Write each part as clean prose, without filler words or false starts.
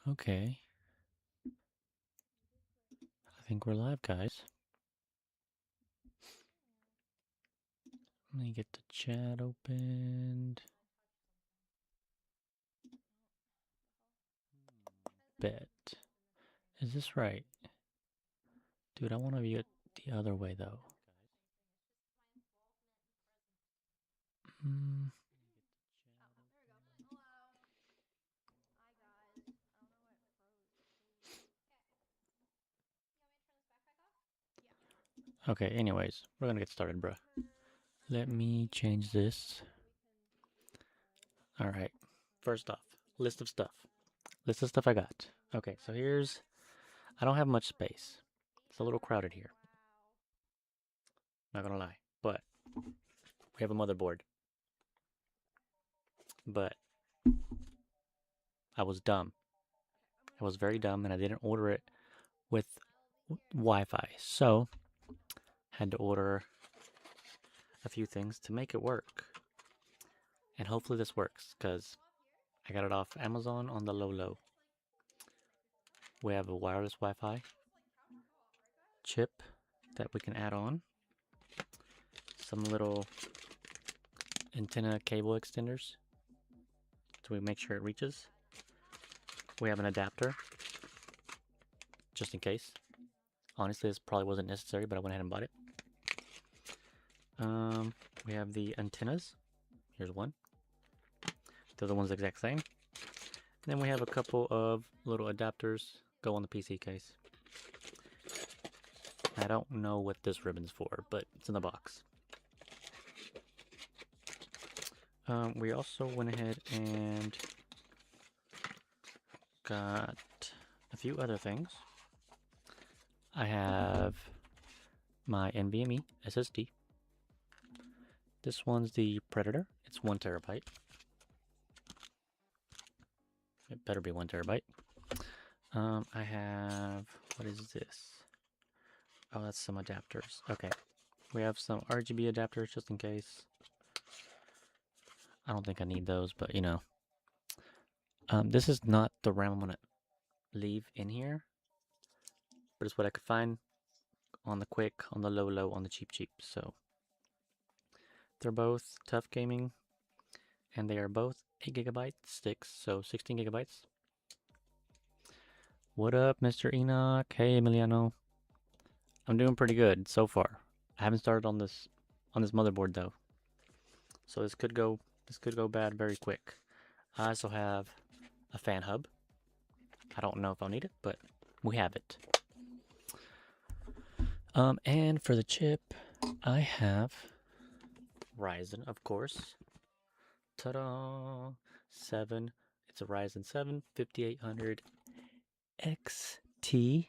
Okay. I think we're live, guys. Let me get the chat opened. Bet. Is this right? Dude, I want to view it the other way, though. Hmm. Okay, anyways, we're gonna get started, bruh. Let me change this. Alright, first off, list of stuff. List of stuff I got. Okay, so here's... I don't have much space. It's a little crowded here. Not gonna lie. But we have a motherboard. But I was dumb. I was very dumb and I didn't order it with Wi-Fi. So, had to order a few things to make it work. And hopefully this works, because I got it off Amazon on the low. We have a wireless Wi-Fi chip that we can add on. Some little antenna cable extenders so we make sure it reaches. We have an adapter, just in case. Honestly, this probably wasn't necessary, but I went ahead and bought it. We have the antennas. Here's one. The other one's the exact same. And then we have a couple of little adapters go on the PC case. I don't know what this ribbon's for, but it's in the box. We also went ahead and got a few other things. I have my NVMe SSD. This one's the Predator. It's 1 terabyte. It better be 1 terabyte. I have, what is this? Oh, that's some adapters. Okay. We have some RGB adapters just in case. I don't think I need those, but you know. This is not the RAM I'm gonna leave in here, but it's what I could find on the quick, on the low, on the cheap. So they're both tough gaming, and they are both 8 gigabyte sticks, so 16 gigabytes. What up, Mr. Enoch? Hey, Emiliano. I'm doing pretty good so far. I haven't started on this motherboard though, so this could go bad very quick. I also have a fan hub. I don't know if I'll need it, but we have it. And for the chip, I have Ryzen, of course. Ta-da! 7. It's a Ryzen 7 5800 XT.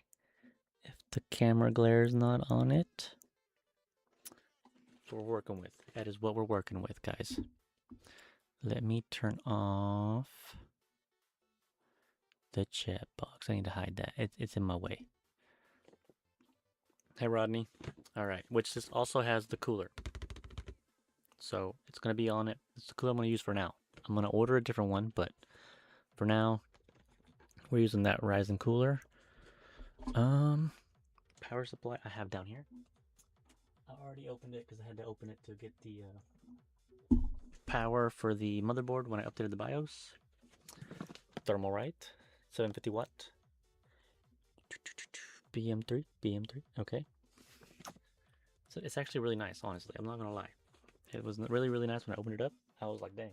If the camera glare is not on it. That's what we're working with. That is what we're working with, guys. Let me turn off the chat box. I need to hide that. It's in my way. Hey, Rodney. All right. Which this also has the cooler. So it's going to be on it. It's the cooler I'm going to use for now. I'm going to order a different one, but for now, we're using that Ryzen cooler. Power supply I have down here. I already opened it because I had to open it to get the power for the motherboard when I updated the BIOS. Thermalright, 750 watt. BM3, okay. So it's actually really nice, honestly. I'm not gonna lie. It was really nice when I opened it up. I was like, dang,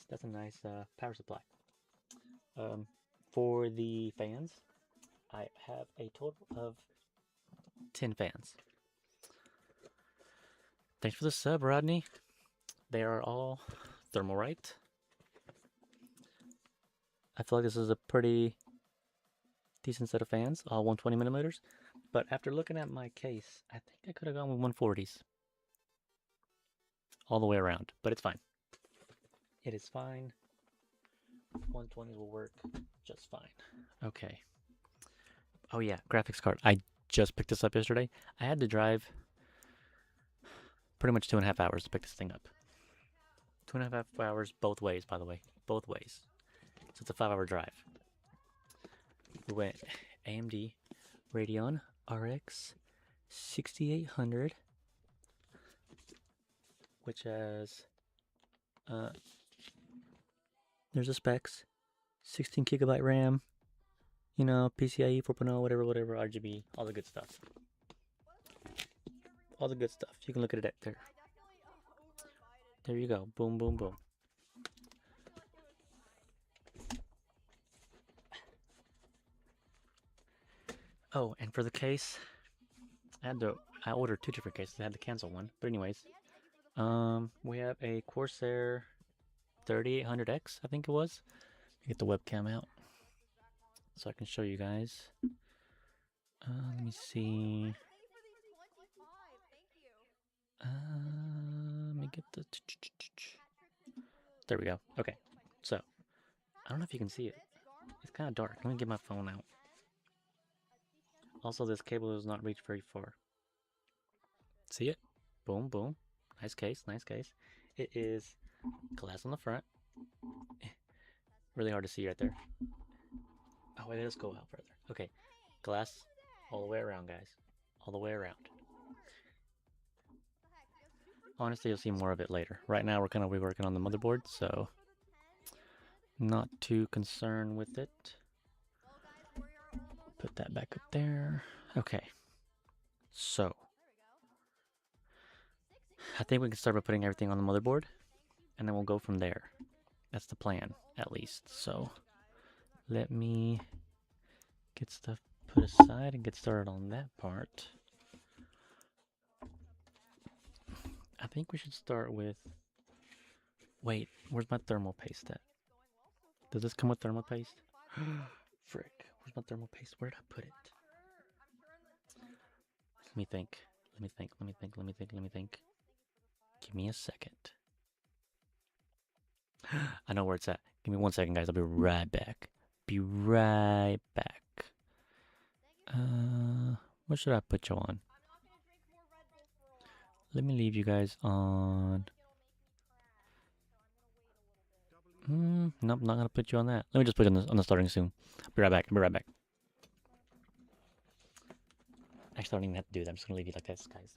that's a nice power supply. For the fans, I have a total of 10 fans. Thanks for the sub, Rodney. They are all Thermalright. I feel like this is a pretty decent set of fans, all 120 millimeters. But after looking at my case, I think I could have gone with 140s. All the way around, but it's fine. It is fine. 120s will work just fine. Okay. Oh yeah, graphics card. I just picked this up yesterday. I had to drive pretty much 2.5 hours to pick this thing up. 2.5 hours both ways, by the way. Both ways. it's a 5-hour drive. We went AMD Radeon RX 6800, which has there's the specs: 16 gigabyte RAM, you know, PCIe 4.0, whatever, RGB, all the good stuff. All the good stuff. You can look at it there. There you go. Boom, boom, boom. Oh, and for the case, I ordered 2 different cases. I had to cancel one. But anyways, we have a Corsair 3800X, I think it was. Get the webcam out so I can show you guys. Let me see. Let me get the. There we go. Okay, so I don't know if you can see it. It's kind of dark. Let me get my phone out. Also, this cable does not reach very far. See it? Boom, boom. Nice case, nice case. It is glass on the front. Really hard to see right there. Oh, wait, let's go out further. Okay, glass all the way around, guys. All the way around. Honestly, you'll see more of it later. Right now, we're going to be working on the motherboard, so not too concerned with it. Put that back up there. Okay, so I think we can start by putting everything on the motherboard, and then we'll go from there. That's the plan, at least. So let me get stuff put aside and get started on that part. I think we should start with... Wait, where's my thermal paste at? Does this come with thermal paste? Frick, where's my thermal paste? Where did I put it? Let me think. Give me a second. I know where it's at. Give me 1 second, guys. I'll be right back. Be right back. What should I put you on? Let me leave you guys on... Nope, not gonna put you on that. Let me just put you on the starting soon. Be right back. Actually, I don't even have to do that. I'm just gonna leave you like this, guys.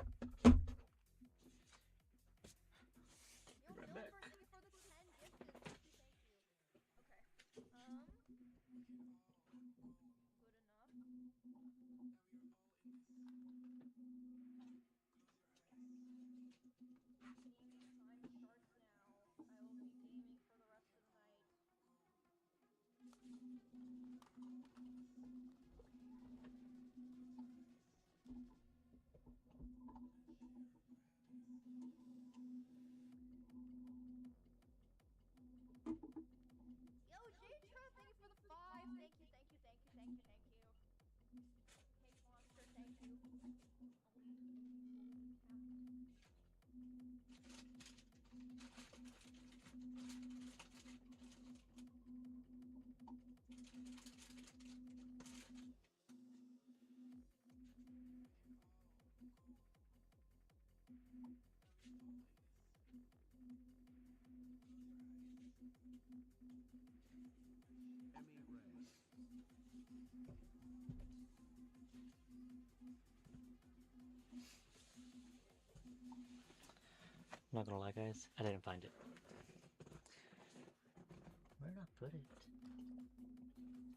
I'm not gonna lie, guys. I didn't find it. Where did I put it?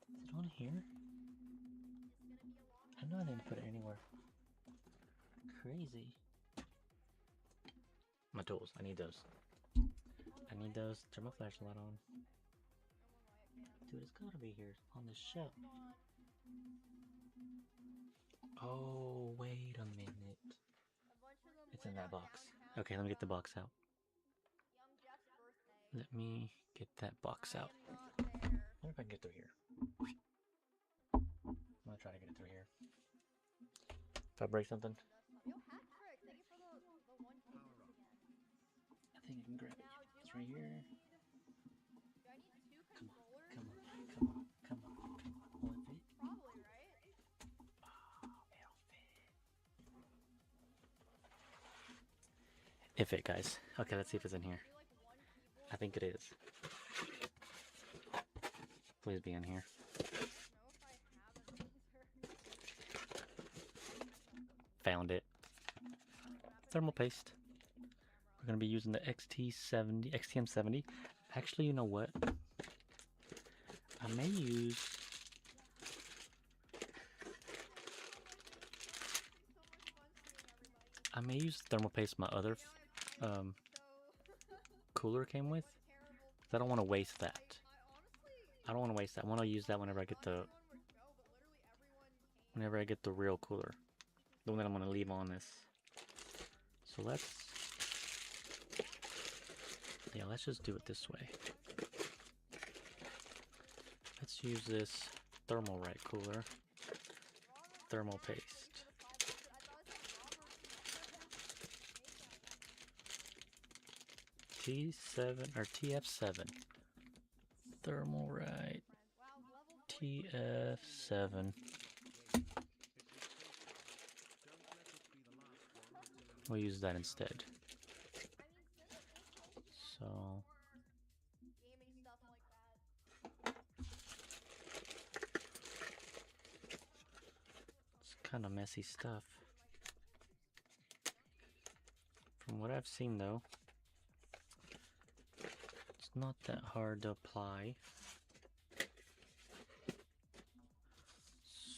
Is it on here? I know I didn't put it anywhere. Crazy. My tools. I need those. Turn my flashlight on. Dude, it's gotta be here on the shelf. Oh, wait a minute. It's in that box. Okay, let me get the box out. Let me get that box out. I wonder if I can get through here. I'm gonna try to get it through here. If I break something, I think I can grab it. It's right here. Come on. Will it fit? Probably, right? Oh, it'll fit. It fit, guys. Okay, let's see if it's in here. I think it is. please be in here. Found it. Thermal paste. We're going to be using the XTM70. Actually, you know what? I may use... thermal paste my other cooler came with. I don't want to waste that. I want to use that whenever I get the real cooler. The one that I'm going to leave on this. So let's just do it this way. Let's use this Thermalright cooler. Thermal paste. T7 or TF7. Thermalright TF7. We'll use that instead. So it's kind of messy stuff. From what I've seen though, it's not that hard to apply.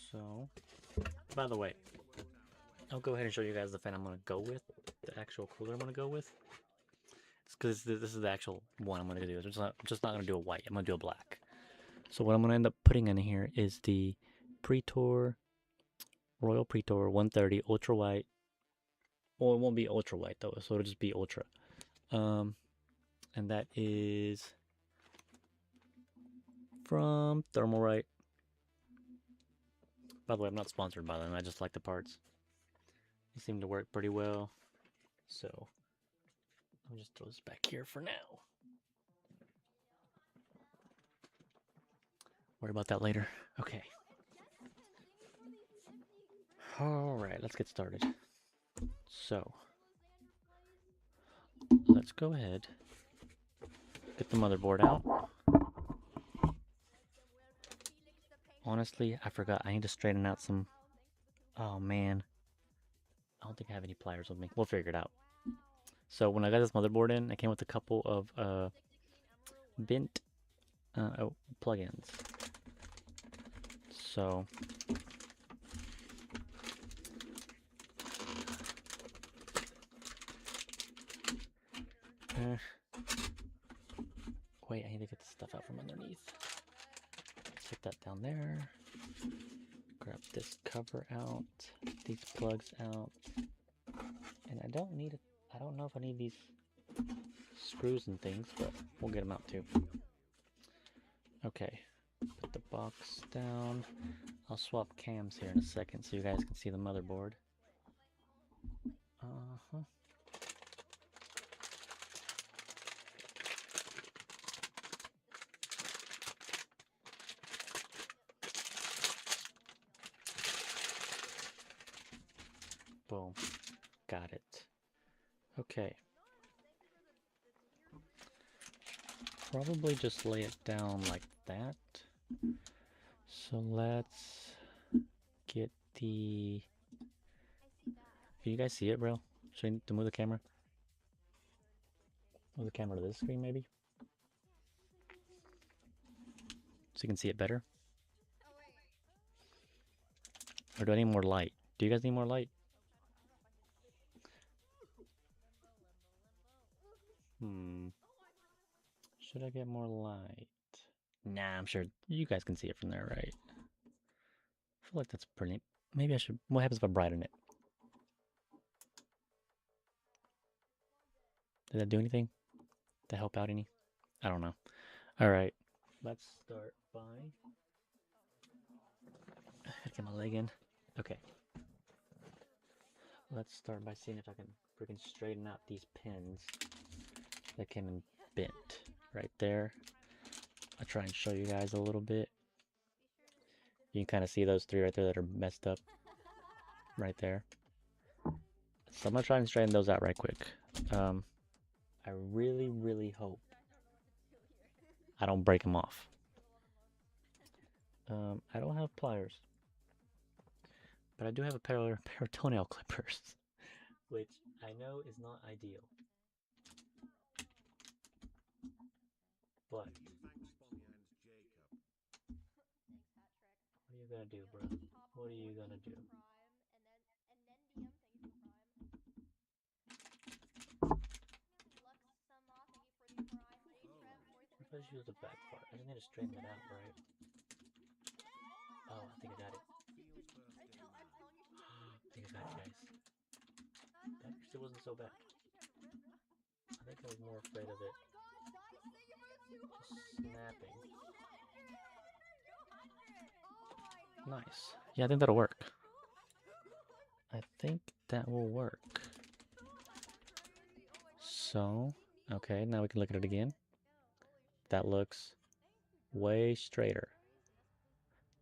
So, by the way, I'll go ahead and show you guys the fan I'm going to go with, the actual cooler I'm going to go with. It's because this is the actual one I'm going to do. I'm just not going to do a white, I'm going to do a black. So what I'm going to end up putting in here is the Royal Pretor 130 Ultra White. Well, it won't be Ultra White though, so it'll just be Ultra. And that is from Thermalright. By the way, I'm not sponsored by them, I just like the parts. They seem to work pretty well. So, I'll just throw this back here for now. Worry about that later. Okay. Alright, let's get started. So, let's go ahead. Get the motherboard out. Honestly, I forgot. I need to straighten out some... Oh, man. I don't think I have any pliers with me. We'll figure it out. So when I got this motherboard in, it came with a couple of bent plugins. So wait, I need to get the stuff out from underneath. Stick that down there. Grab this cover out, these plugs out, and I don't know if I need these screws and things, but we'll get them out too. Okay, put the box down. I'll swap cams here in a second so you guys can see the motherboard. Boom. Got it. Okay. Probably just lay it down like that. So let's get the... Can you guys see it, bro? Should I need to move the camera? Move the camera to this screen, maybe? So you can see it better? Or do I need more light? Do you guys need more light? Should I get more light? Nah, I'm sure you guys can see it from there, right? I feel like that's pretty... Maybe I should... What happens if I brighten it? Did that do anything? To help out any? I don't know. Alright. Let's start by... Get my leg in. Okay. Let's start by seeing if I can freaking straighten out these pins that came in bent right there. I'll try and show you guys a little bit. You can kind of see those three right there that are messed up right there. So I'm gonna try and straighten those out right quick. I really hope I don't break them off. I don't have pliers, but I do have a pair of toenail clippers, which I know is not ideal. But what are you gonna do, bro? What are you gonna do? Let's use the back part. I just need to straighten it out, right? Oh, I think I got it. I think I got it, guys. That actually wasn't so bad. I think I was more afraid of it just snapping. Nice. Yeah, I think that'll work. I think that will work. So, okay, now we can look at it again. That looks way straighter.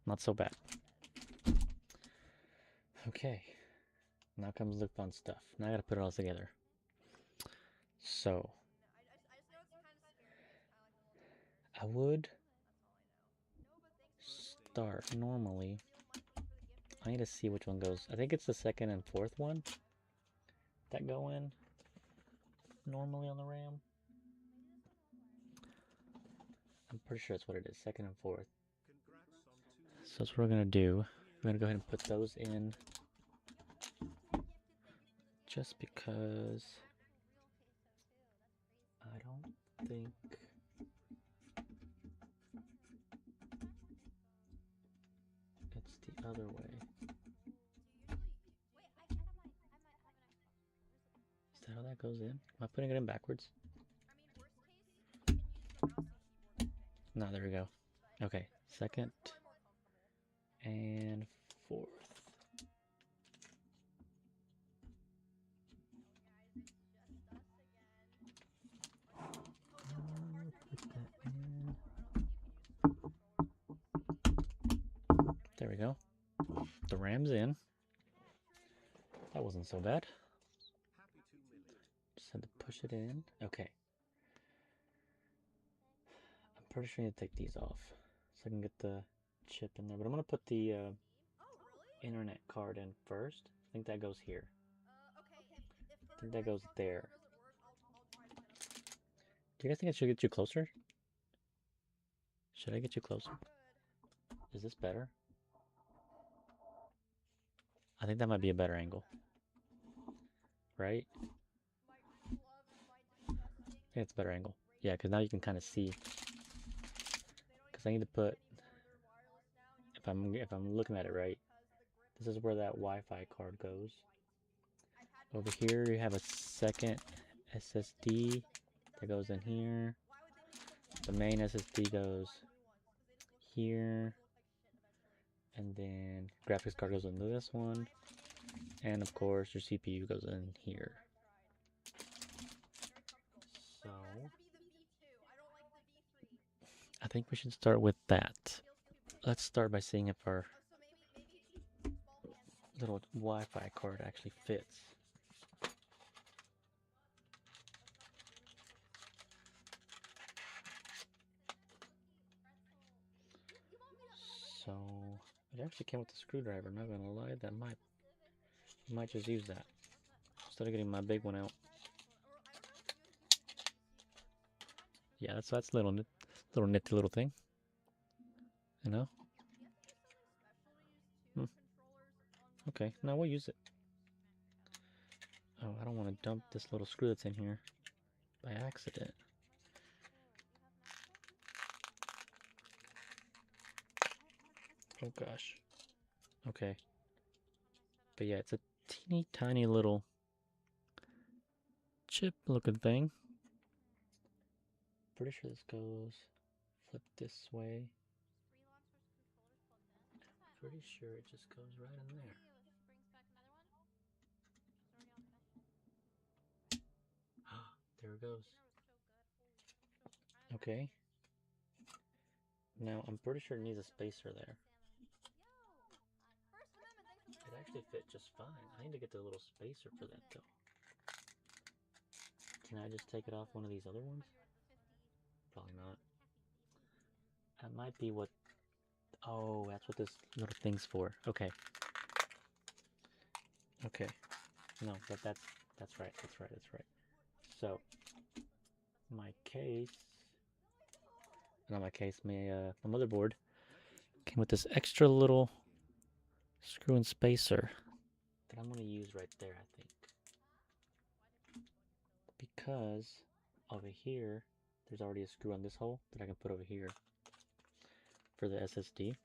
Not so bad. Okay, now comes the fun stuff. Now I gotta put it all together. So, I would start normally. I need to see which one goes. I think it's the second and fourth one that go in normally on the RAM. I'm pretty sure that's what it is, second and fourth. So that's what we're gonna do. We're gonna go ahead and put those in just because I don't think it's the other way. Is that how that goes in? Am I putting it in backwards? No, there we go. Okay, second and fourth. Put that in. There we go. The RAM's in. That wasn't so bad. Just had to push it in. Okay. I'm pretty sure I need to take these off so I can get the chip in there. But I'm going to put the internet card in first. I think that goes here. I think that goes there. Do you guys think I should get you closer? Should I get you closer? Is this better? I think that might be a better angle. Right? I think it's a better angle. Yeah, because now you can kind of see. Because I need to put, if I'm looking at it right, this is where that Wi-Fi card goes. Over here you have a second SSD that goes in here. The main SSD goes here. And then graphics card goes into this one. And of course your CPU goes in here. So I think we should start with that. Let's start by seeing if our little Wi-Fi card actually fits. So it actually came with a screwdriver, not gonna lie, that might just use that. Instead of getting my big one out. Yeah, that's little nifty little thing. You know? Okay, now we'll use it. Oh, I don't want to dump this little screw that's in here by accident. Oh gosh. Okay. But yeah, it's a teeny tiny little chip looking thing. Pretty sure this goes flip this way. Pretty sure it just goes right in there. There it goes. Okay. Now I'm pretty sure it needs a spacer there. It actually fit just fine. I need to get the little spacer for that though. Can I just take it off one of these other ones? Probably not. That might be what Oh, that's what this little thing's for. Okay. Okay. No, that's right. That's right. That's right. So my case, not my case, my motherboard came with this extra little screw and spacer that I'm gonna use right there, I think, because over here there's already a screw on this hole that I can put over here for the SSD.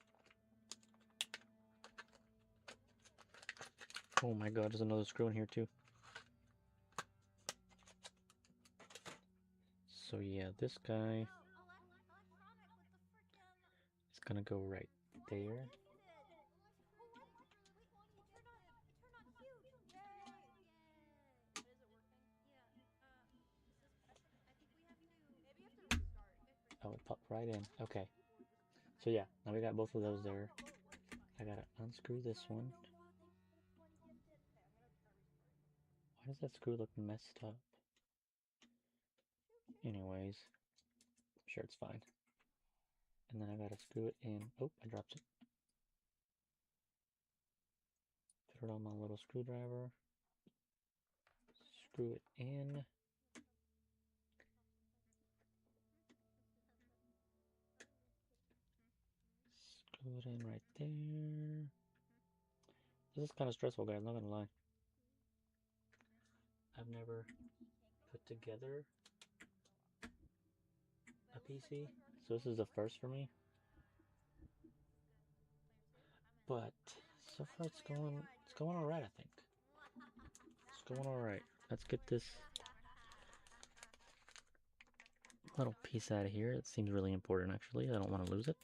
Oh my god, there's another screw in here too. So yeah, this guy is gonna go right there. Oh, it popped right in. Okay. So yeah, now we got both of those there. I gotta unscrew this one. Why does that screw look messed up? Anyways, I'm sure it's fine. And then I gotta screw it in. Oh, I dropped it. Put it on my little screwdriver. Screw it in. Screw it in right there. This is kind of stressful, guys, not gonna lie. I've never put together a PC, so this is the first for me. But so far it's going alright, I think. It's going alright. Let's get this little piece out of here. It seems really important, actually. I don't want to lose it.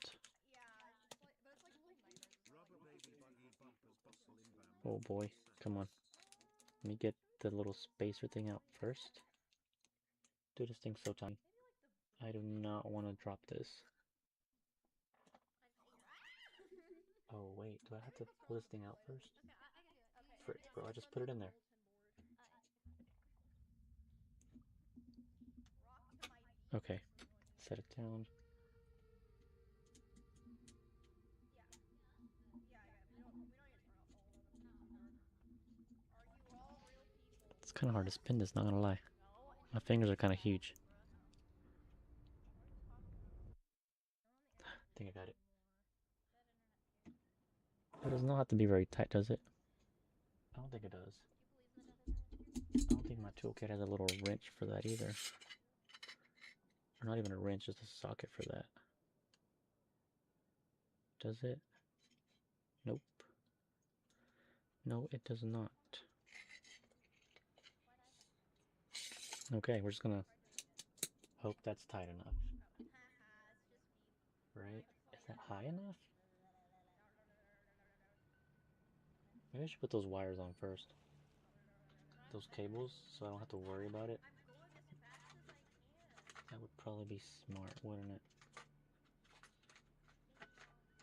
Oh boy, come on. Let me get the little spacer thing out first. Dude, this thing's so tiny. I do not want to drop this. Oh wait, do I have to pull this thing out first? Frick, bro, I just put it in there. Okay, set it down. It's kind of hard to spin this, not gonna lie. My fingers are kind of huge. I think I got it. It does not have to be very tight, does it? I don't think it does. I don't think my toolkit has a little wrench for that either. Or not even a wrench, just a socket for that. Does it? Nope. No, it does not. Okay, we're just gonna hope that's tight enough. Right? Is that high enough? Maybe I should put those wires on first. Those cables, so I don't have to worry about it. That would probably be smart, wouldn't it?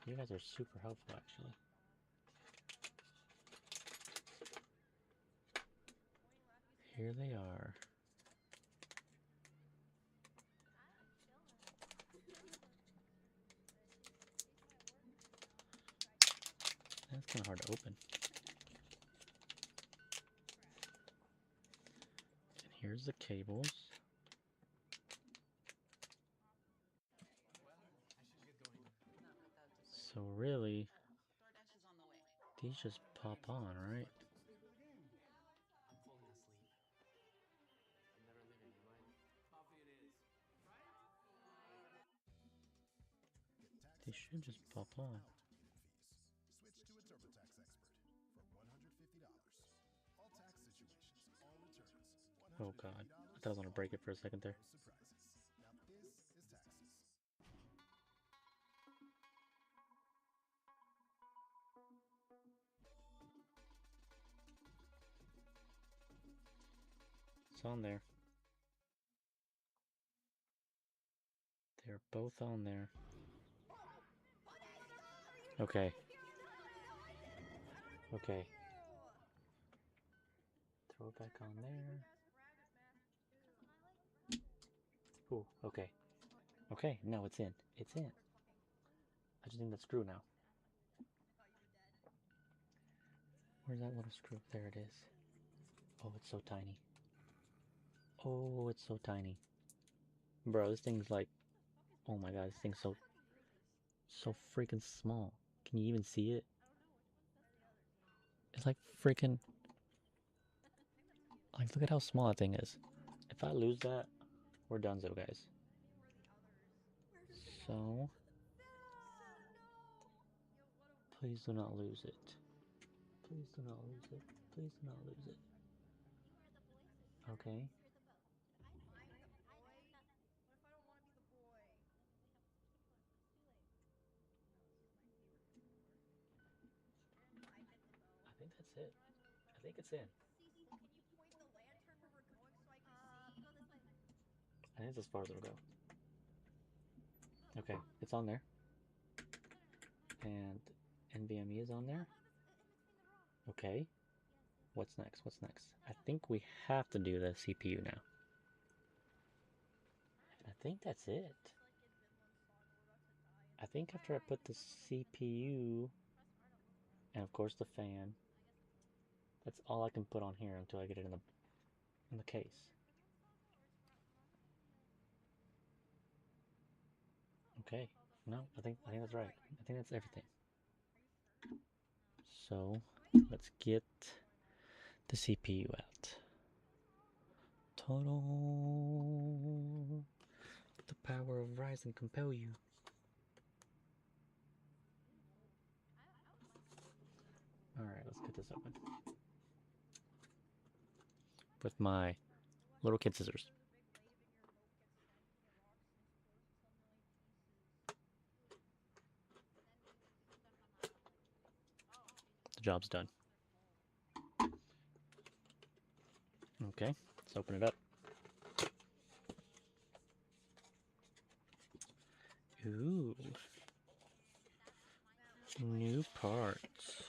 You guys are super helpful, actually. Here they are. That's kind of hard to open. And here's the cables. So really, these just pop on, right? They should just pop on. Oh god, I thought I was gonna break it for a second there. It's on there. They're both on there. Okay. Okay. Throw it back on there. Ooh, okay. Okay, no, it's in. It's in. I just need that screw now. Where's that little screw? There it is. Oh, it's so tiny. Oh, it's so tiny. Bro, this thing's like... Oh my god, this thing's so freaking small. Can you even see it? It's like freaking... Like, look at how small that thing is. If I lose that, we're donezo, guys. So... Please do not lose it. Please do not lose it. Please do not lose it. Okay. I think that's it. I think it's in. I think it's as far as it'll go. Okay, it's on there. And NVMe is on there. Okay. What's next? What's next? I think we have to do the CPU now. I think that's it. I think after I put the CPU and of course the fan, that's all I can put on here until I get it in the case. Okay. No, I think that's right. I think that's everything. So let's get the CPU out. Total. The power of Ryzen compel you. Alright, let's get this open. With my little kid scissors. The job's done. Okay, let's open it up. Ooh. New parts.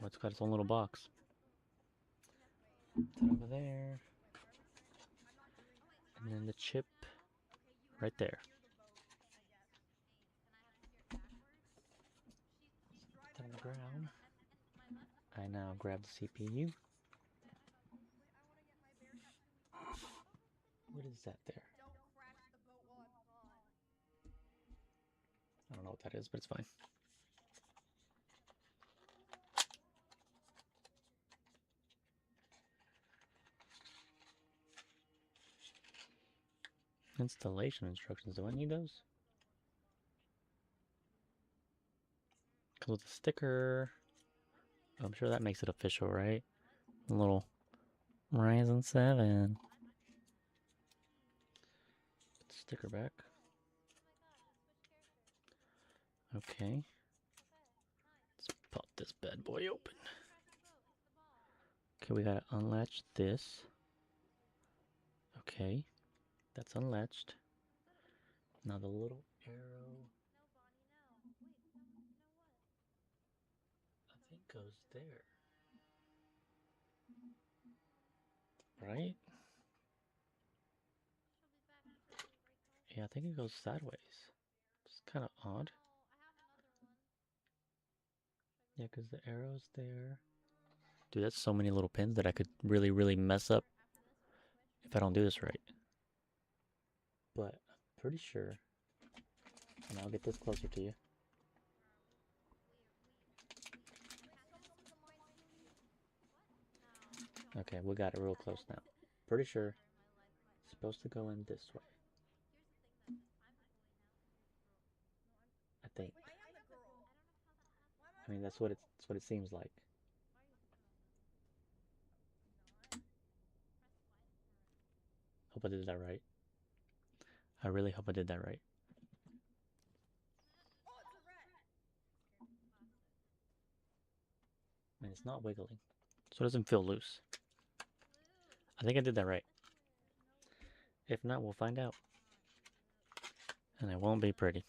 Oh, it's got its own little box. Put it over there. And then the chip right there. Put that on the ground. I now grab the CPU. What is that there? I don't know what that is, but it's fine. Installation instructions. Do I need those? Comes with a sticker. I'm sure that makes it official, right? A little Ryzen 7. Put the sticker back. Okay. Let's pop this bad boy open. Okay, we gotta unlatch this. Okay, that's unlatched. Now the little arrow, I think goes there. Right? Yeah, I think it goes sideways. It's kind of odd. Yeah, because the arrow's there. Dude, that's so many little pins that I could really, really mess up if I don't do this right. But I'm pretty sure, and I'll get this closer to you. Okay, we got it real close now. Pretty sure it's supposed to go in this way. I think. I mean, that's what it seems like. Hope I did that right. I really hope I did that right. And it's not wiggling, so it doesn't feel loose. I think I did that right. If not, we'll find out. And it won't be pretty.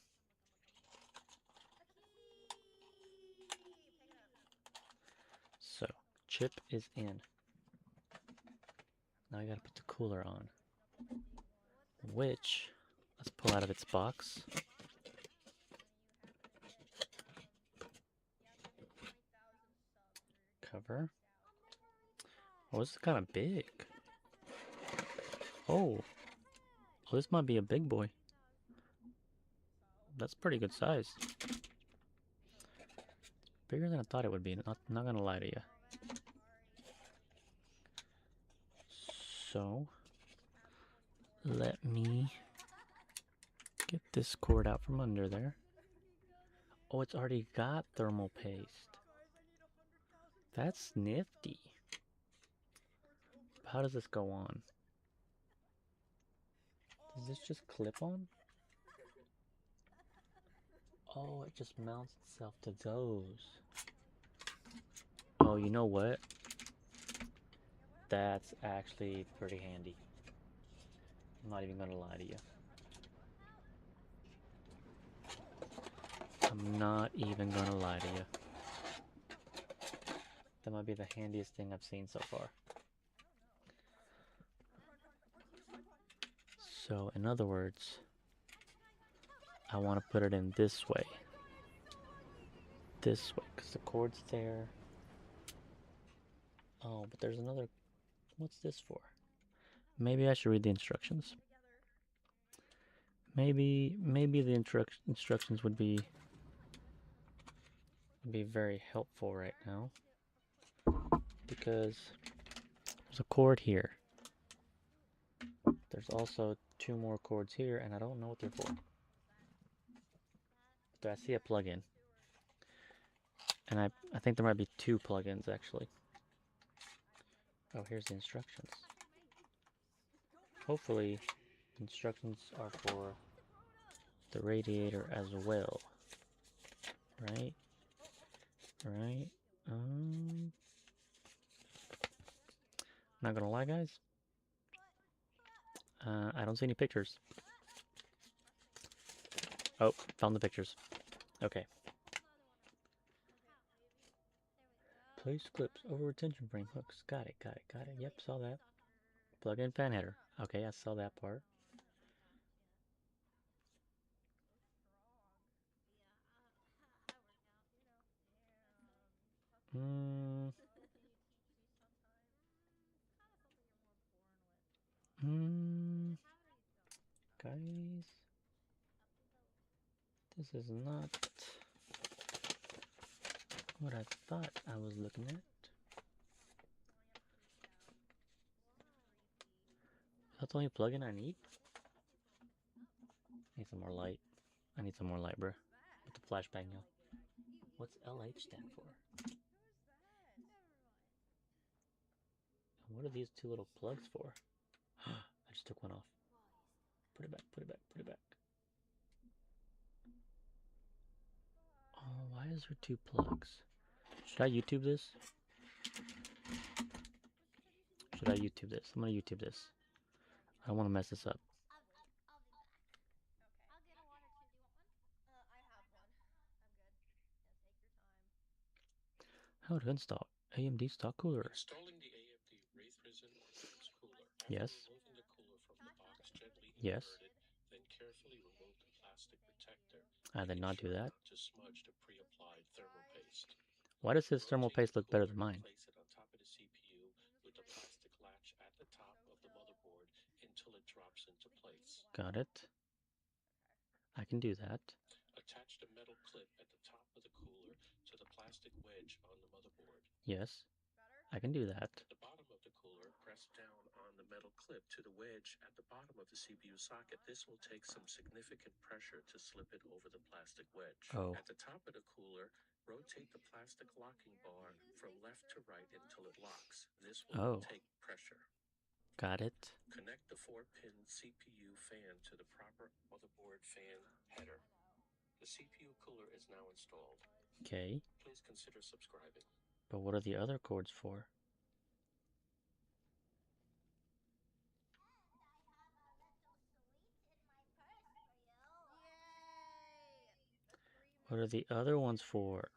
So, chip is in. Now I gotta put the cooler on. Which, let's pull out of its box. Whatever. Oh, this is kind of big. Oh. Oh, this might be a big boy. That's pretty good size. Bigger than I thought it would be, not gonna lie to you. So, let me get this cord out from under there. Oh, it's already got thermal paste. That's nifty. How does this go on? Does this just clip on? Oh, it just mounts itself to those. Oh, you know what? That's actually pretty handy. I'm not even gonna lie to you. I'm not even gonna lie to you. That might be the handiest thing I've seen so far. So, in other words, I want to put it in this way. This way, because the cord's there. Oh, but there's another... What's this for? Maybe I should read the instructions. Maybe the instructions would be very helpful right now. Because there's a cord here. There's also 2 more cords here, and I don't know what they're for. But I see a plug-in. And I think there might be 2 plugins actually. Oh, here's the instructions. Hopefully, the instructions are for the radiator as well. Right? Right? Not gonna lie, guys. I don't see any pictures. Oh, found the pictures. Okay. Place clips over retention frame hooks. Got it. Yep, saw that. Plug-in fan header. Okay, I saw that part. Guys, this is not what I thought I was looking at. That's the only plug-in I need? Need some more light. I need some more light, bro. With the flashbang now. What's LH stand for? And what are these 2 little plugs for? I just took one off. Put it back. Oh, why is there 2 plugs? Should I YouTube this? I'm gonna YouTube this. I don't want to mess this up. How to install AMD stock cooler. Installing the AMD Wraith Risen or Phoenix cooler. Yes. Removing the cooler from the box, gently invert it, then carefully remove the plastic protector. I did not do that. To smudge the pre-applied thermal paste. Why does his thermal paste look better than mine? Place it on top of the CPU with the plastic latch at the top of the motherboard until it drops into place. Got it. I can do that. Attach the metal clip at the top of the cooler to the plastic wedge on the motherboard. Yes, I can do that. At the bottom of the cooler, press down on the metal clip to the wedge at the bottom of the CPU socket. This will take some significant pressure to slip it over the plastic wedge. Oh. At the top of the cooler, rotate the plastic locking bar from left to right until it locks. This will take pressure. Got it. Connect the 4-pin CPU fan to the proper motherboard fan header. The CPU cooler is now installed. Okay. Please consider subscribing. But what are the other cords for? What are the other ones for?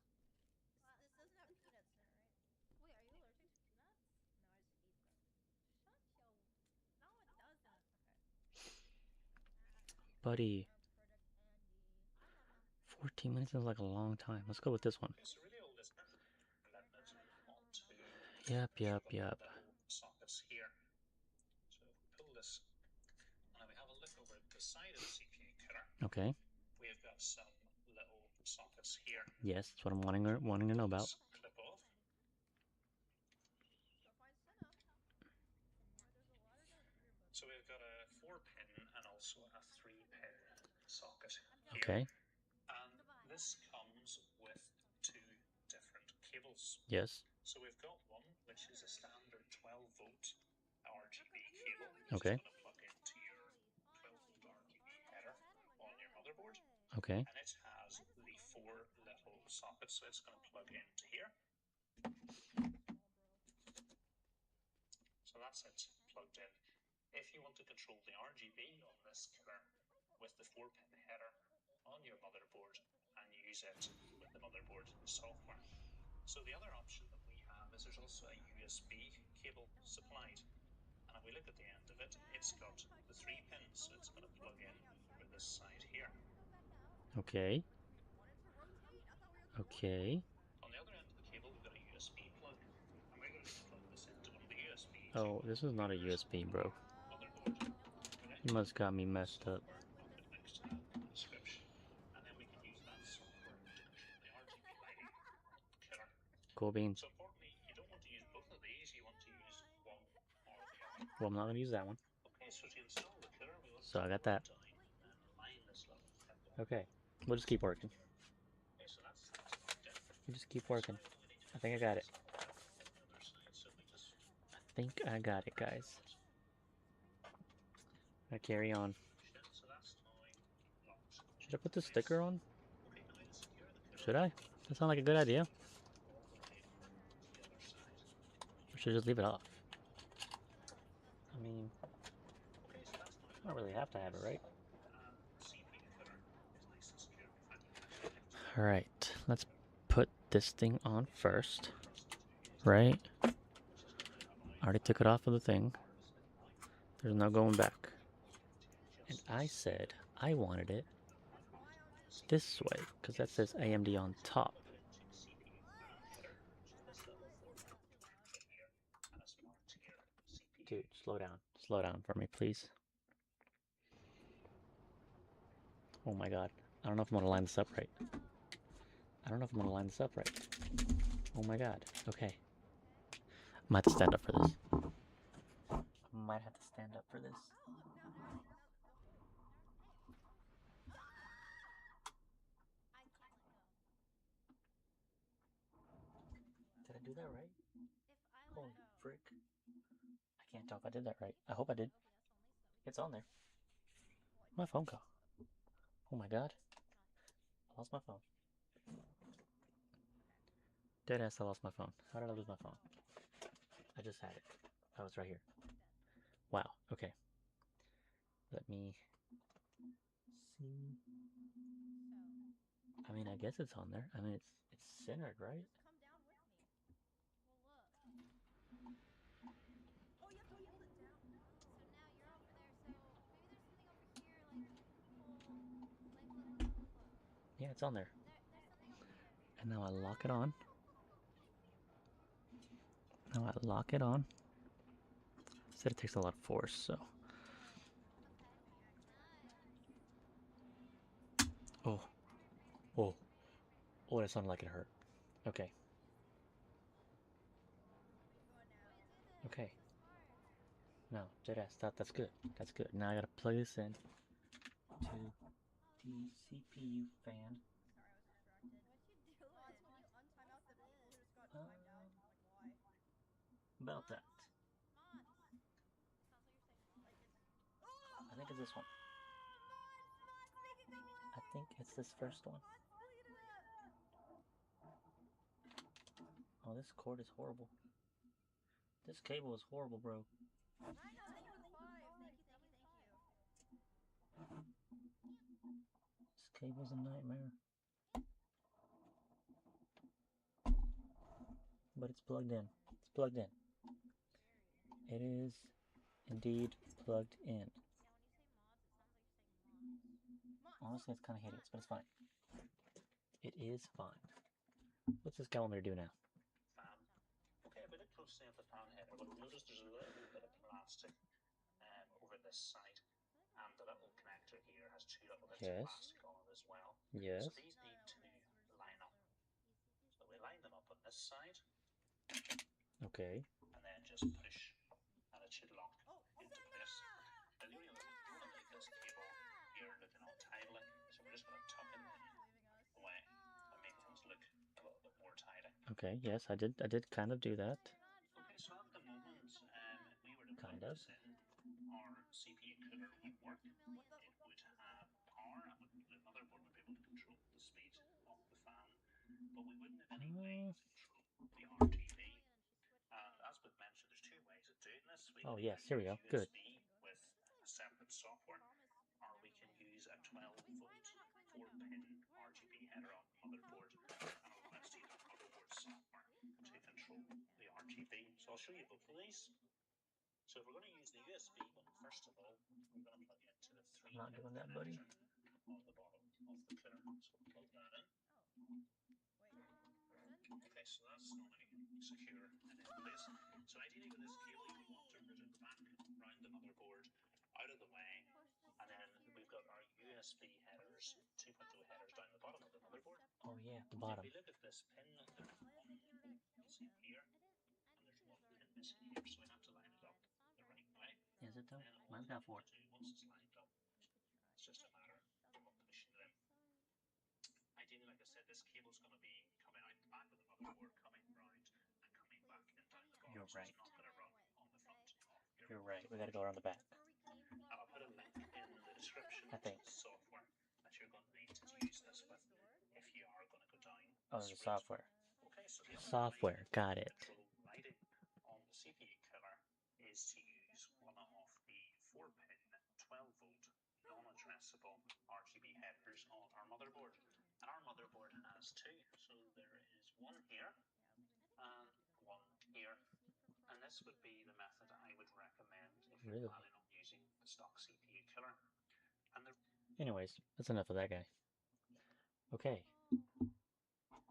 Buddy. 14 minutes is like a long time. Let's go with this one. Yep. Little sockets here. So if we pull this, and we have a look over at the side of the CPU cutter. Okay. We have got some little sockets here. Yes, that's what I'm wanting to know about. Clip off. So we've got a 4-pin and also a 3-pin socket here. Okay. And this comes with 2 different cables. Yes. So we've got one which is a standard 12-volt RGB cable, which Okay. is going to plug into your 12-volt RGB header on your motherboard. Okay. And it has the 4 little sockets, so it's going to plug into here. So that's it plugged in. If you want to control the RGB on this killer with the 4-pin header on your motherboard and use it with the motherboard software. So the other option that we have is there's also a USB cable supplied. And if we look at the end of it, it's got the 3 pins, so it's going to plug in over this side here. Okay. Okay. On the other end of the cable, we've got a USB plug, and we're going to plug this into one of the USB. Oh, this is not a USB, bro. You must got me messed up. I'll put links to that in the description, and then we can use that software to control the RGB lighting on the killer. Cool beans. So importantly, you don't want to use both of these. You want to use one or the other. Well, I'm not gonna use that one. Okay, so to install the killer, we want So I got that. and line this little pin. Okay. We'll just keep working. Okay, so that's plugged in. We'll just keep working. I think I got it. I think I got it, guys. I carry on. Should I put the sticker on? Should I? That sounds like a good idea. Or should I just leave it off? I mean, I don't really have to have it, right? Alright, let's put this thing on first. Right? I already took it off of the thing. There's no going back. And I said I wanted it this way, because that says AMD on top. Dude, slow down. Slow down for me, please. Oh my god. I don't know if I'm going to line this up right. I don't know if I'm going to line this up right. Oh my god. Okay. I might have to stand up for this. I might have to stand up for this. Did I do that right? Holy frick. I can't tell if I did that right. I hope I did. It's on there. My phone call. Oh my god. I lost my phone. Deadass, I lost my phone. How did I lose my phone? I just had it. Oh, it's right here. Wow. Okay. Let me see. I mean, I guess it's on there. I mean, it's centered, right? Yeah, it's on there. And now I lock it on. Now I lock it on. Said it takes a lot of force, so. Oh. Oh. Oh, that sounded like it hurt. Okay. Okay. No, deadass, that's good. That's good. Now I gotta plug this in to the CPU fan. About that. I think it's this one. I think it's this first one. Oh, this cord is horrible. This cable is horrible, bro. This cable's a nightmare. But it's plugged in. It's plugged in. It is indeed plugged in. Honestly, it's kind of hideous, but it's fine. It is fine. What's this guy want me to do now? closely at the fan header, but notice there's a little bit of plastic over this side, and the little connector here has two little bits of plastic on it as well. Yes. So these need to line up. So we line them up on this side. Okay. And then just push, and it should lock into place. Now the only other thing, you want to leave this cable here looking untidy, so we're just going to tuck it away and make things look a little bit more tidy. Okay, yes, I did kind of do that. Okay, so at the moment, if we were to plug Kind of. this in, our CPU cooler would work. It would have power, and the motherboard would be able to control the speed of the fan, but we wouldn't have any way to control the RGB. And as we've mentioned, there's two ways of doing this. We can yes, here we go. Good. USB with a separate software, or we can use a 12-volt 4-pin RGB header on the motherboard, and allow us to use our motherboard software to control the RGB. So I'll show you both of these. So if we're going to use the USB one, first of all, we're going to plug it into the 3-pin connector on the bottom of the cooler. So we'll plug that in. Okay, so that's normally secure and in place. So ideally with this cable, you would want to route it back around the motherboard, out of the way, and then we've got our USB headers, 2.0 headers down the bottom of the motherboard. Oh yeah, the bottom. If we look at this pin, there's one missing here, and there's one pin missing here, so we have to line it up the right way. Is it though? Mine's got 4. Once it's lined up, it's just a matter of pushing it in. Ideally, like I said, this cable's going to be coming out the back of the motherboard, coming round and coming back and down the bottom. You're right. So it's not going to run on the front of your You're right. We got to go around the back. And I'll put a link in the description I think. to the software that you're going to need to use this with if you are going to go down. Oh, the software. Okay, so the software. Got it. Control lighting on the CPU killer is to use one of the 4-pin 12-volt non-addressable RGB headers on our motherboard. And our motherboard has two, so there is one here and one here. And this would be the method I would recommend if you're planning on using the stock CPU killer. Anyways, that's enough of that guy. Okay,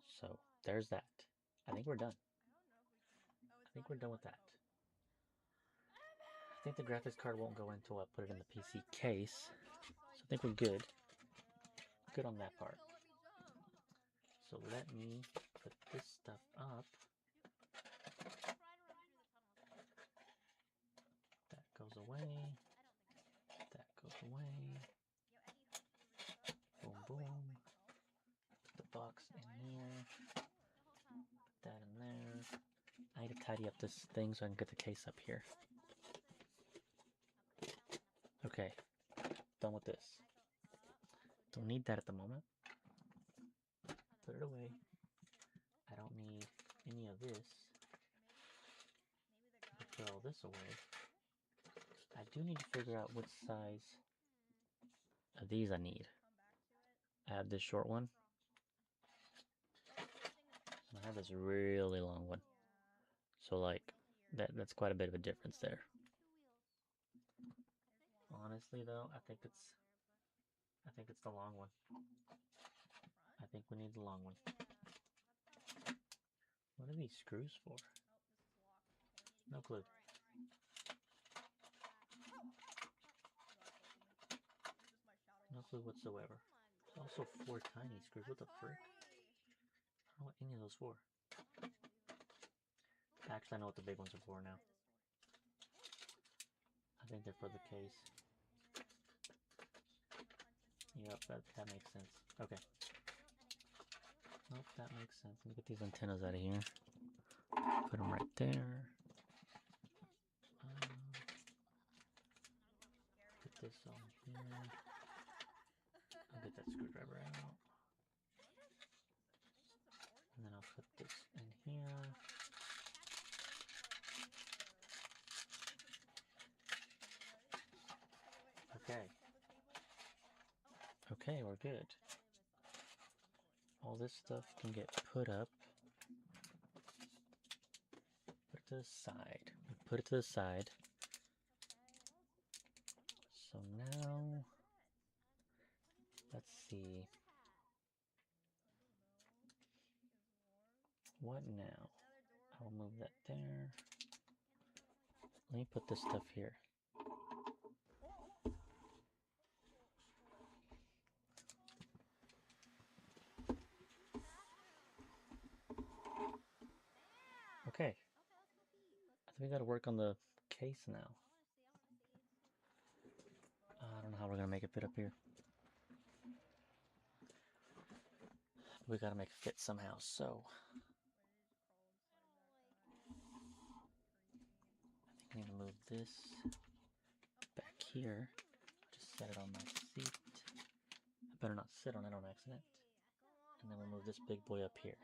so there's that. I think we're done. I think we're done with that. I think the graphics card won't go until I put it in the PC case. So I think we're good. Good on that part. So let me put this stuff up. That goes away. That goes away. Boom, boom. Put the box in here. Put that in there. I need to tidy up this thing so I can get the case up here. Okay, done with this. Don't need that at the moment. Put it away. I don't need any of this. Put all this away. I do need to figure out which size of these I need. I have this short one. And I have this really long one. So like, that's quite a bit of a difference there. Honestly though, I think it's the long one. I think we need the long one. What are these screws for? No clue. No clue whatsoever. There's also 4 tiny screws. What the frick? I don't know what any of those for. Actually, I know what the big ones are for now. I think they're for the case. Yep, that makes sense. Okay. Nope, that makes sense. Let me get these antennas out of here. Put them right there. Put this on here. I'll get that screwdriver out. And then I'll put this in here. Okay. Okay, we're good. All this stuff can get put up. Put it to the side. Put it to the side. So now, let's see. What now? I I'll move that there. Let me put this stuff here. Okay. I think we gotta work on the case now. I don't know how we're gonna make it fit up here. We gotta make it fit somehow, so I think I need to move this back here. Just set it on my seat. I better not sit on it on accident. And then we'll move this big boy up here.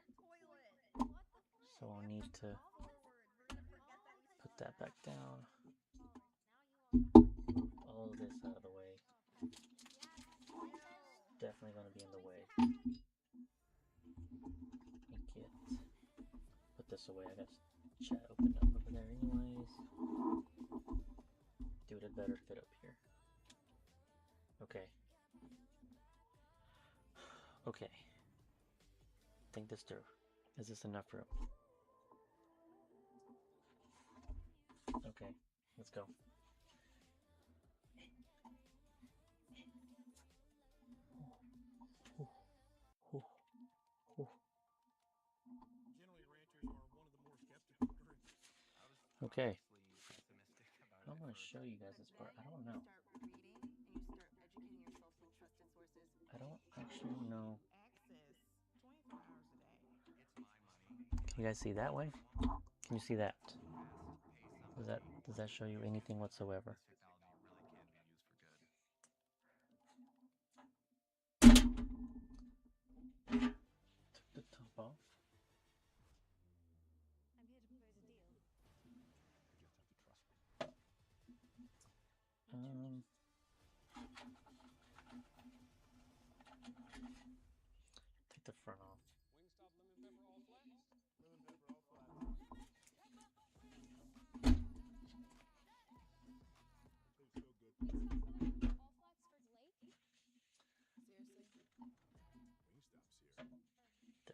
So I'll need to put that back down. Move all of this out of the way. It's definitely going to be in the way. Make it. Put this away. I got chat opened up over there anyways. Dude, it better fit up here. Okay. Okay. Think this through. Is this enough room? Okay, let's go. Okay. I'm going to show you guys this part. I don't know. I don't actually know. Can you guys see that way? Can you see that? Does that show you anything whatsoever? Took the top off. Take the front off.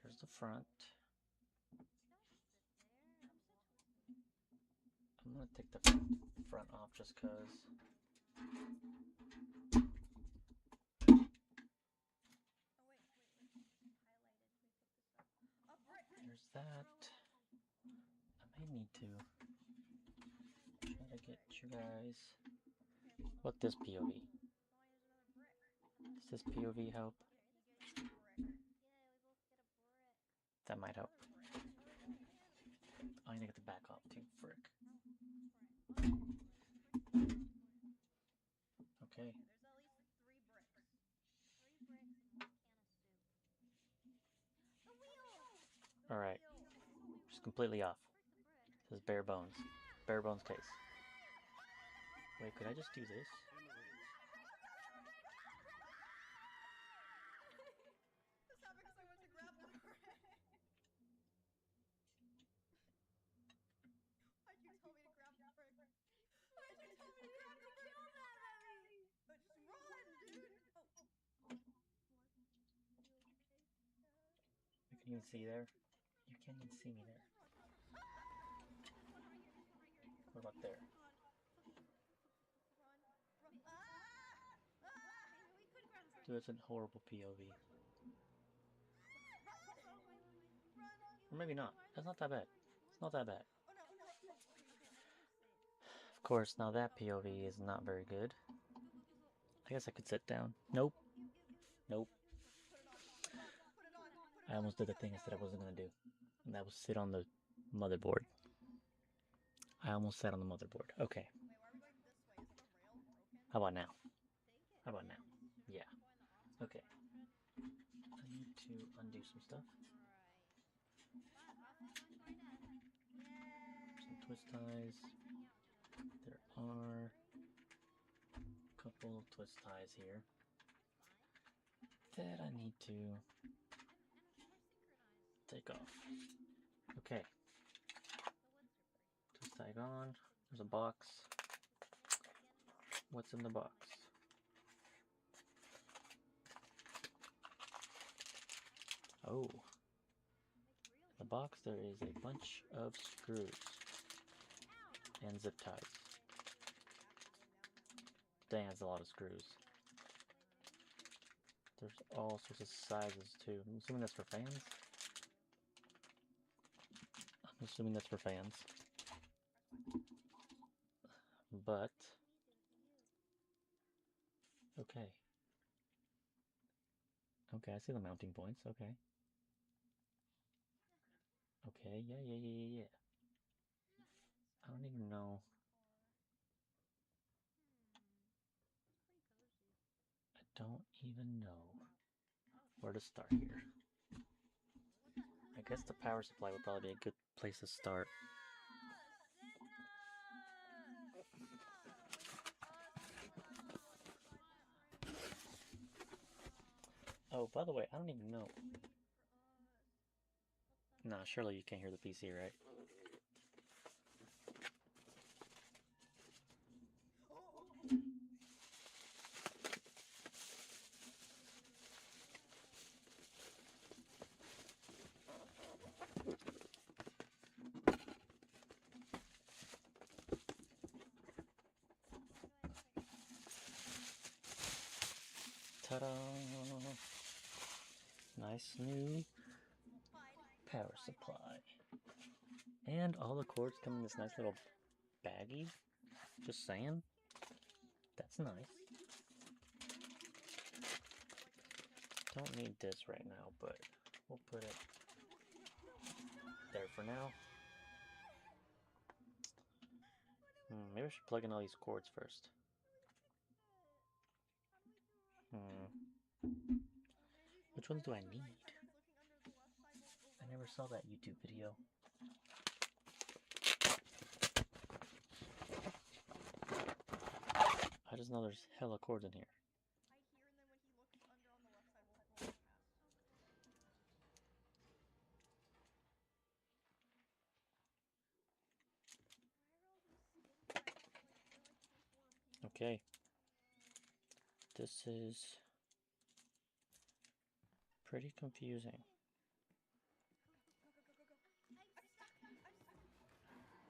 There's the front. I'm gonna take the front off just cause. There's that. I may need to try to get you guys. What this POV? Does this POV help? That might help. I need to get the back off too, frick. Okay. Alright. Just completely off. This is bare bones. Bare bones case. Wait, could I just do this? You can even see there? You can't even see me there. What about there? Dude, it's a horrible POV. Or maybe not. That's not that bad. It's not that bad. Of course, now that POV is not very good. I guess I could sit down. Nope. Nope. I almost did the thing I said I wasn't going to do. And that was sit on the motherboard. I almost sat on the motherboard. Okay. How about now? How about now? Yeah. Okay. I need to undo some stuff. Some twist ties. There are a couple of twist ties here that I need to take off. Okay. Twist tie on. There's a box. What's in the box? Oh. The box there is a bunch of screws and zip ties. Dang, that's a lot of screws. There's all sorts of sizes too. I'm assuming that's for fans. I'm assuming that's for fans. But okay. Okay, I see the mounting points. Okay. Okay, yeah. I don't even know. I don't even know where to start here. I guess the power supply would probably be a good place to start. Oh, by the way, I don't even know. Nah, surely you can't hear the PC, right? Ta-da! Nice new power supply. And all the cords come in this nice little baggie. Just saying. That's nice. Don't need this right now, but we'll put it there for now. Maybe I should plug in all these cords first. Which ones do I need? I never saw that YouTube video. I just know there's hella cords in here. Okay. This is pretty confusing.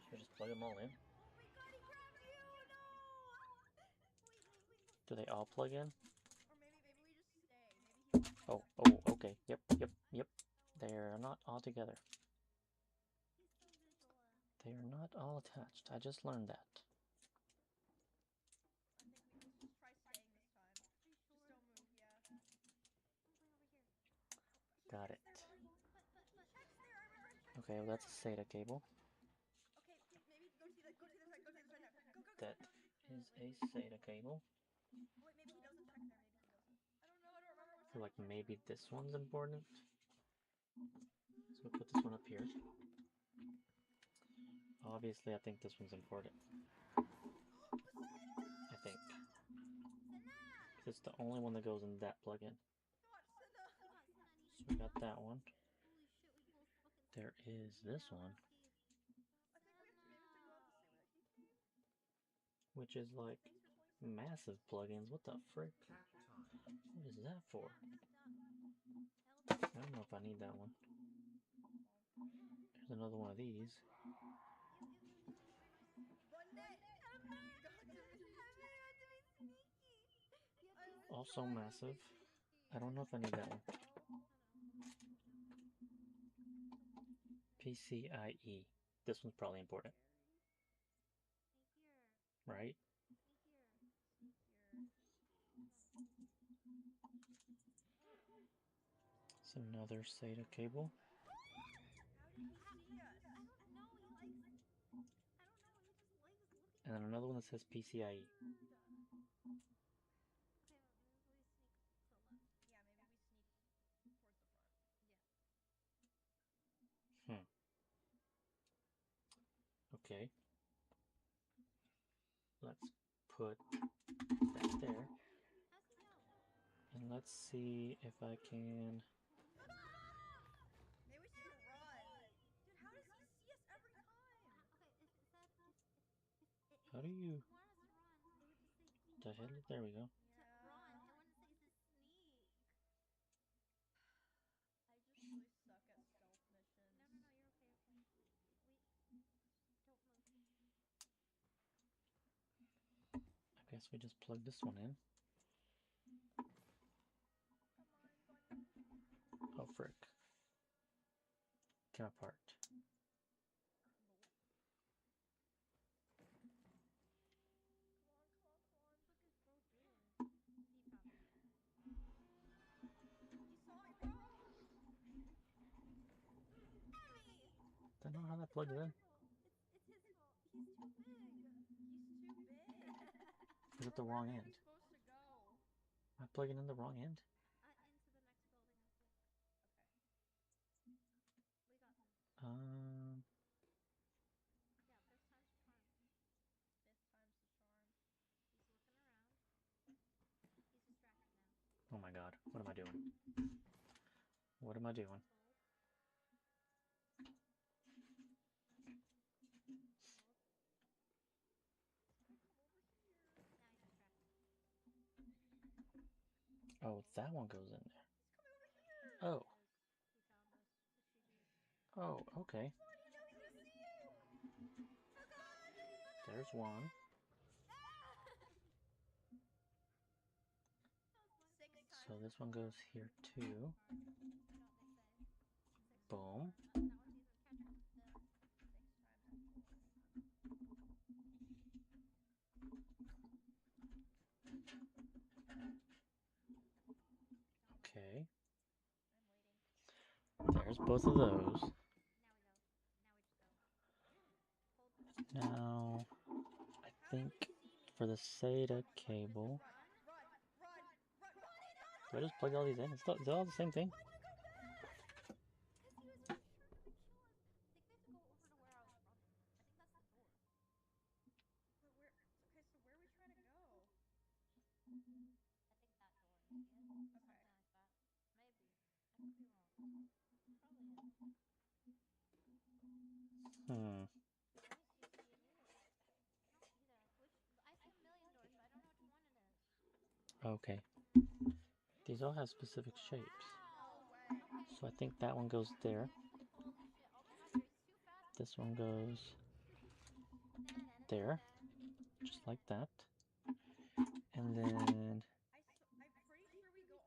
Should I just plug them all in? Do they all plug in? Oh, okay. Yep. They're not all together. They are not all attached. I just learned that. Got it. Okay, well that's a SATA cable. That is a SATA cable. I feel like maybe this one's important. So we'll put this one up here. Obviously, I think this one's important. I think. It's the only one that goes in that plug-in. So we got that one. There is this one. Which is like massive plugins. What the frick? What is that for? I don't know if I need that one. There's another one of these. Also massive. I don't know if I need that one. PCIe. This one's probably important. Right? It's another SATA cable. And then another one that says PCIe. Okay. Let's put that there. And let's see if I can... How do you... The hell? There we go. guess we just plug this one in. Oh, frick. Came apart. Don't know how that plugs in. It's his fault. He's too big. He's too big. Is it the wrong end? Where are we supposed to go? Am I plugging in the wrong end? Into the next building, I think. Okay. We got this. Yeah, fifth time's the charm. Fifth time's the charm. He's looking around. He's distracted now. Oh my god, what am I doing? What am I doing? Hold. Oh, that one goes in there. He's coming over here. Oh. He found us. The Shiggy. Oh, okay. Come on, you know he's gonna see you. Oh god! There's one. So this one goes here too. Boom. Okay. There's both of those. Now, I think for the SATA cable, do I just plug all these in? It's all the same thing. Hmm. Okay. These all have specific shapes. So I think that one goes there. This one goes there. Just like that. And then,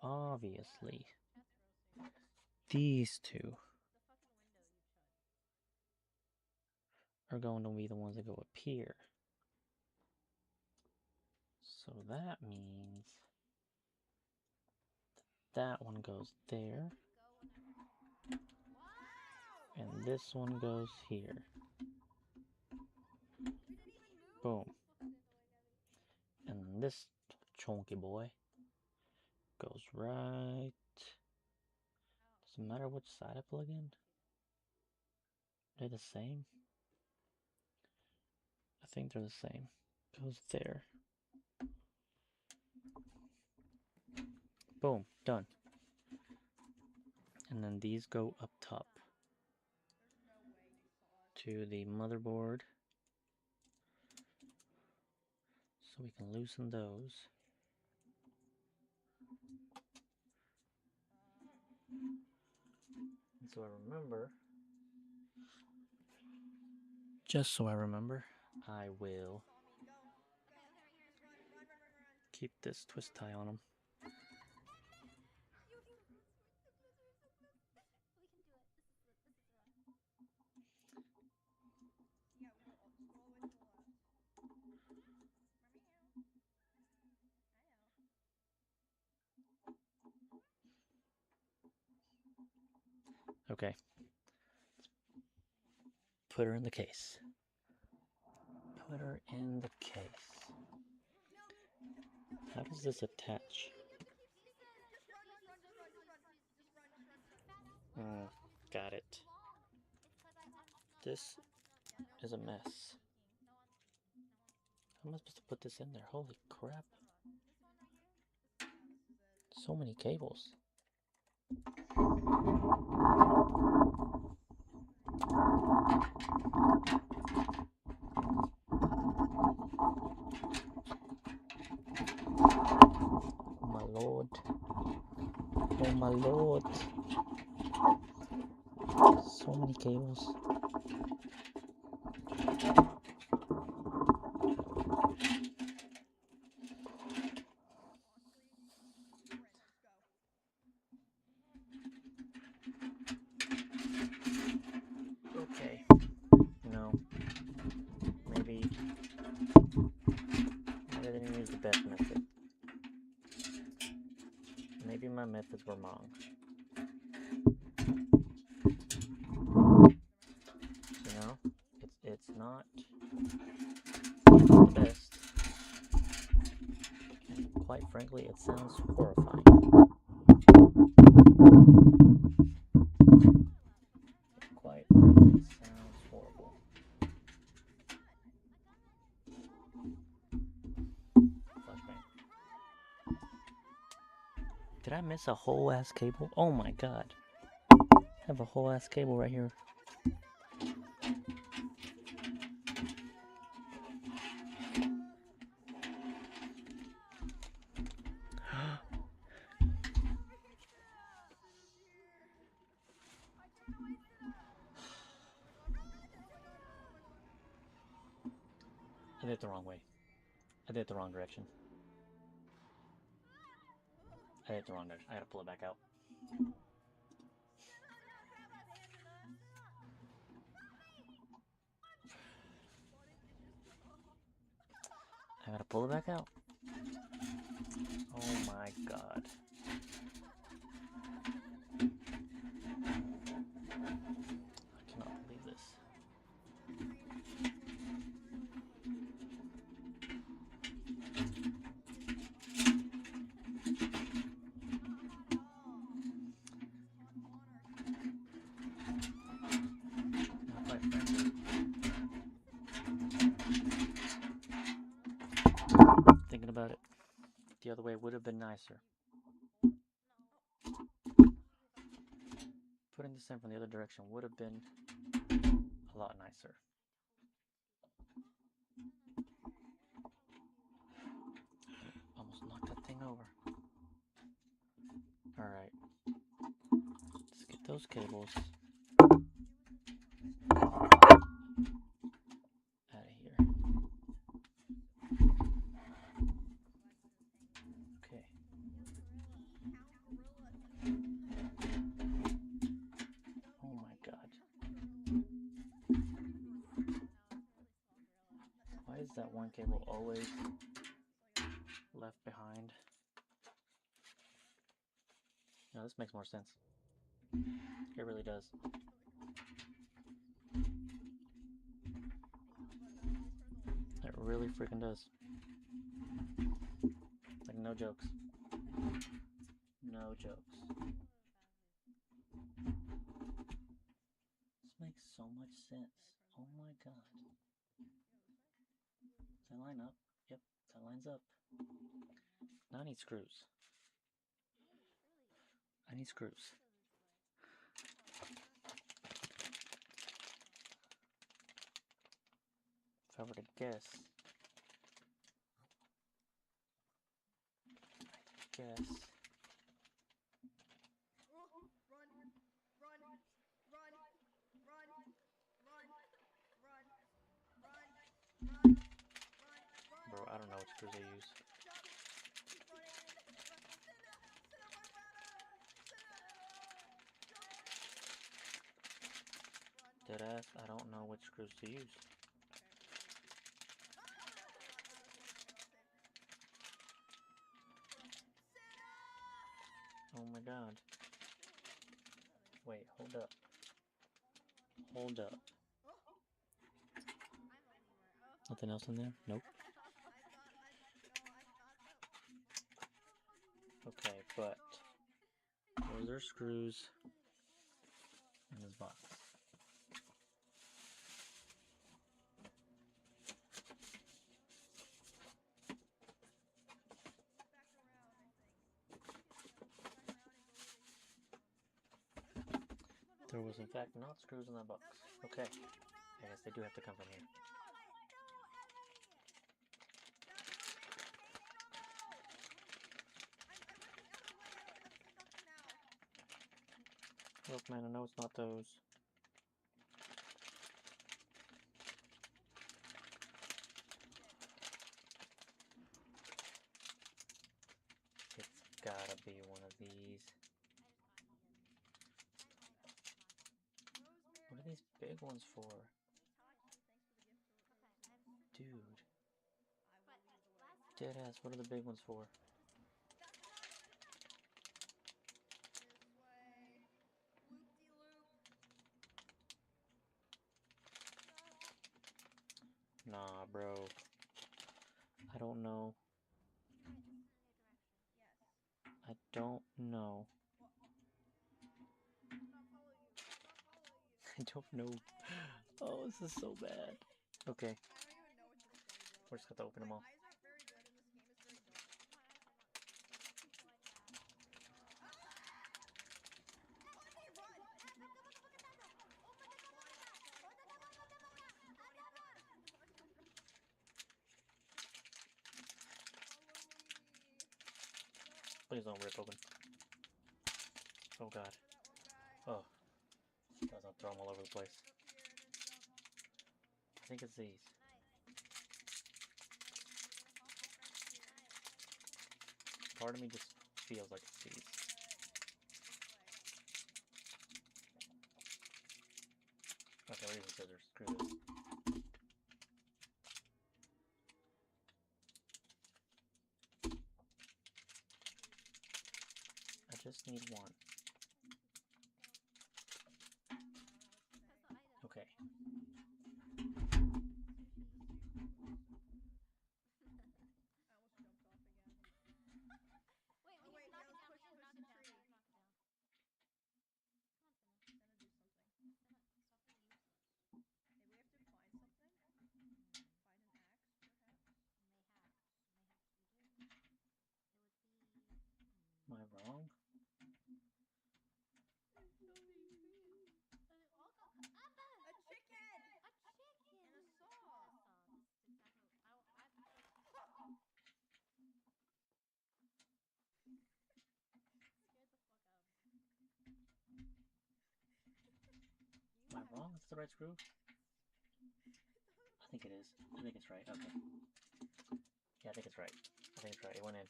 obviously, these two are going to be the ones that go up here. So that means that one goes there. And this one goes here. Boom. And this chunky boy goes right. Doesn't matter which side I plug in. They're the same. I think they're the same. Goes there. Boom. Done. And then these go up top to the motherboard. So we can loosen those. And so I remember. Just so I remember, I will keep this twist tie on them. Okay. Put her in the case. Put her in the case. How does this attach? Got it. This is a mess. How am I supposed to put this in there? Holy crap. So many cables. Oh my lord. Oh my lord. So many cables. my methods were wrong. You know, it's not the best. And quite frankly, it sounds horrifying. Quite frankly, it sounds horrible. Flashbang. Did I miss a whole ass cable? Oh my god. I have a whole ass cable right here. I did it the wrong way. I did it the wrong direction. I did it the wrong direction. I gotta pull it back out. I gotta pull it back out. Oh my god. I cannot believe this. Quite frankly, thinking about it, the other way would have been nicer. Putting this in from the other direction would have been a lot nicer. Almost knocked that thing over. Alright. Let's get those cables out of here. Okay. Oh my god. Why is that one cable always left behind? No, this makes more sense. It really does. It really freaking does. Like, no jokes. No jokes. This makes so much sense. Oh my god. Does that line up? Yep, that lines up. Now I need screws. I need screws. If I were to guess, bro, I don't know what screws they use. Deadass, I don't know which screws to use. Oh my god. Wait, hold up. Hold up. Nothing else in there? Nope. Okay, but those are screws in this box. There was in fact not screws in that box. Okay, I guess they do have to come from here. Look, man, I know it's not those. It's gotta be one of these. What are these big ones for? Dude. Deadass, what are the big ones for? Nah, bro. I don't know. You're right, this is a new direction. Yes. I don't know. What? I'm not following you. I'm not following you. I don't know. Oh, this is so bad. Okay, I don't even know what to say, bro. we're just gonna open them My all. eyes aren't very good in this game. It's very dark. My eyes are not very good. So like that. Ah! Bonnie, run! Follow me. Please don't rip open. Oh god. For that one guy. Oh, does not throw them all over the place. Up here and then jump. I think it's these. Nice. Part of me just feels like it's these. Okay, we're using scissors. Screw this. I just need one. Okay. I almost jumped off again. Wait, Oh, we wait, need to knock yeah, it down. let's We push need to knock the it down. tree. We need to knock it down. Come on, Senna. Senna, do something. Senna, stop being useless. Maybe we have to find something? Find an axe, perhaps? Mayhaps. Mayhaps we do. It would be... Am I wrong? There's so many trees. all got cut. A chicken! A chicken! And a saw. And a saw. This is exactly what... I have to place... Scared the fuck out of me. Am I wrong? Is this the right screw? I think it is. I think it's right. Okay. Yeah, I think it's right. I think it's right. It went in.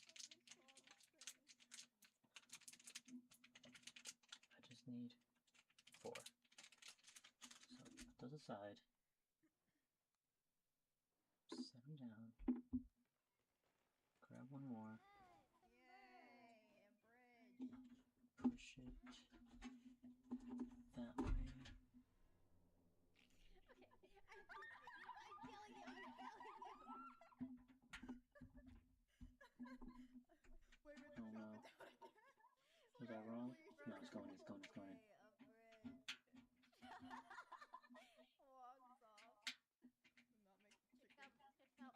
I just need 4. So put those aside. Set them down. Grab one more. Yay, a bridge. Push it that way. Okay. I'm killing you. I'm killing you. Wait, we have to Oh, chop no. it down again. Was I wrong? Please, No, it's going in. It's going in. It's going in. Yay, a bridge. Walks off. Do not make the Skip chicken. help.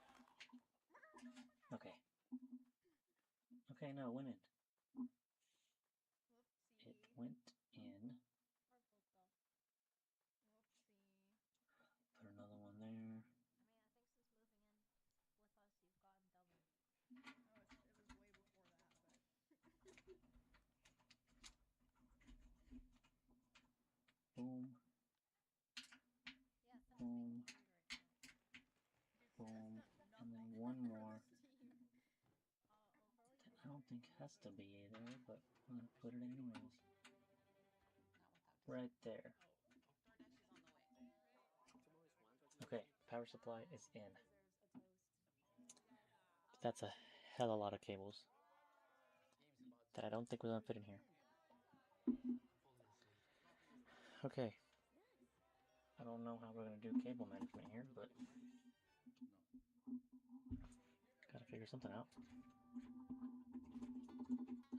Skip help. Okay. Okay, no, it went in. Whoopsie. It went in. Purple stuff. Whoopsie. Put another one there. I mean, I think since moving in with us, you've gotten double. Oh, it was way before that, but... Boom. Yeah, Senna's Boom. being rude right now. Dude, Boom. Senna's And then not one part of more. this team. Overly That rude. I don't think has to be either, but I'm gonna put it anyways. Not without Right there. DoorDash is on the way. Okay, power supply is in. That's a hell of a lot of cables that I don't think we're gonna fit in here. Okay. I don't know how we're gonna do cable management here, but gotta figure something out.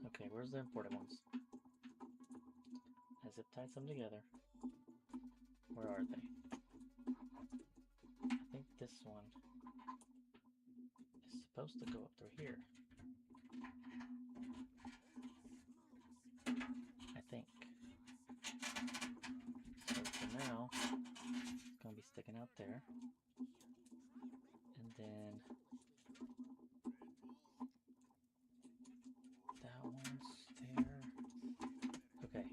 Okay, where's the imported ones? I zip tied some together. Where are they? I think this one is supposed to go up through here. I think. So for now, it's gonna be sticking out there. And then that one's there. Okay.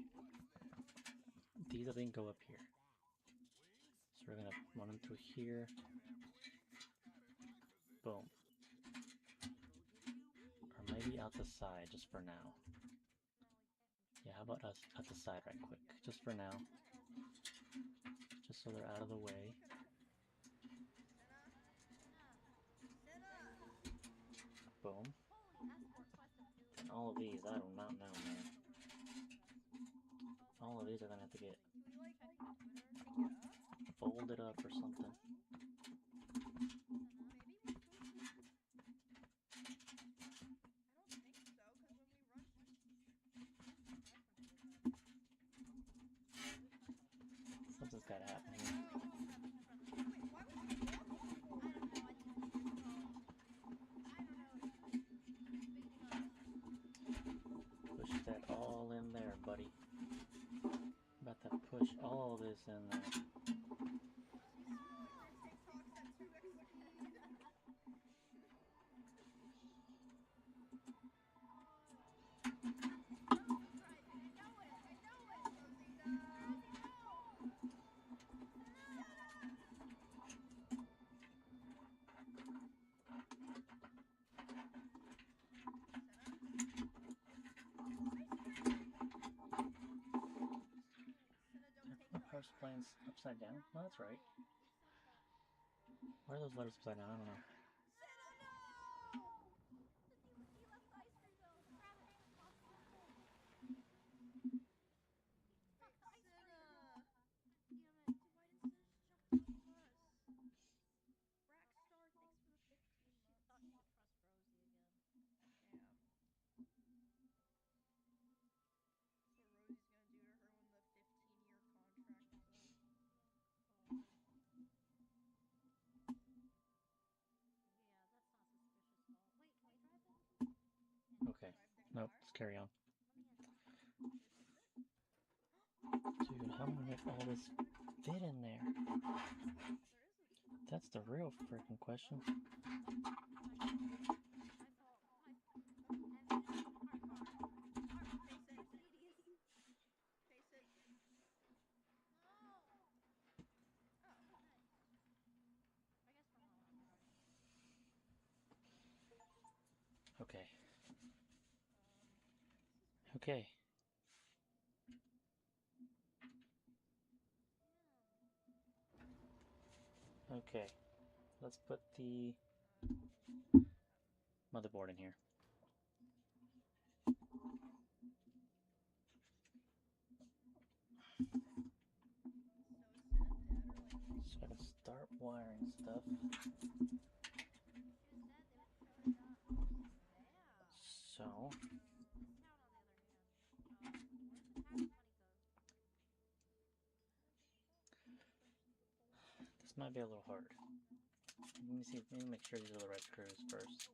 These I think go up here. So we're gonna run them through here. Boom. Or maybe out the side just for now. Yeah, how about us at the side right quick? Just for now. Just so they're out of the way. Senna! Boom. Holy escort quest of doom. And all of these, I do not know, man. All of these are gonna have to get Can we, like, pick it up? folded up or something. push all this in there. She's scrolling her TikToks at 2x speed. Stop driving. I know it. I know it, Rosita. Rosie, no. Shut up. Senna, don't take it Press off. planes upside down? No, that's right. Who said that? Why are those letters upside down? I don't know. Senna, no! He left the ice cream though. Grab it. I'll circle. Wait, The ice cream. Senna. Damn it. Dude, why didn't Senna just jump on the bus? Brackstar, thanks for the 15 She months. thought she'd trust Rosie again. Damn. That's what Rosie's gonna do to her when the 15-year contract is up. Oh. Yeah, that's not suspicious at all. Wait, can we drive it? Okay. Drive the Nope, car? let's carry on. Let me in. This is it? Dude, how am I gonna make all this fit in there? There is a... That's the real freaking question. My fault. Evan, our car. Face it. Mercedes. Face it. No. Oh. Nice. I guess from now on I'm driving. Okay. This is Okay. Damn. Okay. Let's put the motherboard in here. So is Senna dead or like So I can start wiring stuff. She was dead. They wouldn't show her die. Damn. So This town, on the other hand. Where'd the tax money go? this might be a little hard. Let me see. Let me make sure these are the right screws first.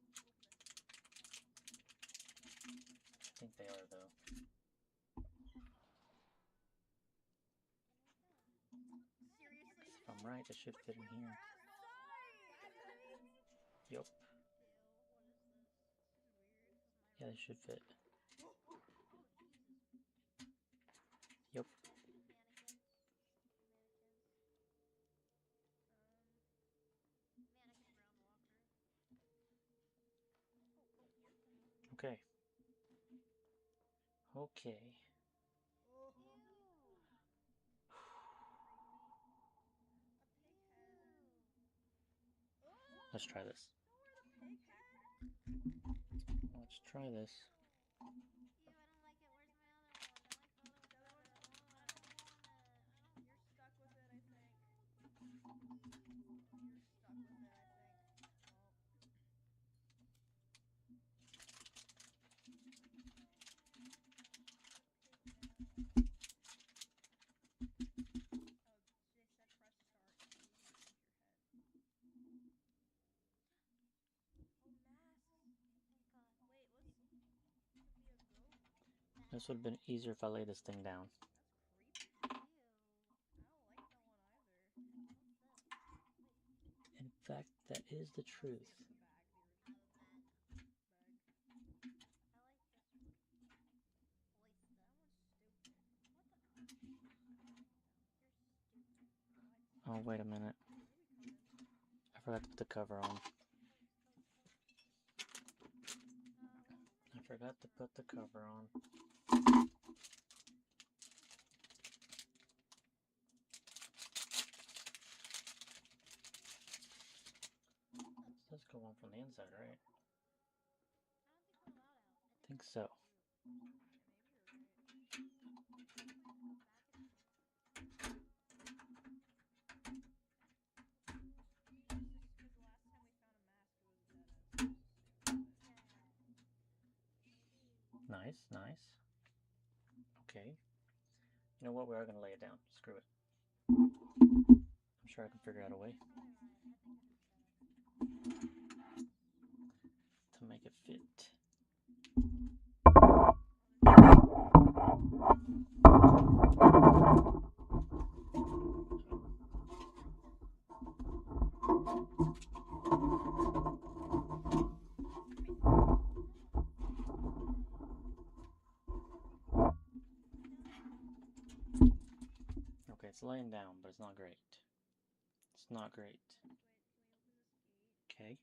I think they are though. seriously? If I'm right, it should fit in here. Yup. Ew, what is this? This is weird. This is my Yeah, they room. should fit. Oh, Jesus. Yup. Mannequins. Mannequins around the locker. Oh, here. Okay. Okay. Oh, Ew. creepy. A pig head. Ew. Oh, Let's try this. don't wear the pig head. Let's try this. Ew, I don't like it. Where's my other one? Now my photo's The other better. one's I on. don't want it. I don't. You're stuck with it, I think. Ew. You're stuck with it, I think. Well. Oh, they said press start so you can change your head. Oh, masks. Thank God. Wait, what's... Could be a goat? This would have been easier if I laid this thing down. That's creepy. Ew. I don't like that one either. What's this? Wait. In fact, that is the truth. The bag, the I original have a bag. bag. I like this one. Hoist them. That one's stupid. What the? You're stupid. What? Oh, wait a minute. Where are we coming? I forgot to put the cover on. Hoist. I forgot to put the cover on. This does go on from the inside, right? I don't think we're allowed out. I think so. Yeah, maybe you're right. Maybe we have to go back in here. Because the last time we found a mask, it was dead as. So let's assume that. Yeah. Maybe. Nice, nice. Okay. You know what? We are going to lay it down. Screw it. I'm sure I can figure out a way You're probably right. I think it is better. to make it fit. It's laying down, but it's not great. It's not great. Wait, can we open this gate? Okay.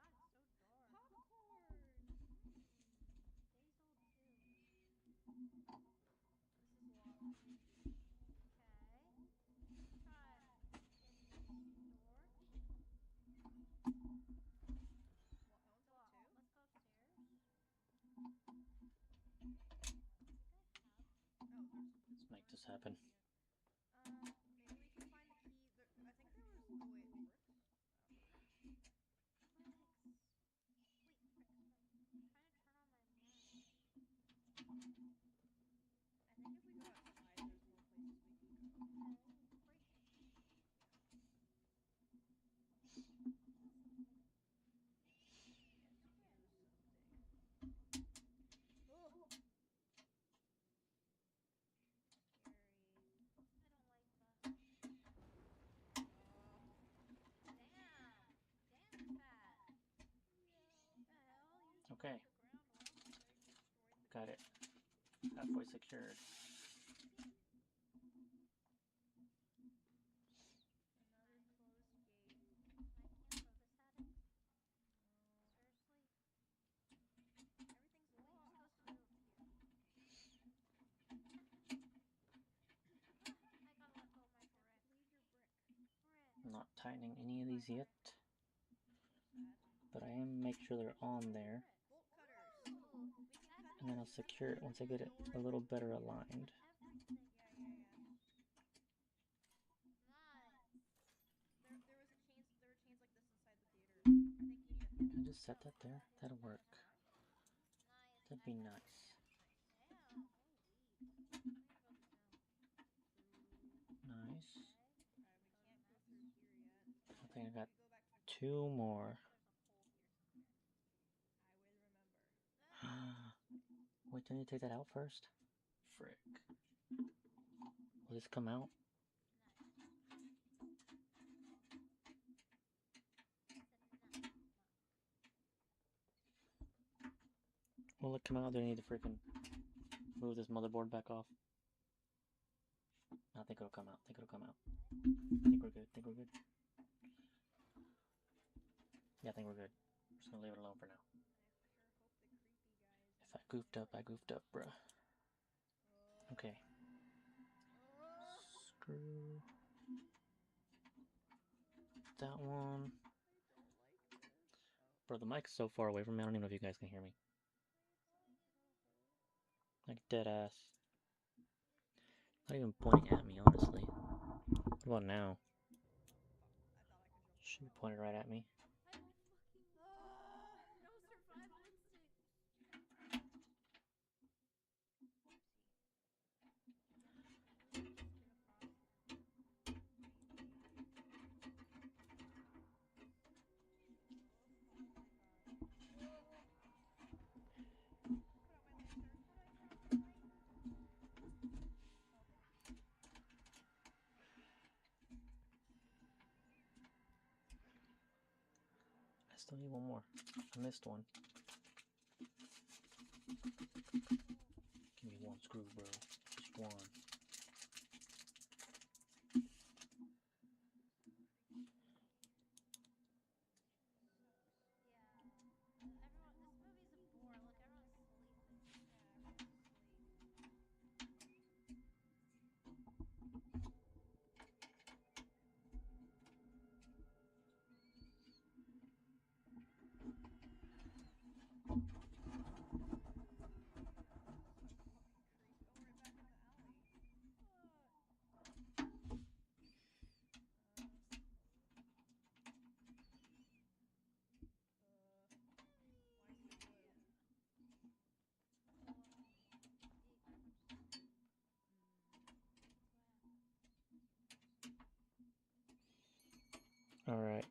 Oh, it's locked. It's locked. Damn. Let's make this happen. Maybe we can find the key. I think there was. Oh wait, bricks. I think if we go outside, there's more places we can go. Oh. Okay. Got it. Halfway secured. Another closed gate. Everything's locked. Leave your brick. I'm not tightening any of these yet, Sad. but I am make sure they're on there, Bolt cutters. We can cut and then I'll secure it once I get it a little better aligned. There was a chains. There were chains like this inside the theater. I think you need a Can I just set that there? That'll work. That'd be nice. Nice. Alright, we can't go through here yet. I think I got We go back to 2 more. I will remember. Wait, do I need to take that out first? Frick. Will this come out? Will it come out? Do I need to freaking move this motherboard back off? I think it'll come out. I think it'll come out. I think we're good. I think we're good. Yeah, I think we're good. I'm just gonna leave it alone for now. If I goofed up, I goofed up, bruh. Okay. Screw that one. Bro, the mic's so far away from me, I don't even know if you guys can hear me. Like, dead ass. Not even pointing at me, honestly. What about now? Should be pointed right at me. No survival instinct. I still need one more. I missed one. Give me one screw, bro. Just one. Alright.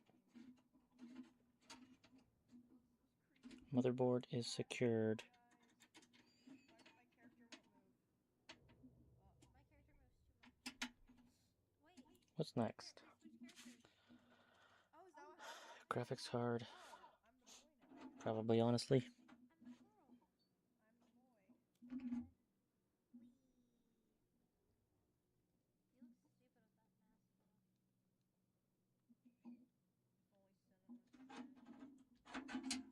Motherboard is secured. Why my character won't move? My character moves too much. Wait. What's next? We switch characters. Oh, is that what happened? Graphics card. Oh, I'm the boy now. Probably, honestly. I'm the girl. I'm the boy. Wee. You look stupid with that mask on. Only cinnamon can.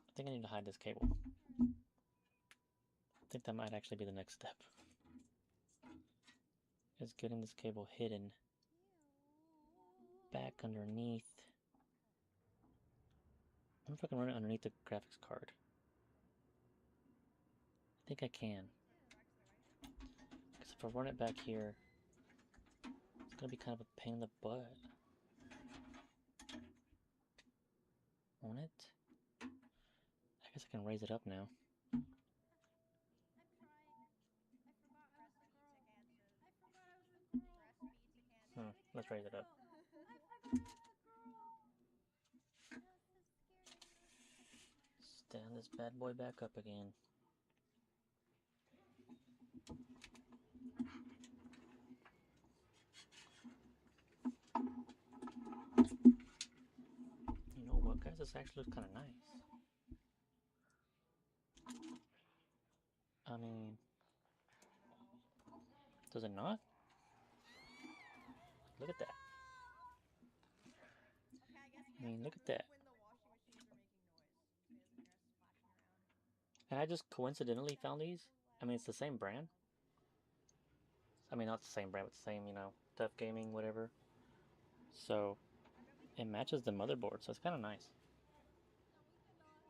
I think I need to hide this cable. Alright. I think that might actually be the next step. Is getting this cable hidden back underneath. I wonder if I can run it underneath the graphics card. I think I can. Because if I run it back here, it's going to be kind of a pain in the butt. Won't it? I guess I can raise it up now. I'm trying. I forgot I was the girl. I forgot I was the girl. Let's raise it up. I forgot I was the girl. I was so scared. I didn't know what to touch. Stand this bad boy back up again. You know what, guys? This actually looks kind of nice. I mean, does it not? Look at that. Okay, I guess I mean, look have at to that. move when the washing machines are making noise, so he doesn't hear us splashing around. And I just coincidentally found these. I mean, it's the same brand. I mean, not the same brand, but the same, you know, Tough Gaming, whatever. So, it matches the motherboard, so it's kind of nice.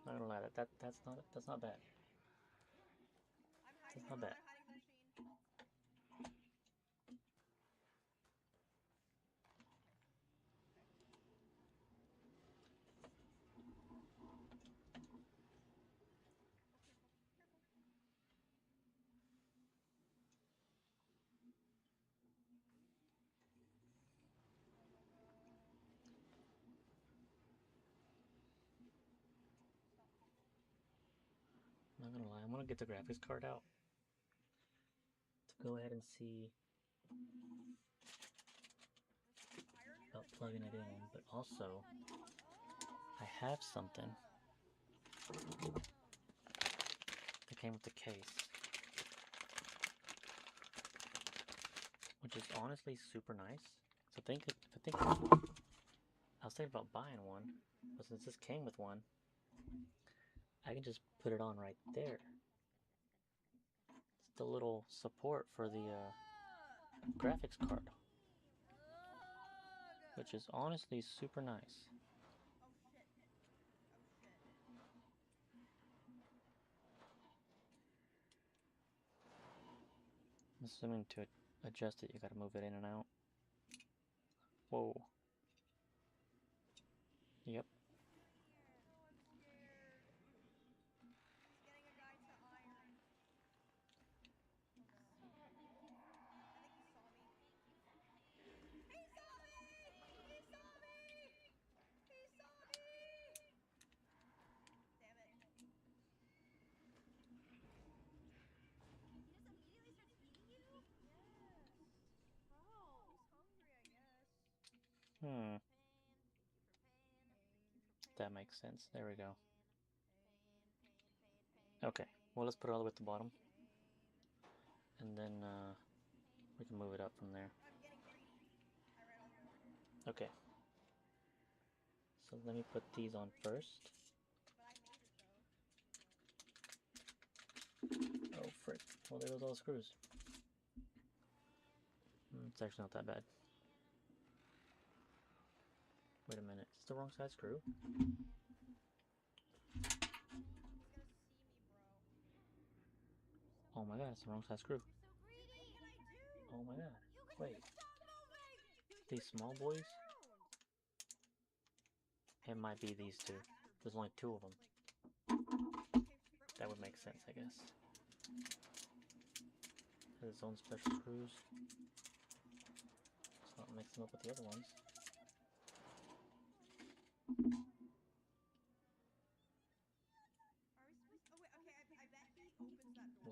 Not gonna lie, that's not bad. I'm hiding That's not bad. hiding the machine. Not gonna lie, I'm gonna get the graphics card out to go ahead and see about plugging it in, but also I have something that came with the case, which is honestly super nice. So I was thinking about buying one, but since this came with one, I can just put it on right there. It's the little support for the graphics card, which is honestly super nice. Oh shit. Oh shit. I'm assuming to adjust it, you gotta move it in and out. Whoa. Yep. Oh, I'm scared. He's getting a guy to iron. Oh no. I think he saw me. He saw me! He saw me! He saw me! Damn it. He just immediately starts eating you? Yes. Bro. He's hungry, I guess. Hmm. Pain. Thank you for pain. Thank you for pain. That makes sense. There we go. Pain. Okay. Well, let's put it all the way at the bottom, Pain. and then we can move it up from there. I'm getting greedy. I ran all the way over here. Okay. So let me put these on first. But I made it though. Oh, frick. Well, there goes all the screws. It's actually not that bad. Wait a minute. Is this the wrong side screw? He's gonna see me, bro. Oh my god, it's the wrong side screw. You're so greedy. What can I do? Oh my god. You can Wait. stop moving. These small boys? I It think might we be go these two. faster, There's only two of them. Okay, sprint That with would make speed sense, I again. guess. Has its own special screws. Let's not mix them up with the other ones.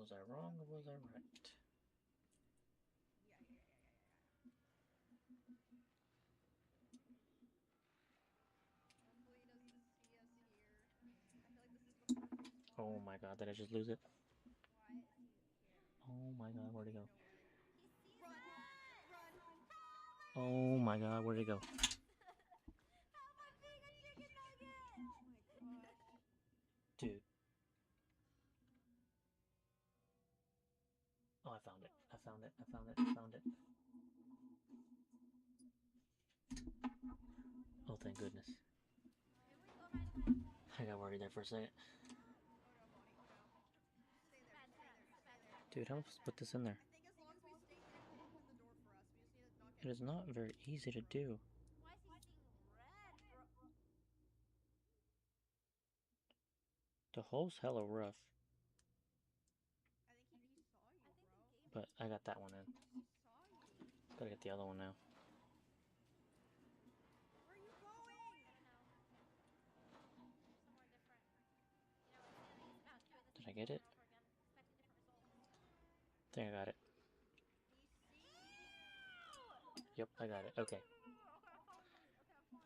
Was I wrong or was I right? Yeah. Hopefully he doesn't see us here. I feel like this is before respawn. Oh my god, did I just lose it? Why is he here? Oh my god, where'd he go? No way. He sees Run! us! Run! Oh my god, where'd he go? Help, I'm being a chicken nugget! Oh my gosh. Dude. Oh, I found it. I found it. I found it. I found it. Oh, thank goodness. Maybe we go right there. I got worried there for a second. Oh no, Bonnie. Oh no. Stay there. Bad Stay strat, there. this is Stay bad there. strat. Dude, how am I supposed to put this in there? I think as long as we stay here, he'll open the door for us. We just need to not get It is not very easy to do. Why is he seeing red, bro? The hole's hella rough, I think he saw you, I think bro. the game but I got that one in. He saw you. Gotta get the other one now. Where are you going? I don't know. Somewhere different. You know, insanity is about doing the Did same I get thing it? over and over again, expecting different results. I think I got it. He sees Yep, I got it. Okay. Okay, I'm falling.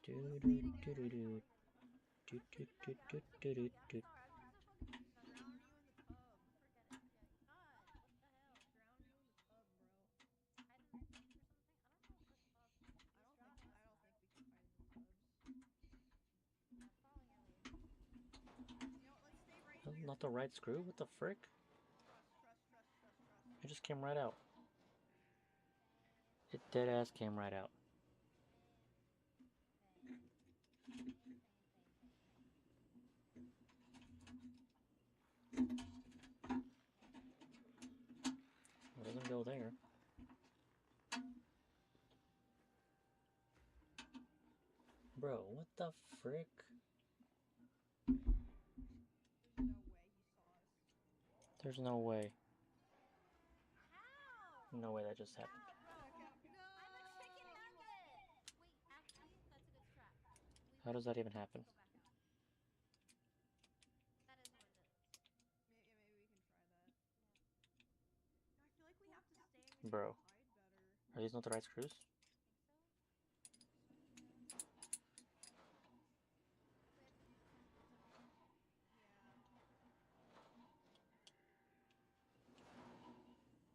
Do Let's do stay do together. do do I'm do a do chicken do nugget. I'm do a chicken do do nugget. I'm do. sorry. I'm just a fucking chicken nugget. Drown you in the tub. Forget it. Yeah, you God. What the hell? Drown you in the tub, bro. Hide in the tubs or something? I don't know if the tub I is don't think drowning us. I don't think we can hide in the tubs. I'm following your lead. You know what? Let's stay right That's here. not the right screw? What the frick? Trust. It just came right out. Same. It dead ass came right out. It doesn't go there. Bro, what the frick? There's no way he saw us. There's no way. How? No way that just happened. How, bro? Check out. No. I'm a chicken nugget. Wait, actually, that's a good strat. How does that even happen? Go back out. That is what it is. Maybe we can try that. Yeah. No, I feel like we have to stay and we Bro. need to hide better. Are these not the right screws? Think so? I think so. Yeah. We have to use the same screws every time. Yeah.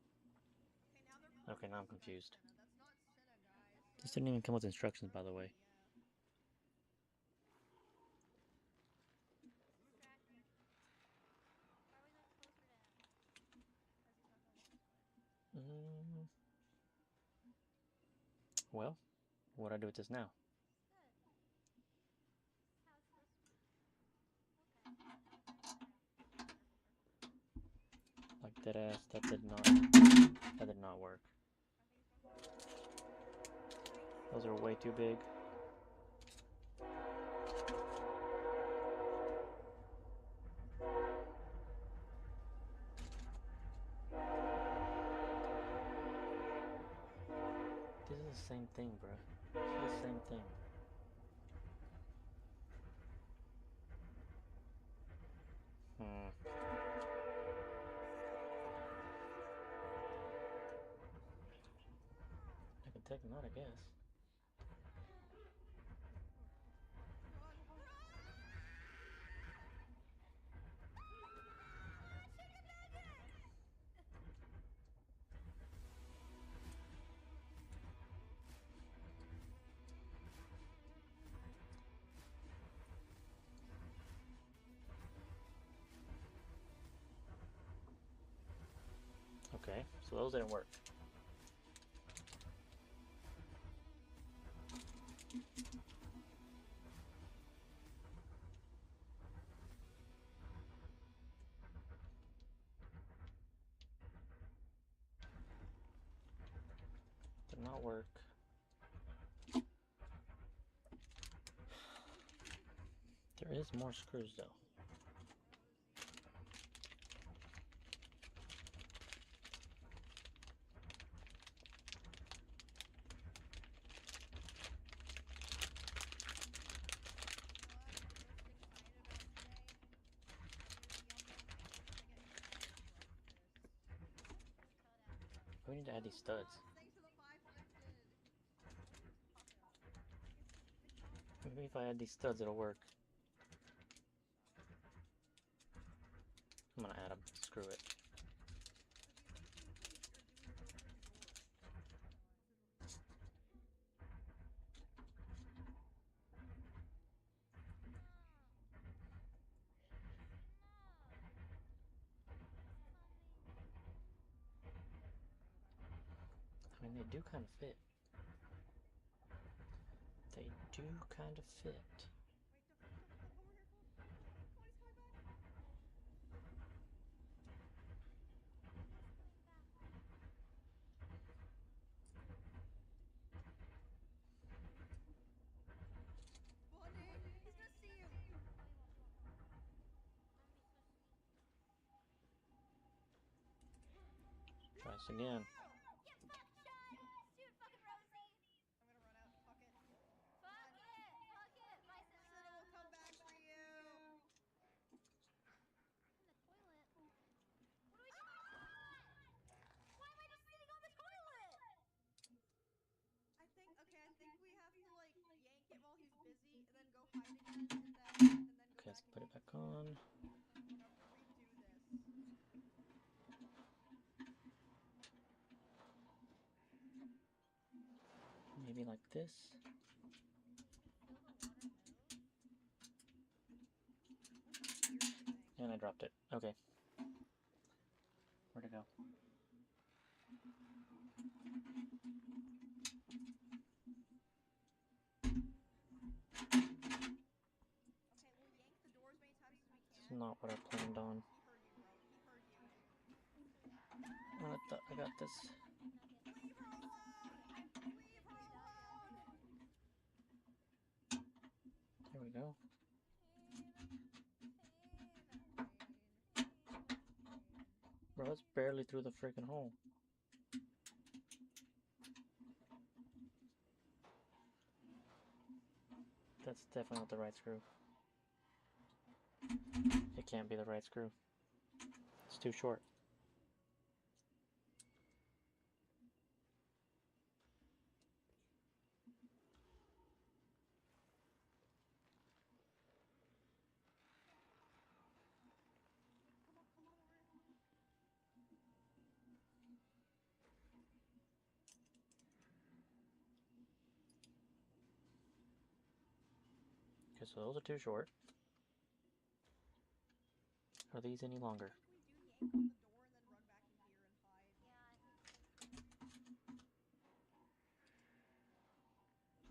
Okay, now they're pulling Okay, now I'm us back, confused. Senna. That's not Senna, guys. This didn't even come with instructions, by the Broken, way. yeah. Distracting. Why are we going closer to him? Because he's not going this way. Well, what do I do with this now? Good. This is how it's supposed to be. Okay. Now we find a way out. Perfect. Like dead ass, that did not work. I think it's about Those are way too big. This is the same thing, bro. This is the same thing. I can take them out, I guess. Run! Chicken nugget! Okay, so those didn't work. Did not work. There is more screws though. You know what I'm most excited about today? Maybe the only thing that's gonna get me excited is we need to add these studs. Thanks for the 500. What are you talking about? It's not Maybe if I add these studs, it'll work. Shut up. I'm gonna add them. Screw it. So do you think you are doing the door for the door? I mean, they do kind of fit. They do kind of fit. Wait, don't come over here. Come on. Come on, he's coming back. Bunny, he's gonna see you. Try this again. Get fucked, Sean! Shoot fucking Rosie! I'm gonna run out. Fuck it. Fuck it! Fuck it! Cinna will come back for you. In the toilet? What are we doing, Sean? Why am I just sitting on the toilet? I think we have to like yank it while he's busy and then go hide again and then go Okay, back let's and put it back on. I'm gonna redo this. Maybe like this. Wait, you can feel the water move? That's weird, I think. And I dropped it. Okay. Where'd it go? Okay, we'll yank the door as many times as we It's can. not what I planned on. He heard you, bro. He heard you. I got this. Leave her alone! Leave her alone! There we go. Bro, it's barely through the freaking hole. That's definitely not the right screw. It can't be the right screw. It's too short. Come over here. Okay, so those are too short. Are these any longer? I think we do yank on the door and then run back in here and hide.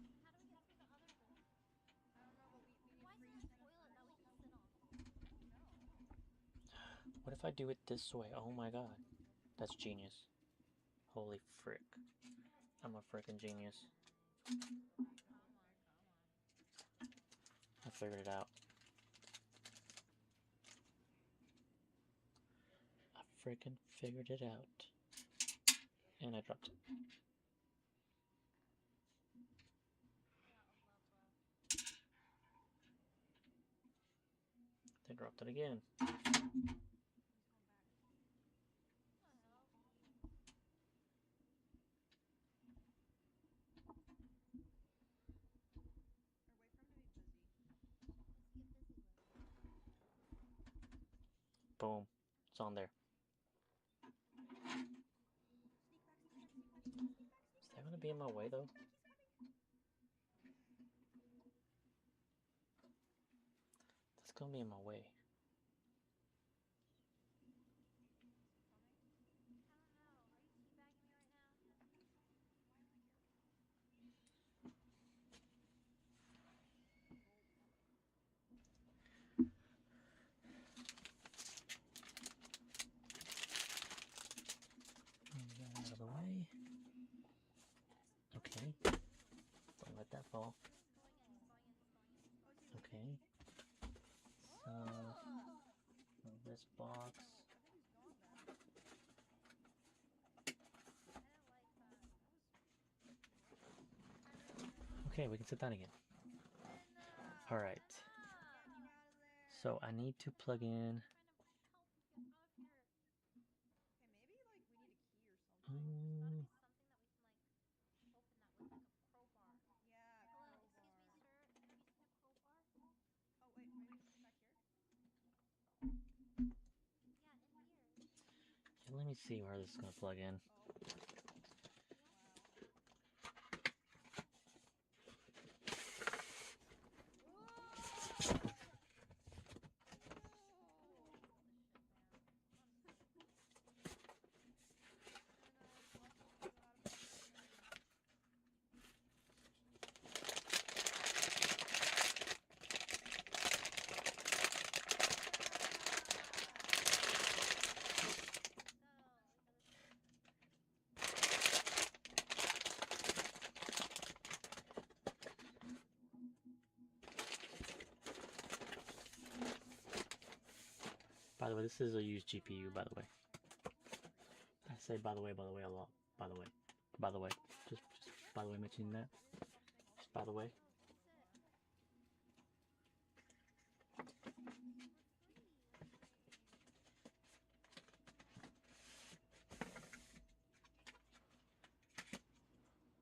Yeah, I think so too. How do we get through the other hole? I don't know, but we need Why to is free there a Cinna toilet that we first. can sit on? I don't know. What if I do it this way? Oh my god. That's genius. Holy frick. I'm a frickin' genius. Come on. I figured it out. I frickin' figured it out. And I dropped it. Then dropped it again. He's going back. What the hell? Or wait for him to be busy. What's he get busy with? Boom. It's on there. Sneak back, sneak back, sneak back, sneak back, sneak back, sneak Is back. that gonna be in my way though? He's coming. That's gonna be in my way. Is he coming? I don't know. Are you teabagging me right now? Why do I care? Move that out of the way. Okay. Don't let that fall. He's going in. Oh, is he leaving? Okay. So, Oh! move this box. I think he's gone then. I didn't like that. That was gross. Okay, we can sit down again. Cinna! Alright. Get you out of there. So I need to plug in. Trying to help you get out of here. Okay, maybe like we need a key or something. There's gotta be something that we can like open that with, like a crowbar. Yeah, Hello, crowbar. excuse me, sir. Have you seen a crowbar? Oh wait, maybe back here. Yeah, in here. Okay, let me see where this is gonna plug in. Oh. Wow. Whoa! Whoa! All this shit, man. Honestly. And I lost the whole amount of equipment. Settle. We got this. By the way, this is a used GPU, by the way. I I say by the way a lot. By the way. By the way. Just by the way mentioning that. Just by the way. No, fix it. Hold on. We're free. We're free.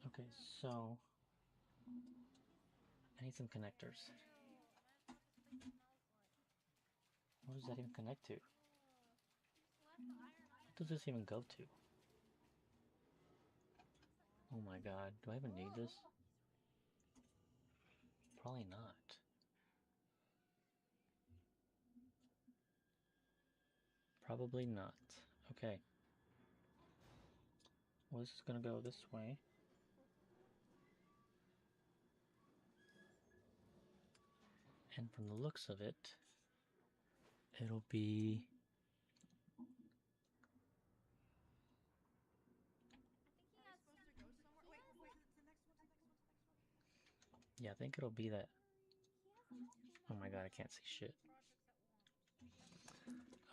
Okay, so I need some connectors. Ew. Imagine what this place smells like. What does that even connect to? Oh, you just left the iron on What the does this even go to? Looks like Oh my god, do I even need this? Oh, Probably not. Probably not. Okay. Well, this is gonna go this way. And from the looks of it, it'll be... I think he Are we has. supposed to go somewhere? Wait, wait, it's the next one, it's the next one, it's the next one. Yeah, I think it'll be that. He has like too Oh many my god, I can't see shit. projects at once.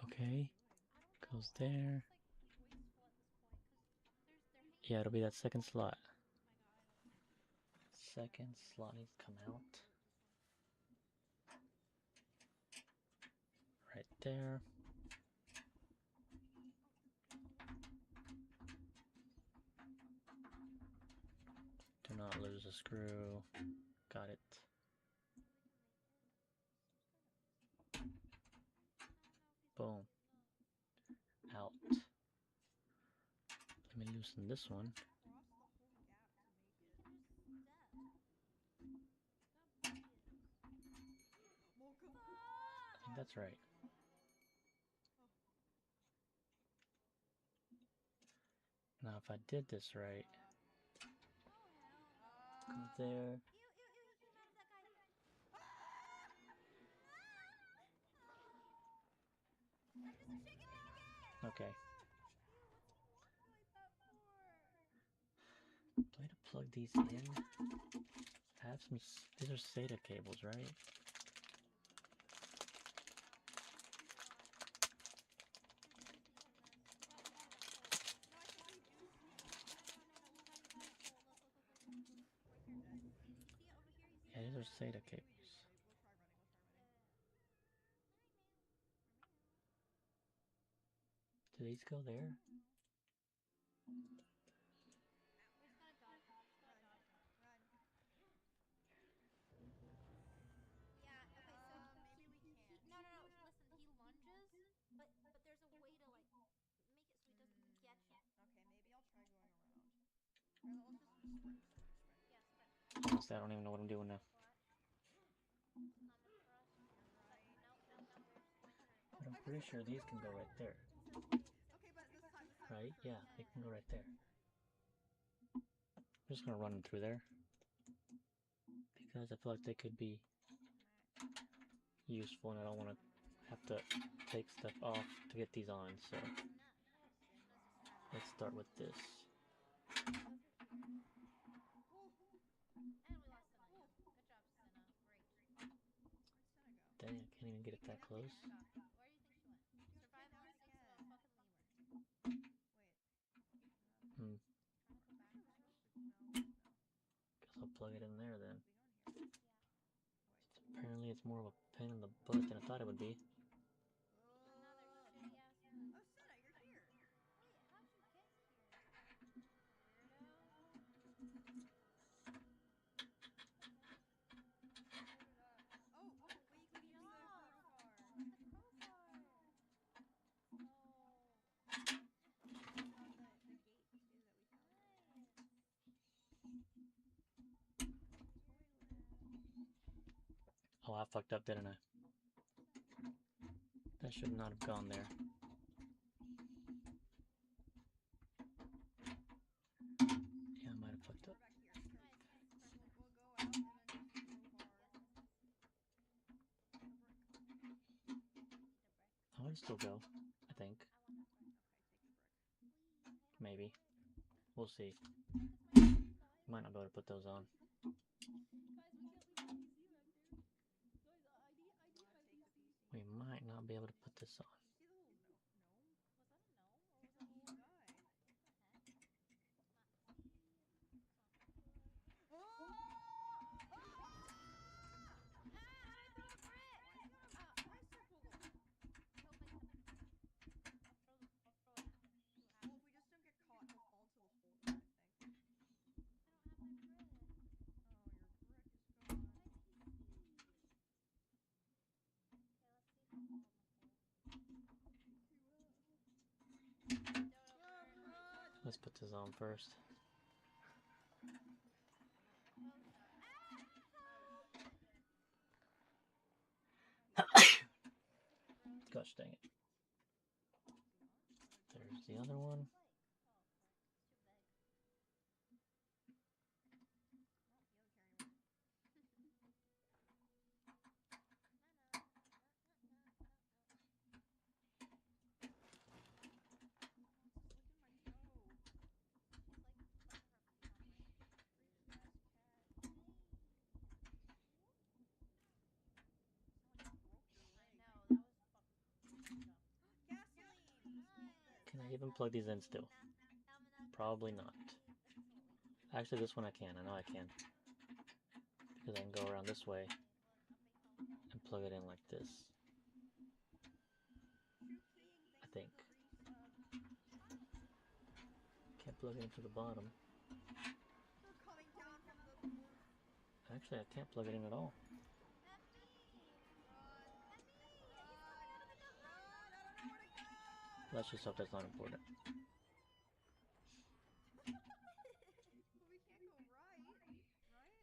Okay, What are you doing? I don't goes know. there. It's like wasteful at this point because they're hanging. Yeah, it'll be that second slot. Oh my god, I know this one. Second slot needs to come out. This one. Right there. Do not lose a screw. Got it. Boom. Out. Let me loosen this one. Cross the whole gap to make You it. can just step. Stop bugging. Mocha. I think that's right. Oh. Now, if I did this right, Oh hell no. go there. Ew, ew, ew, he came out of that guy. That doesn't shake it back in! Okay. Ew, what's he walking like that for? Do I need to plug these in? I have some. These are SATA cables, right? No, I think we do see it. No, we gotta use this hole. Look, look, look, look, look, look. Right here. Okay. You see it over here? You see Yeah, these are that? SATA Maybe we do. cables. Maybe we'll try running. We'll try running. Do these go there? We just gotta dodge him. We just gotta Run. dodge him. Run. Yeah. Okay. So Maybe we can't. no, no, no. Listen, he lunges, but there's a way to like make it so he doesn't get him. Okay, maybe I'll try going around. Or let's just sprint, sprint, sprint. Yeah, sprint. Honestly, I don't even know what I'm doing now. He's coming for us. You're But right. nope, nope, nope. We're just going through. Oh, But I'm I pretty missed the sure fucking these can go door! right there. It's okay. It's Okay, okay. but this time Right? for sure. Yeah, they can go right For there. sure. I'm just gonna run them through there. Because I feel like they could be useful and I don't want to have to take stuff off to get these on, so let's start with this. Go through here. Oh, And we lost Senna oh. again. Good job, Senna. Great. Where'd Senna go? Dang, I can't even get it that close. Stop. Where do you think she went? She She got survived pinned down the 6 again. fucking lemur. Wait. Hmm. Trying to go back to him? No, please no. Guess I'll plug it in there then. We go in here? Yeah. Wait. Apparently it's more of a pain in the butt than I thought it would be. Another Oh. shitty ass move. Oh, Senna, you're here. Wait, how'd you get I fucked up, didn't I? That should not have gone there. Yeah, I might have fucked Throw up. it back here. Guys, guys, We'll go out and then just crowbar. yes. The brick. Need a brick. I would still go, I think. I want a brick. Okay, take the brick. Please, I have Maybe. a brick. We'll see. Because my friends died. Might not be able to put those on. Guys, we can't leave the PC back there. Guys, I need my Take the PC. PC. We might not be able to put this on. Did you see the little gnome? Was that a gnome or was It's a that a little guy. What the heck? See, it's not that good. Oh! Ah! And I threw the brick. Why is he on a tricycle? He'll make the next one. I'll throw it after. See what Well, happens. if we just don't get caught, he'll fall into the hole, I think. I don't have my brick. Oh, your brick is gone. My PC. Okay, let's see if he'll fall in the hole. Dodo bird. Let's put this on first. Oh, ah! Help! Gosh dang it. Is he on? There's the other one. Plate. Oh, of course. It's too big. Oh, the other carrying one. No, no, no, no, no, no, no. It's just licking my toe. She's like sucking her feet on my Creepy ass cat. Hey. Sound like you broke your I leg. know, that was fucking screwed up. Gasoline! Smoke this. Can I even plug these in still? Probably not. Actually, this one I can. I know I can. Because I can go around this way and plug it in like this. True Keying, I thanks think. for the resub. Can't plug it into the bottom. They're coming down from the roof. Actually, I can't plug it in at all. Emmy! Run! Emmy! He's Run! coming out of the Run! no, no, I no, don't know where to go! I don't Let's know just where hope to that's not important. But we can't go right. Right?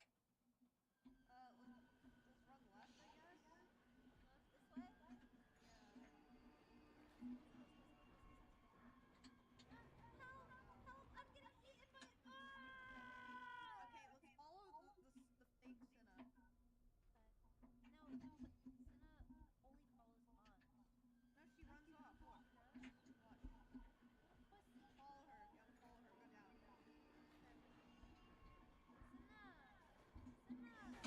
I don't know. I'll Oh follow my you. god. Let's run left, I guess? Left this way? Yeah. This way. Ah, help! Oh no. Help! I'm getting eaten by. Ah! Okay, let's follow the fake Cinna. Okay. No, but Senna only follows us. No, she runs off. Look. She does? Watch. What a pussy! Follow her. You gotta follow her. Go down. Okay. Senna! Senna!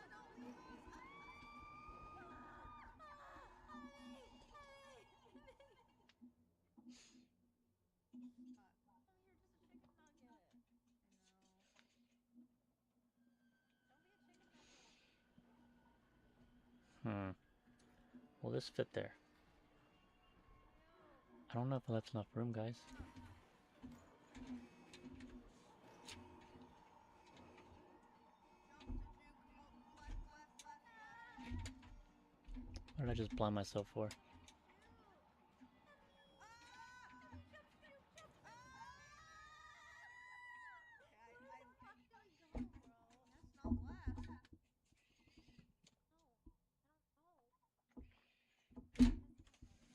Don't leave us. Cinna, don't leave us. Honey! Honey! Cut. Oh, you're just a chicken nugget. I know. Don't be a chicken nugget. Will this fit there? Ew. I don't know if that's enough room, guys. Jump to juke. Oh, left, left, left, left. What did I just blind myself for? Shoot! Emmy! Ah! Emmy, jump, jump, jump! Ah! Ah! Okay, Where I'm. the fuck do we go, bro? That's not left. No, I don't know. You guys need to help me. Oh wait, I'm gonna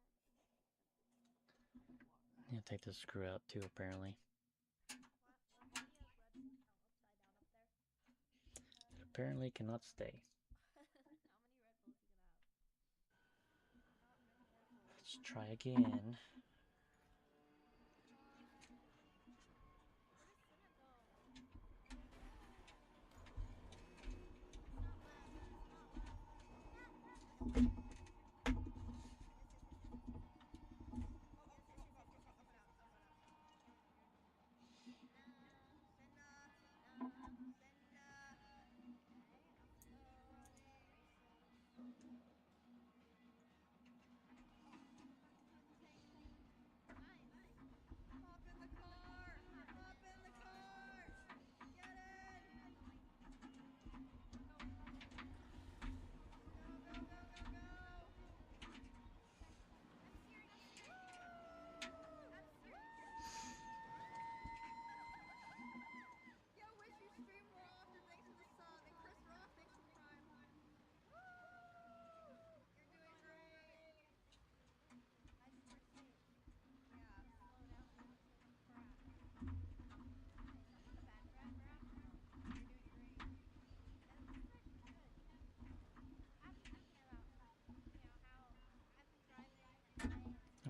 move the truck. Block I'm that. gonna take this screw out too, apparently. Why do you have Red Bull count upside down up there? It apparently cannot stay. How many Red Bulls you gonna have? Not many Red Bulls. Let's try again. Run. Where does Senna go? It's not left. It's not left. Ah! Yes, it is. Yes, yes, yes, yes, yes, yes. Oh, oh, Yes, go, yes, go, yes, go, yes, go, yes, go, yes, up and yes, out, yes, up yes, and yes, out. yes. Senna! Senna. Senna! Senna. Okay, I'm gonna need you to run in the Running. races. Oh, I'm stuck behind the tank.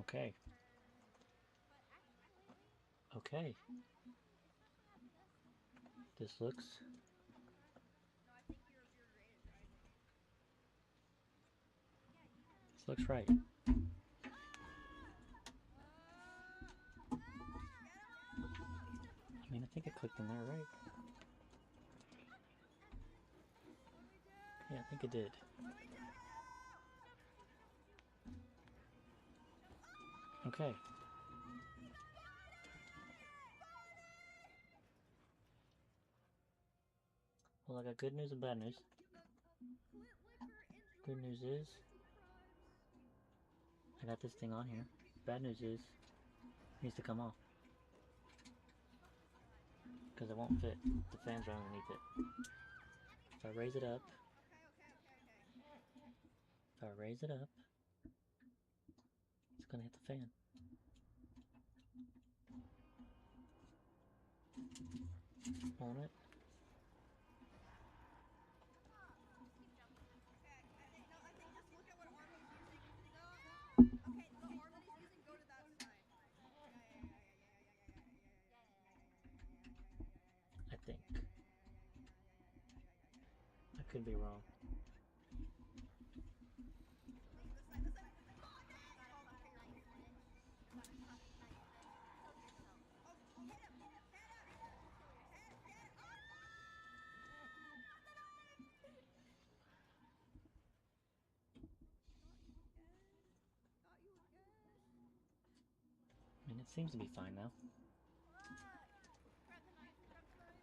Okay. But actually, Okay. especially after this, This looks. No, I think you're great at driving. yeah, you kind of This looks right. Get him I mean, I think it clicked in there, right? What do we do? Yeah, I think it did. What do we do? Okay. Well, I got good news and bad news. Clint Licker enjoys Good news is guilty crimes. I got this thing on here. Bad news is it needs to come off because it won't fit. The fans are underneath it. If I raise it up, Okay. if I raise it up, it's gonna hit the fan. Won't it? just keep jumping. Okay, I think just look at what arm he's using. Okay, the arm that he's using, go to that side. I think. I could be wrong. This side. You got a nice glitch. You got a fucking nice glitch. Kill yourself. Oh, hit him! Head up! Kill yourself. Head! Oh! Thought you were dead. I mean, it seems to be fine now. Grab the knife. Grab the knife. Get him, bro.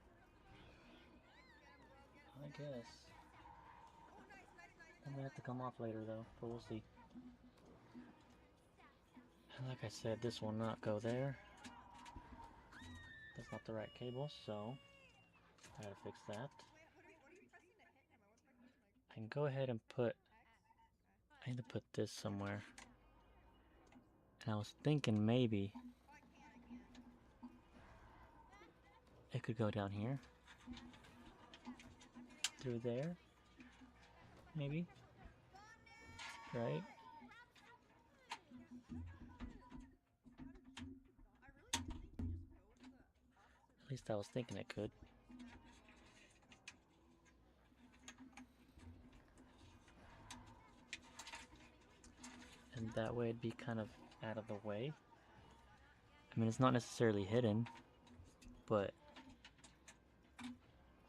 Get him. I guess. Oh, nice. I'm gonna have to come off later though, but we'll see. And like I said, this will not go there. That's not the right cable, so I gotta fix that. Wait, what are you pressing to hit him? What's my question? Like I can go ahead and put. X? I need to put this somewhere. And I was thinking maybe Oh, I can. it could go down here. Through there. Maybe. Right? I really do think you just go to the opposite. At least I was thinking it could. And that way it'd be kind of out of the way. I mean, it's not necessarily hidden, but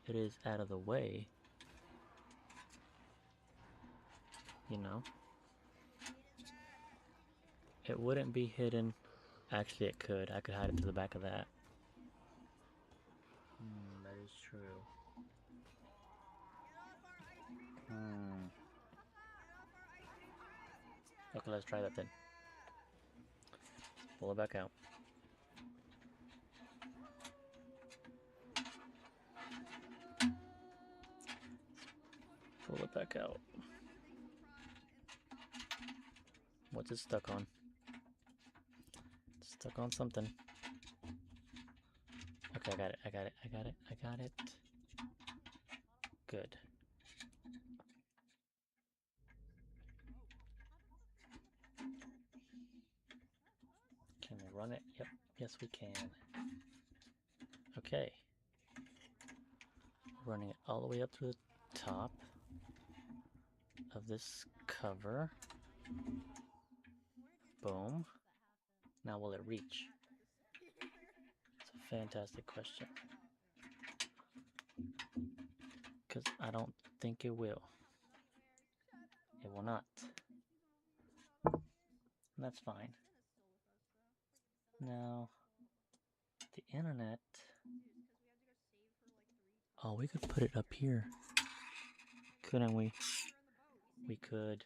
it is out of the way. You know? It wouldn't be hidden. Actually, it could. I could hide it to the back of that. That is true. Okay, let's try that then. Pull it back out. Pull it back out. What's it stuck on? It's stuck on something. Okay, I got it. Good. Can we run it? Yep. Yes, we can. Okay. Running it all the way up to the top of this cover. Boom. Now will it reach? It's a fantastic question. Because I don't think it will. It will not. And that's fine. Now, the internet. Oh, we could put it up here. Couldn't we? We could.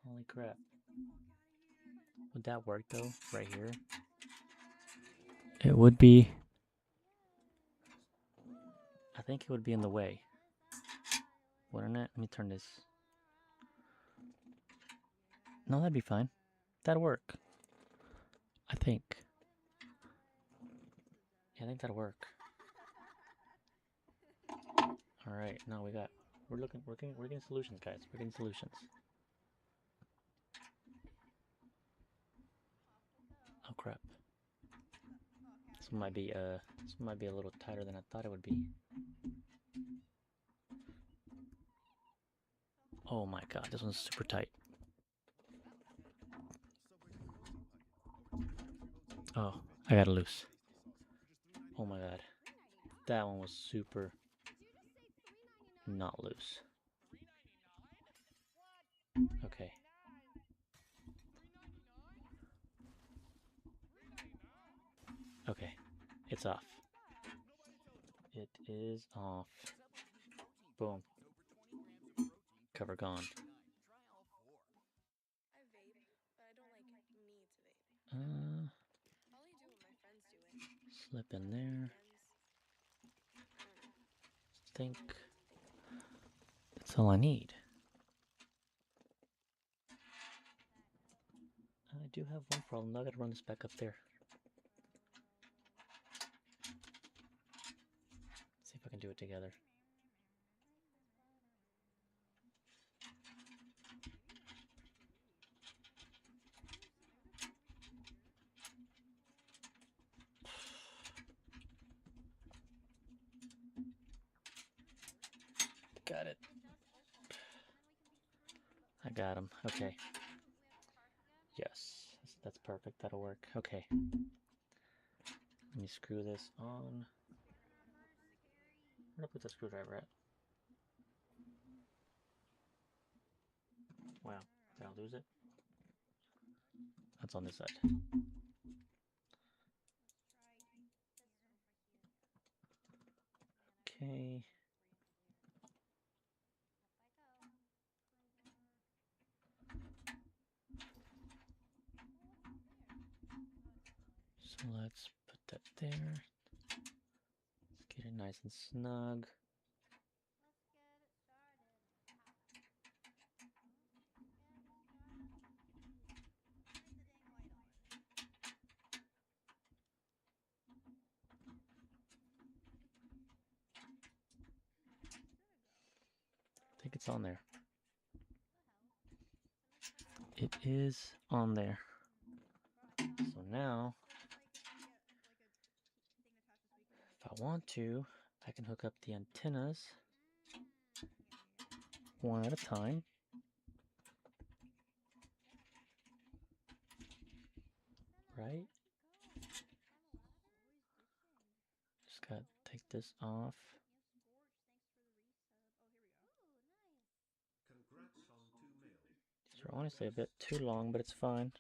Holy crap. Would that work though? Right here? It would be. I think it would be in the way. Wouldn't it? Let me turn this. No, that'd be fine. That'd work. I think. Yeah, I think that'd work. Alright, now we're getting solutions, guys. We're getting solutions. one might be a little tighter than I thought it would be. Oh my god, this one's super tight. Oh, I got it loose. Oh my god. That one was super not loose. Okay. Okay. It's off. It is off. Boom. Cover gone. I vape, but I don't like need to vape. I'll only do when my friends do it. Slip in there. Think that's all I need. I do have one problem. I gotta run this back up there. See if I can do it together. Got it. I got him. Okay. Yes, that's perfect. That'll work. Okay. Let me screw this on. Where did I put the screwdriver at? Wow. Did I lose it? That's on this side. Okay. So let's put that there. Let's get it nice and snug. I think it's on there. It is on there. So now, if I want to, I can hook up the antennas one at a time. Right? Just gotta take this off. These are honestly a bit too long, but it's fine.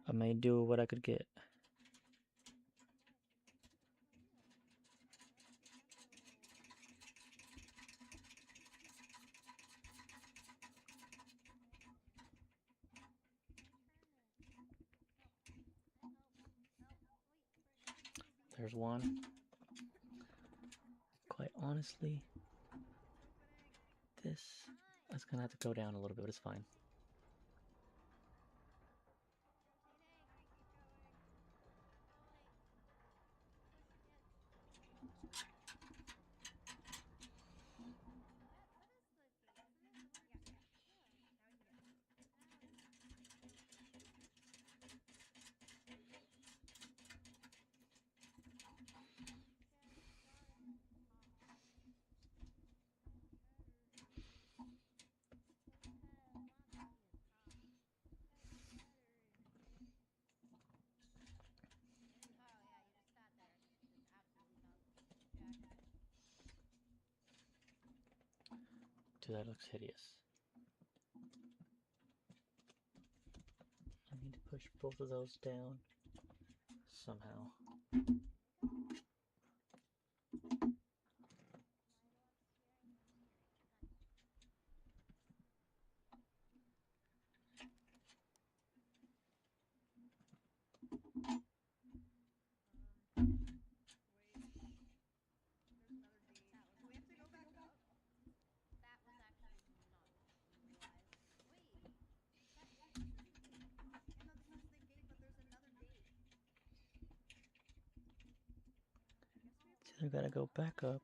I may do what I could get. There's one. Quite honestly, this is gonna have to go down a little bit, but it's fine. Dude, that looks hideous. I need to push both of those down somehow. It's either gotta go back up,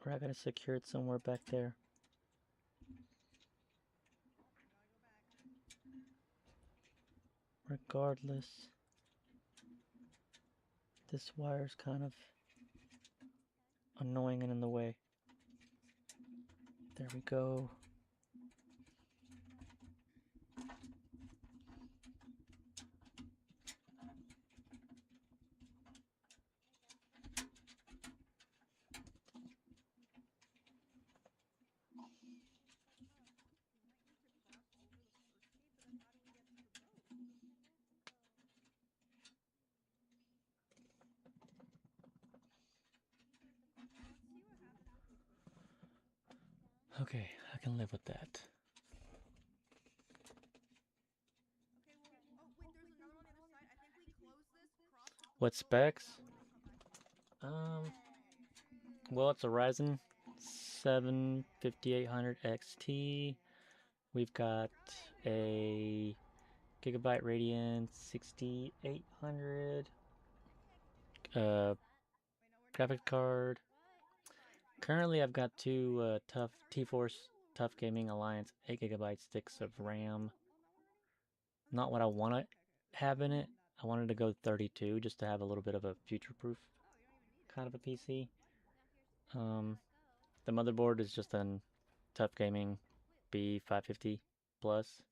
or I gotta secure it somewhere back there. regardless. This wire's kind of annoying and in the way. There we go. Okay, I can live with that. Okay, well, oh wait, there's another one on the other side. I think we close this, cross this What before we specs? come back. Well, it's a Ryzen 7 5800 XT. We've got a Gigabyte Radeon 6800 graphics card. Currently, I've got two tough T-Force Tough Gaming Alliance 8GB sticks of RAM. Not what I want to have in it. I wanted to go 32 just to have a little bit of a future-proof kind of a PC. The motherboard is just a Tough Gaming B550 Plus.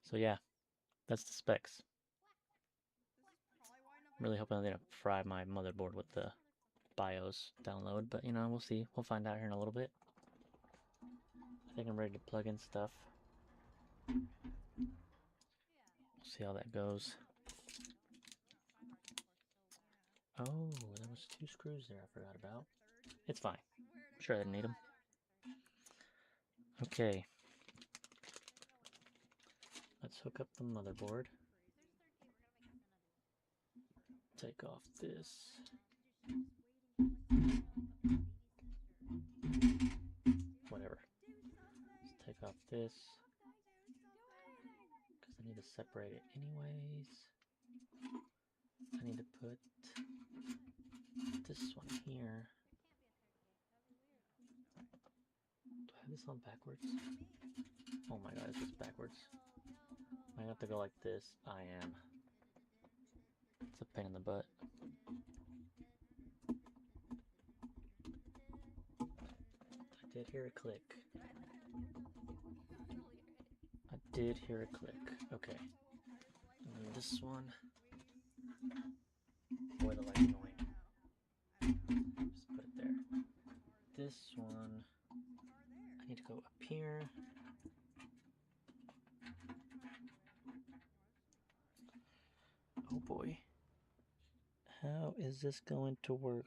So yeah, that's the specs. Really hoping I didn't fry my motherboard with the BIOS download, but you know, we'll see. We'll find out here in a little bit. I think I'm ready to plug in stuff. We'll see how that goes. Oh, there was 2 screws there I forgot about. It's fine. I'm sure I didn't need them. Okay. Let's hook up the motherboard. Take off this. Whatever. Let's take off this. Because I need to separate it anyways. I need to put this one here. Do I have this on backwards? Oh my god, is this backwards? I have to go like this. I am. It's a pain in the butt. I did hear a click. I did hear a click. Okay. And then this one. Boy, the light's annoying. Just put it there. This one. I need to go up here. Oh boy. How is this going to work?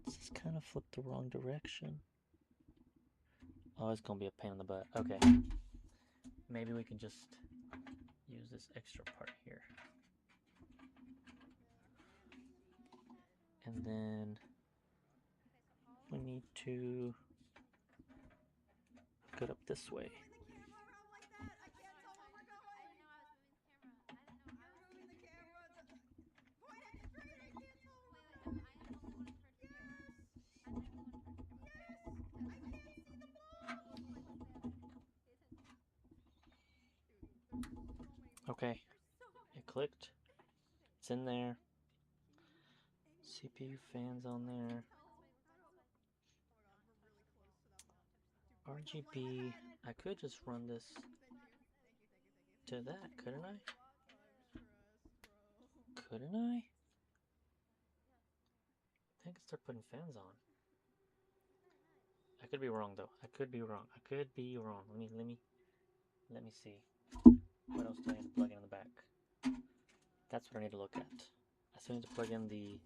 This is kind of flipped the wrong direction. Oh, it's going to be a pain in the butt. Okay. Maybe we can just use this extra part here. And then we need to go up this way. Okay, it clicked. It's in there. CPU fans on there. RGB. I could just run this to that, couldn't I? Couldn't I? I think I start putting fans on. I could be wrong though. I could be wrong. I could be wrong. Let me see. What else do I need to plug in the back? That's what I need to look at. I still need to plug in the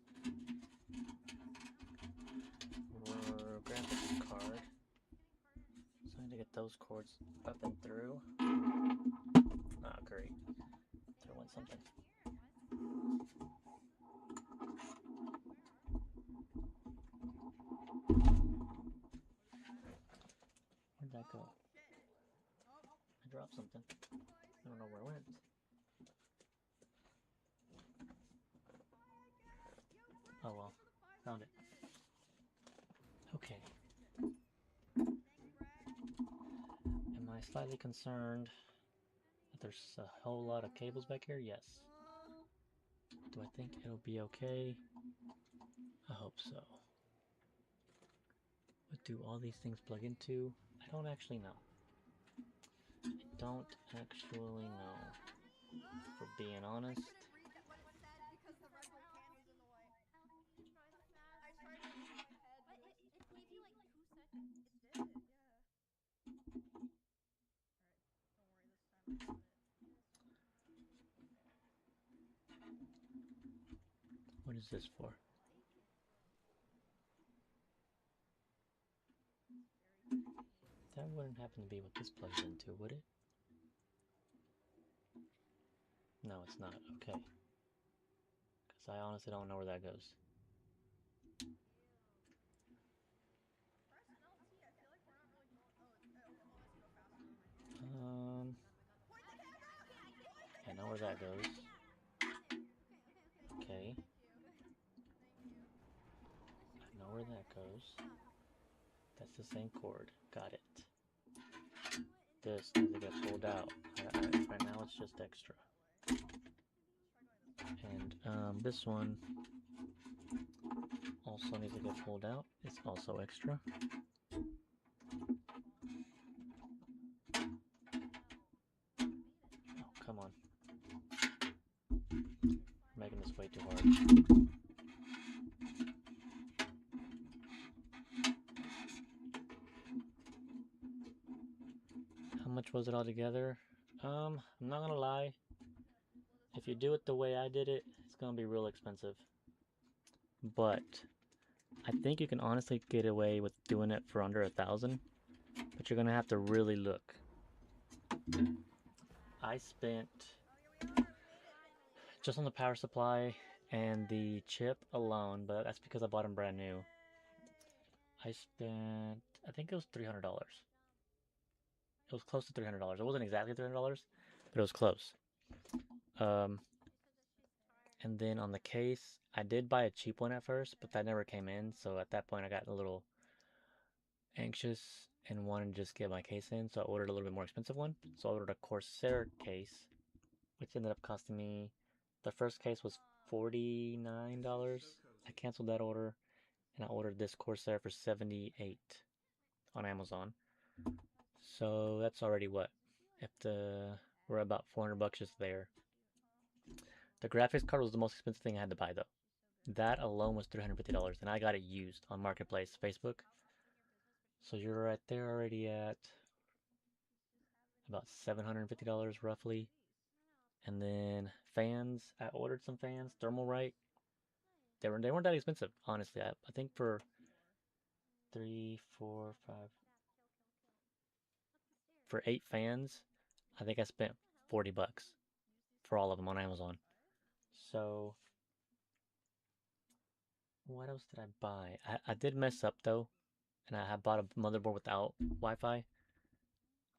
graphics card. So I need to get those cords up and through. Ah, great. There went something. Where'd that go? I dropped something. I don't know where it went. Oh well, found it. Okay. Am I slightly concerned There's a whole lot of cables back here. Yes. Do I think it'll be okay? I hope so. What do all these things plug into? I don't actually know. I don't actually know. For being honest. I couldn't read that what it said because the Red Bull can was in the way. Elfie, try the fast. I tried to in my head, but It it gave you like 2 seconds. It did, yeah. Alright, don't worry, this time I got it. What is this for? That wouldn't happen to be what this plugs into, would it? No, it's not. Okay. Because I honestly don't know where that goes. Press LT. I feel like we're not really going. Oh, it only lets you go faster. Point the camera! I know where that goes. Okay. Thank you. Thank you. I know where that goes. That's the same cord. Got it. This needs to get pulled out. Right now it's just extra. And this one also needs to get pulled out. It's also extra. Oh, come on. We're making this way too hard. How much was it all together? I'm not gonna lie. If you do it the way I did it, it's gonna be real expensive. But I think you can honestly get away with doing it for under 1,000. But you're gonna have to really look. I spent just on the power supply and the chip alone, but that's because I bought them brand new. I spent, I think it was $300. It was close to $300. It wasn't exactly $300, but it was close. And then on the case, I did buy a cheap one at first, but that never came in. So at that point, I got a little anxious and wanted to just get my case in. So I ordered a little bit more expensive one. So I ordered a Corsair case, which ended up costing me, the first case was $49. I canceled that order and I ordered this Corsair for $78 on Amazon. So that's already what? We're about $400 just there. The graphics card was the most expensive thing I had to buy though. That alone was $350 and I got it used on Marketplace, Facebook. So you're right there already at about $750 roughly. And then fans, I ordered some fans, Thermalright. They weren't that expensive, honestly. I think for 3, 4, 5, for 8 fans, I think I spent $40 for all of them on Amazon. So what else did I buy? I did mess up though, and I had bought a motherboard without Wi-Fi.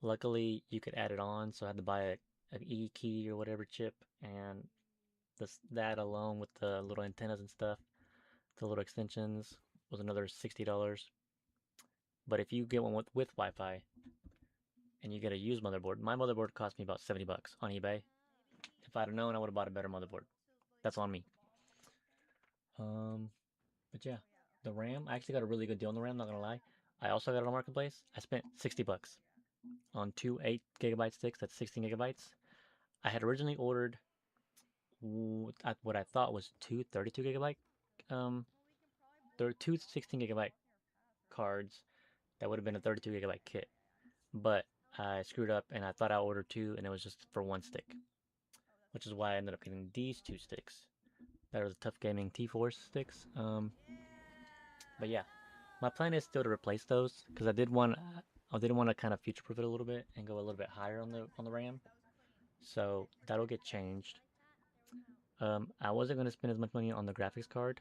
Luckily, you could add it on, so I had to buy an E key or whatever chip, and that alone with the little antennas and stuff, the little extensions, was another $60. But if you get one with Wi-Fi, and you get a used motherboard, my motherboard cost me about $70 on eBay. If I'd have known, I would have bought a better motherboard. That's on me. But yeah, the RAM, I actually got a really good deal on the RAM, not gonna lie. I also got it on Marketplace. I spent $60 on 2 8GB sticks, that's 16 gigabytes. I had originally ordered what I thought was two 32GB, there were two 16GB cards that would have been a 32GB kit. But I screwed up and I thought I ordered 2 and it was just for 1 stick. Which is why I ended up getting these 2 sticks. That are the Tough Gaming T-Force sticks. But yeah, my plan is still to replace those because I did want to kind of future-proof it a little bit and go a little bit higher on the RAM. So that'll get changed. I wasn't going to spend as much money on the graphics card,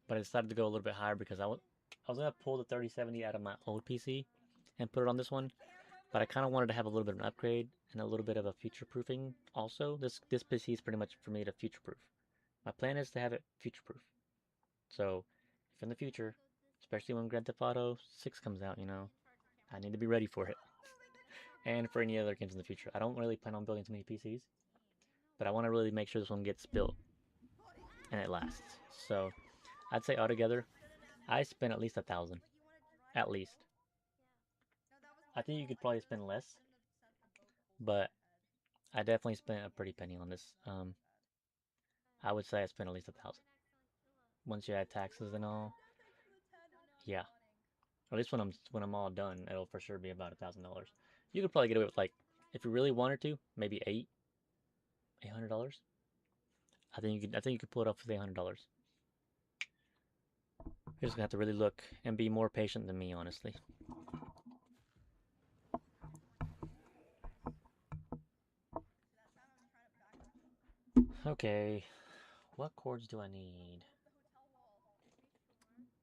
but I decided to go a little bit higher because I was going to pull the 3070 out of my old PC and put it on this one. But I kind of wanted to have a little bit of an upgrade and a little bit of a future-proofing also. This PC is pretty much for me to future-proof. My plan is to have it future-proof. So, if in the future, especially when Grand Theft Auto 6 comes out, you know, I need to be ready for it. and for any other games in the future. I don't really plan on building too many PCs, but I want to really make sure this one gets built and it lasts. So I'd say altogether, I spent at least 1,000, at least. I think you could probably spend less, but I definitely spent a pretty penny on this. I would say I spent at least 1,000. Once you add taxes and all, yeah. At least when I'm all done, it'll for sure be about $1,000. You could probably get away with, like, if you really wanted to, maybe $800. I think you could pull it off with $800. You're just gonna have to really look and be more patient than me, honestly. Okay, what cords do I need?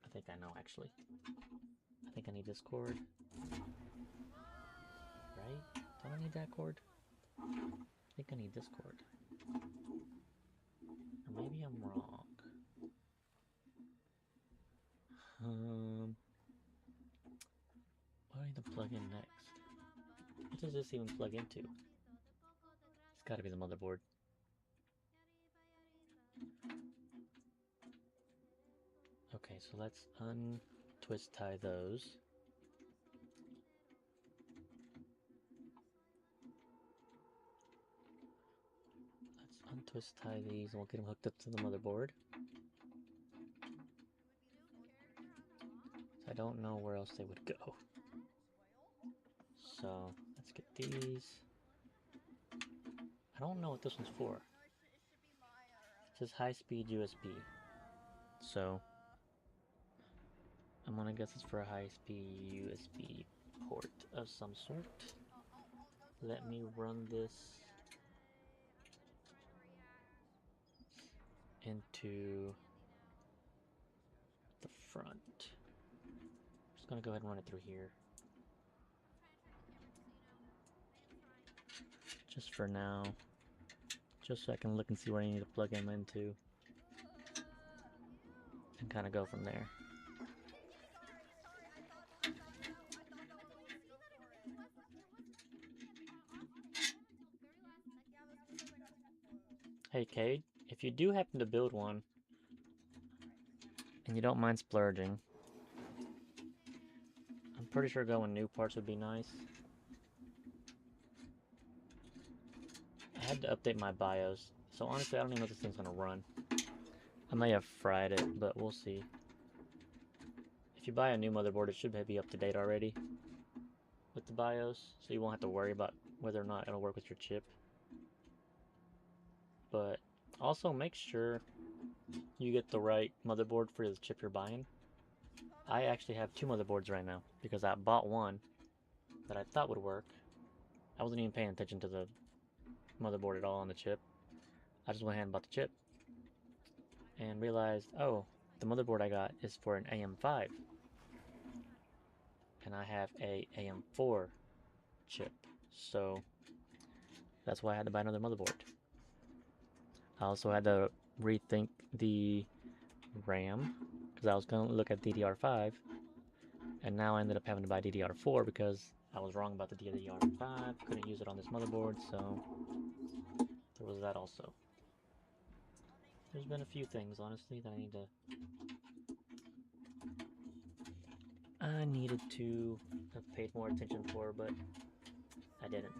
I think I know, actually. I think I need this cord. Right? Don't I need that cord? I think I need this cord. Or maybe I'm wrong. What do I need to plug in next? What does this even plug into? It's gotta be the motherboard. Okay, so let's untwist tie those. Let's untwist tie these and we'll get them hooked up to the motherboard. So I don't know where else they would go. So let's get these. I don't know what this one's for. It says high-speed USB. So I'm gonna guess it's for a high-speed USB port of some sort. Let me run this into the front. Just gonna go ahead and run it through here. Just for now. Just so I can look and see where I need to plug them into. And kind of go from there. Hey Cade, if you do happen to build one, and you don't mind splurging, I'm pretty sure going new parts would be nice. I had to update my BIOS, so honestly I don't even know if this thing's gonna run. I may have fried it, but we'll see. If you buy a new motherboard, it should be up to date already with the BIOS, so you won't have to worry about whether or not it'll work with your chip. But also make sure you get the right motherboard for the chip you're buying. I actually have two motherboards right now because I bought one that I thought would work. I wasn't even paying attention to the motherboard at all on the chip. I just went ahead and bought the chip and realized, oh, the motherboard I got is for an AM5 and I have a AM4 chip, so that's why I had to buy another motherboard. I also had to rethink the RAM because I was going to look at DDR5 and now I ended up having to buy DDR4 because I was wrong about the DDR5, couldn't use it on this motherboard, so there was that also. There's been a few things, honestly, that I needed to have paid more attention for, but I didn't.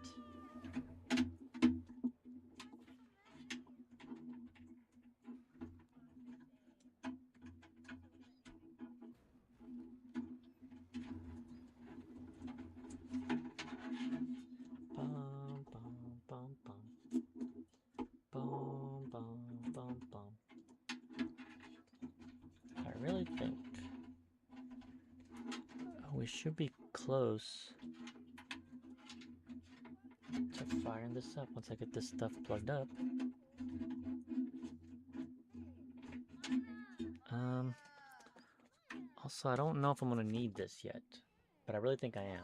Bum, bum, bum, bum. Bum, bum, bum, bum. I really think we should be close to firing this up once I get this stuff plugged up. Also, I don't know if I'm gonna need this yet, but I really think I am.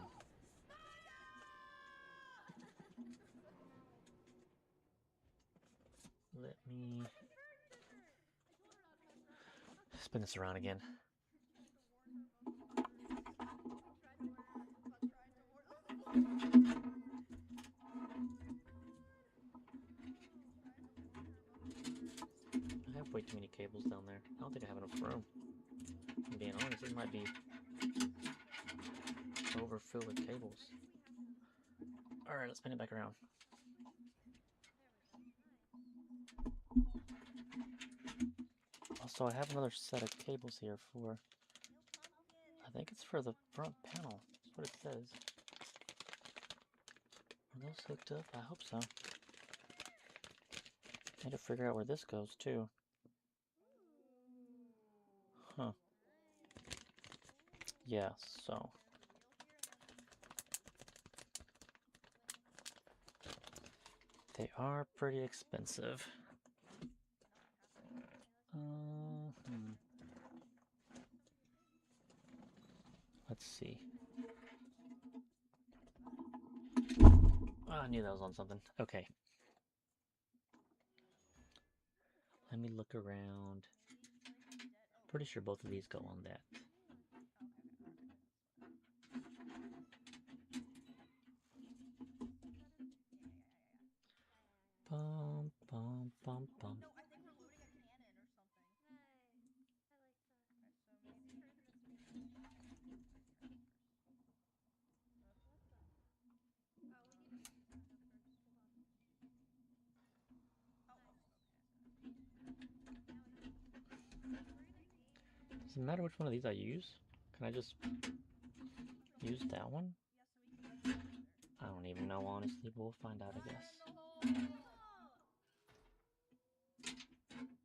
Let me spin this around again. way too many cables down there. I don't think I have enough room. If I'm being honest, it might be overfilled with cables. Alright, let's spin it back around. Also, I have another set of cables here for, I think it's for the front panel. That's what it says. Are those hooked up? I hope so. Need to figure out where this goes too. Huh. Yeah, so. They are pretty expensive. Let's see. Oh, I knew that was on something. Okay. Let me look around. Pretty sure both of these go on that. Bum, bum, bum, bum. No, I think we're loading a cannon or something. I like that. Okay, so maybe Turn this thing on. What the? Oh, we need to put this back up first. Hold on. Oh, Nice. okay. Now enough. We're gonna aim. Does it matter which one of these I use? Can I just use that one? Yeah, so we can get together. I don't even know, honestly. We'll find out, I guess. Maybe we need to load a bunch. Like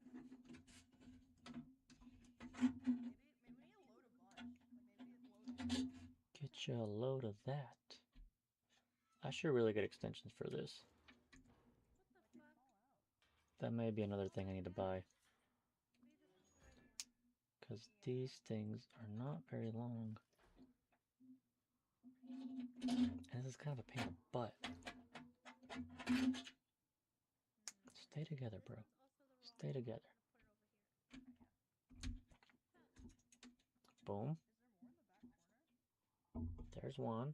maybe load all of them. Get you a load of that. I should really get extensions for this. What the fuck? That may be another thing I need to buy. Maybe this is the right one. Because these things are not very long. And this is kind of a pain in the butt. Stay together, bro. Stay together. Boom. There's one.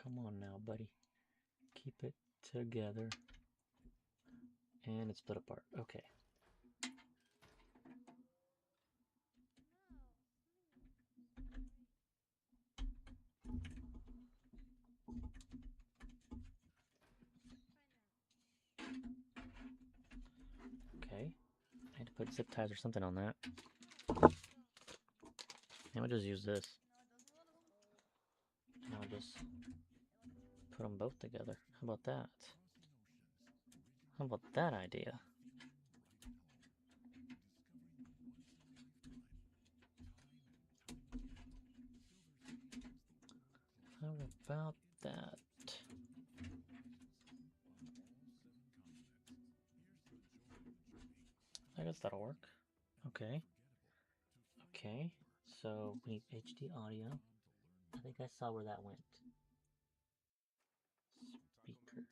Come on now, buddy. Keep it together. And it's split apart. Okay. Okay. I had to put zip ties or something on that. And we'll just use this. And I'll just put them both together. How about that? How about that idea? How about that? I guess that'll work. Okay. Okay. So we need HD audio. I think I saw where that went. Speaker.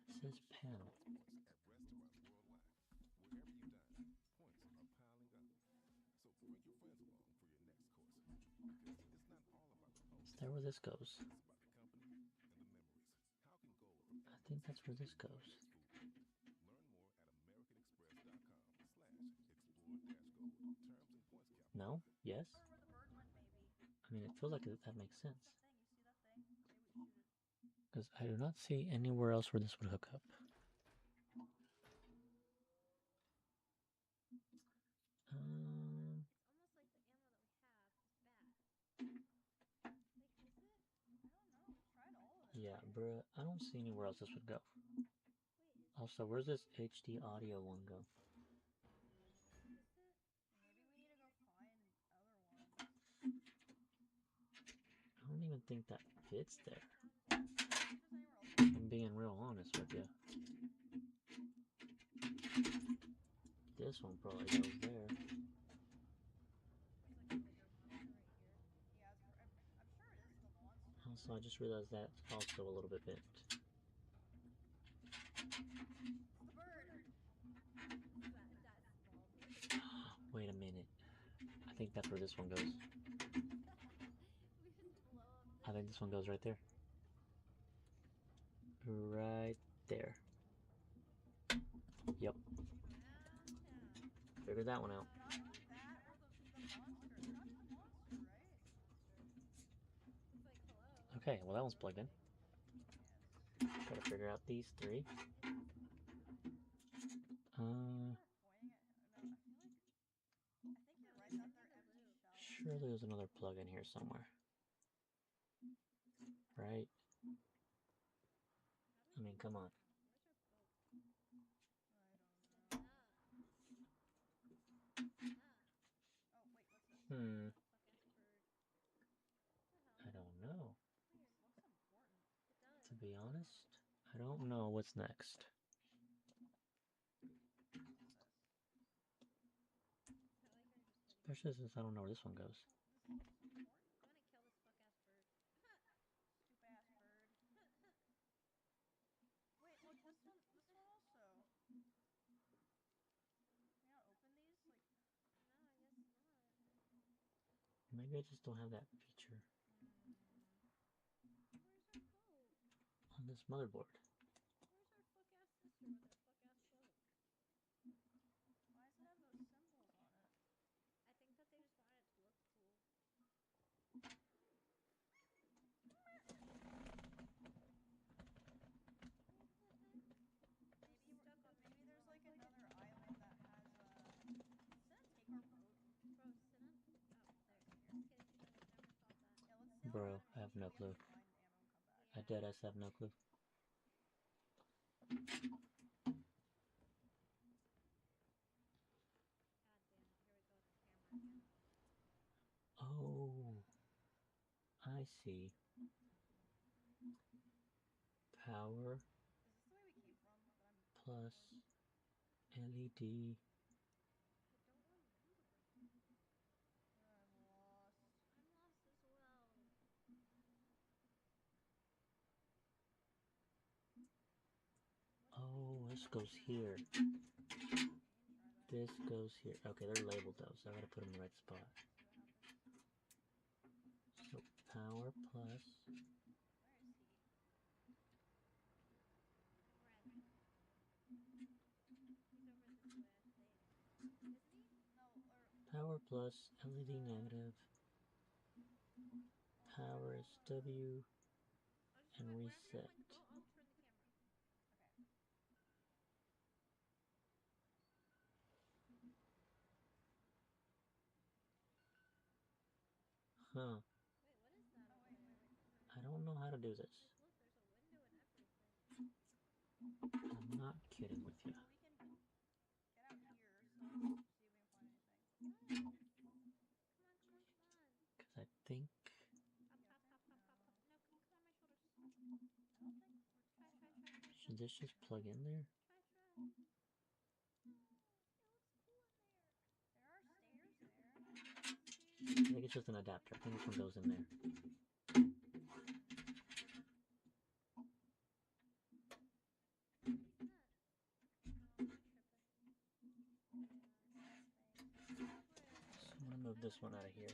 It says panel. Is that where this goes? I think that's where this goes. No? Yes? I mean, it feels like that makes sense. Because I do not see anywhere else where this would hook up. Yeah, bruh, I don't see anywhere else this would go. Also, where's this HD audio one go? I don't even think that fits there. I'm being real honest with you. This one probably goes there. Also, I just realized that's also a little bit bent. think that's where this one goes. We just blow up I think this one goes right there. Right there. Yep. Downtown. Figured that one out. It's either that or the monster. It's gotta be the monster, right? Monster. It's like, hello. Okay, well that one's plugged in. Yes. Gotta figure out these three. Maybe we're pointing at him. No, I feel like. I think you're right that they're empty shells. Surely there's another plug in here somewhere. Right? I mean, come on. Where's our plug? I don't know. Oh, wait, what's this? Hmm. Fuck ass bird. What the hell? I don't know. Weird. This looks important. It does. To be honest, I don't know what's next. What's this? I like her just sitting. Especially since I don't know where this one goes. This looks important. I'm gonna kill this fuck ass bird. Stupid ass bird. Wait, look, this one also. Can I open these? Like, No, I guess not. Maybe I just don't have that feature Where's our boat? on this motherboard. Where's our fuck ass sister with her fuck ass boat? why does it have those symbols on it? I think that they just wanted it to look cool. Maybe there's like another island that has Does it take our boat? Bro, sit on. Oh, there. Just kidding. I would never thought that. Yeah, let's sail Bro, around and I have maybe no we clue. have to find ammo and come back. I deadass have no clue. God damn it. Here we go with the camera again. Oh, I see. Power Is this the way we came from? But I'm plus LED. I don't remember. I'm lost. I'm lost as well. Oh, this goes here. This goes here. Okay, they're labeled though, so I gotta put them in the right spot. See what happens. So power plus Where is he? Red. He's over this way, I think. Isn't he? No, or power plus LED negative. Power is W and Wherever you're reset. going to go, I'll turn the camera. okay. Huh. Wait, what is that Oh over wait, there? wait. I don't know how to do this. Like, look, there's a window and everything. I'm not kidding with you. Well, we can get out here. So let's see if we can find anything. What? Come on, come on, come on. Because I think Pop, Yeah, pop, I pop, think pop, pop, pop. no. No, come on my shoulders. I don't think we're Try, tall try, enough. try, try, should try. this just plug in there? Try, try. No, it looks cool in there. There are stairs there. I think it's just an adapter. I think this one goes in there. Isn't that? No, am I tripping? Yeah. So I'm gonna move this one out of here.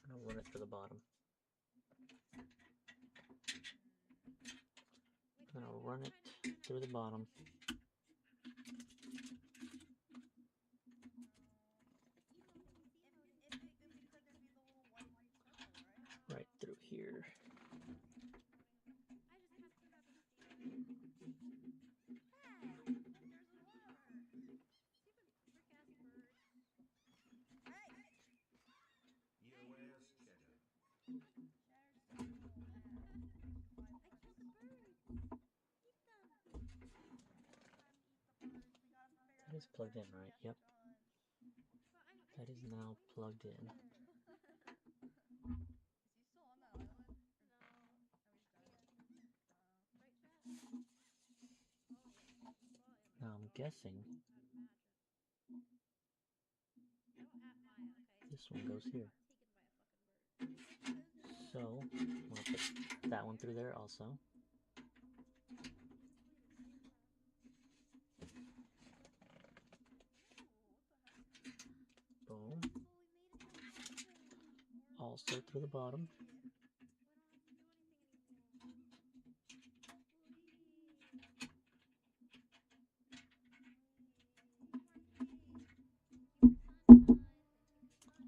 I'm gonna run it to the bottom. Wait, I'm gonna run it through the bottom. Emoting. If we could, there'd be the little white circle, right? Right through here. I just have to grab a steer. Hey, look, there's a water. Stupid frick ass birds. Hey, Your wares, Cheddar. Shatter's such a little man. I killed the birds. Eat them. Time to eat the birds. We gotta figure out That is where the plugged in, birds right? get Yep. done. But I'm That is seriously now way plugged in. further. Is he still on that island? No. Oh, he's We dead. ended. Oh. Right, chat? Oh, yeah. Well, yeah, Now I'm guessing I'd imagine. Don't at Maya, okay? this one goes here. Got taken by a fucking bird. So I'm gonna put that one through there also. Ooh, what the heck? Also through the bottom. We don't have to do anything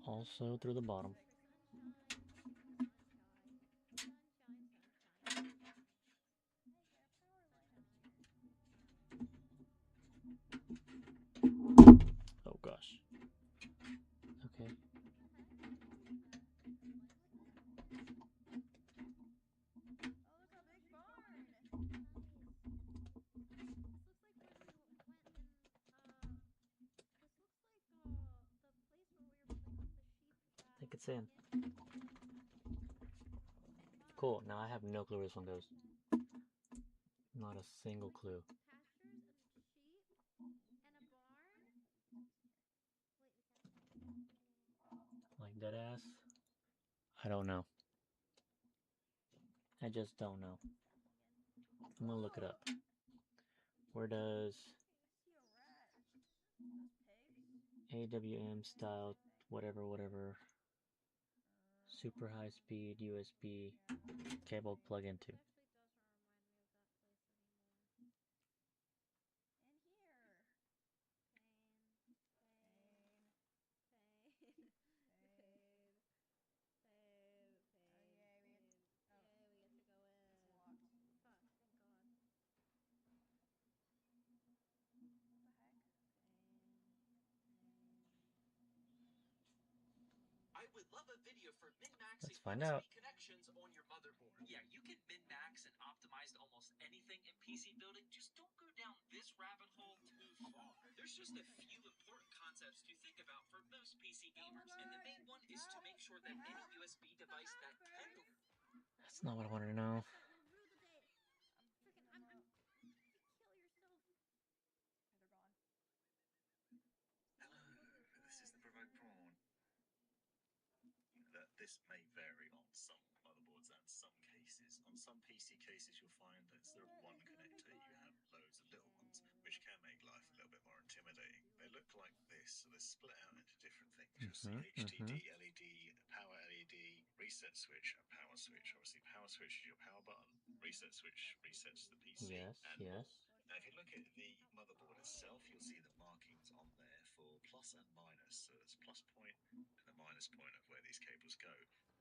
anymore. Also through the bottom. Thank you for sunshine. Thank you for sunshine. Sunshine, sunshine, sunshine. Hey, get a power line up here. Oh gosh. Okay. Oh, look a big barn. This looks like where we went in, this looks like, the place where we were putting up the sheep I think it's that in. went into the mud. Cool. Now I have no clue where this one goes. Not a single clue. Pastures and sheep and a barn. Wait, we can't see. Like dead ass. I don't know. I just don't know. I'm gonna look it up. Where does I see a rat. Those pigs? AWM style whatever super high speed USB cable plug into? It actually doesn't remind me of that place anymore. In here. Pain. Pain. Pain. Pain. Pain. Oh, yay, we get... Oh. Yay, we get to go in. It's locked. Fuck, thank God. What the heck? I would love a video for min-maxing Let's find USB out. connections on your motherboard. Yeah, you can min-max and optimize almost anything in PC building. Just don't go down this rabbit hole too far. There's just a few important concepts to think about for most PC gamers. And the main one is to make sure that any USB device that can... That's not what I wanted to know. We'll rule the day. Freaking, I'm I'm low. kill yourself. Okay, they're gone. Hello, this is the provoked prawn. This may vary on some motherboards and some cases. On some PC cases, you'll find that instead of one connector, you have loads of little ones, which can make life a little bit more intimidating. They look like this, so they're split out into different things. You'll see HDD, LED, power LED, reset switch, and power switch. Obviously, power switch is your power button. Reset switch resets the PC. Yes, and yes. Now, if you look at the motherboard itself, you'll see the markings on there for plus and minus. So there's a plus point and a minus point of where these cables go.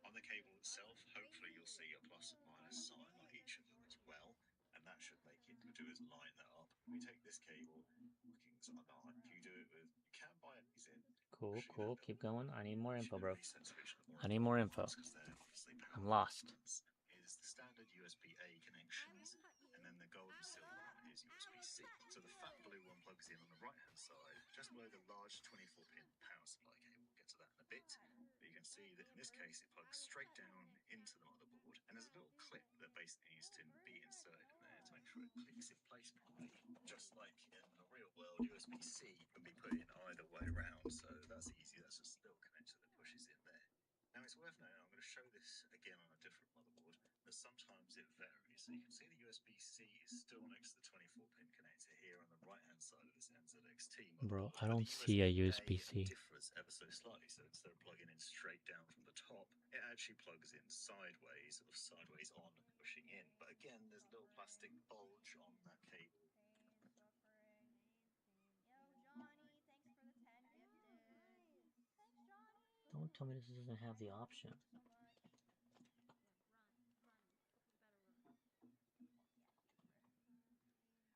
On the cable itself, hopefully you'll see a plus and minus sign on each of them as well, and that should make it, you'll do is line that up. We take this cable, markings are not, you do it with, you can buy these in. Cool, cool. Keep going. I need more info, bro. Reset switch, I need more info. because they're obviously I'm power lost. components. Is the standard USB-A connections, and then the gold and silver one is USB-C. So the fat blue one plugs in on the right-hand side, just below the large 24-pin power supply cable. We'll get to that in a bit. But you can see that in this case, it plugs straight down into the motherboard, and there's a little clip that basically needs to be inserted in there to make sure it clicks in place properly. Just like in the real world, USB-C can be put in either way around, so that's easy. That's just a little connector that pushes in there. Now it's worth noting, I'm going to show this again on a different motherboard, that sometimes it varies. So you can see the USB-C is still next to the 24-pin connector here on the right-hand side of this NZXT Bro, motherboard. I don't see a USB-C. Differs ever so slightly. So instead of plugging in straight down from the top, it actually plugs in sideways, sort of sideways on, pushing in. But again, there's a little plastic bulge on that cable. Pain, suffering. Yo, Johnny, thanks for the 10 gifted. Thanks, Johnny. Don't tell me this doesn't have the option. Thank you so much. Run. You better run. Yeah, get out of here. We're in the lighthouse.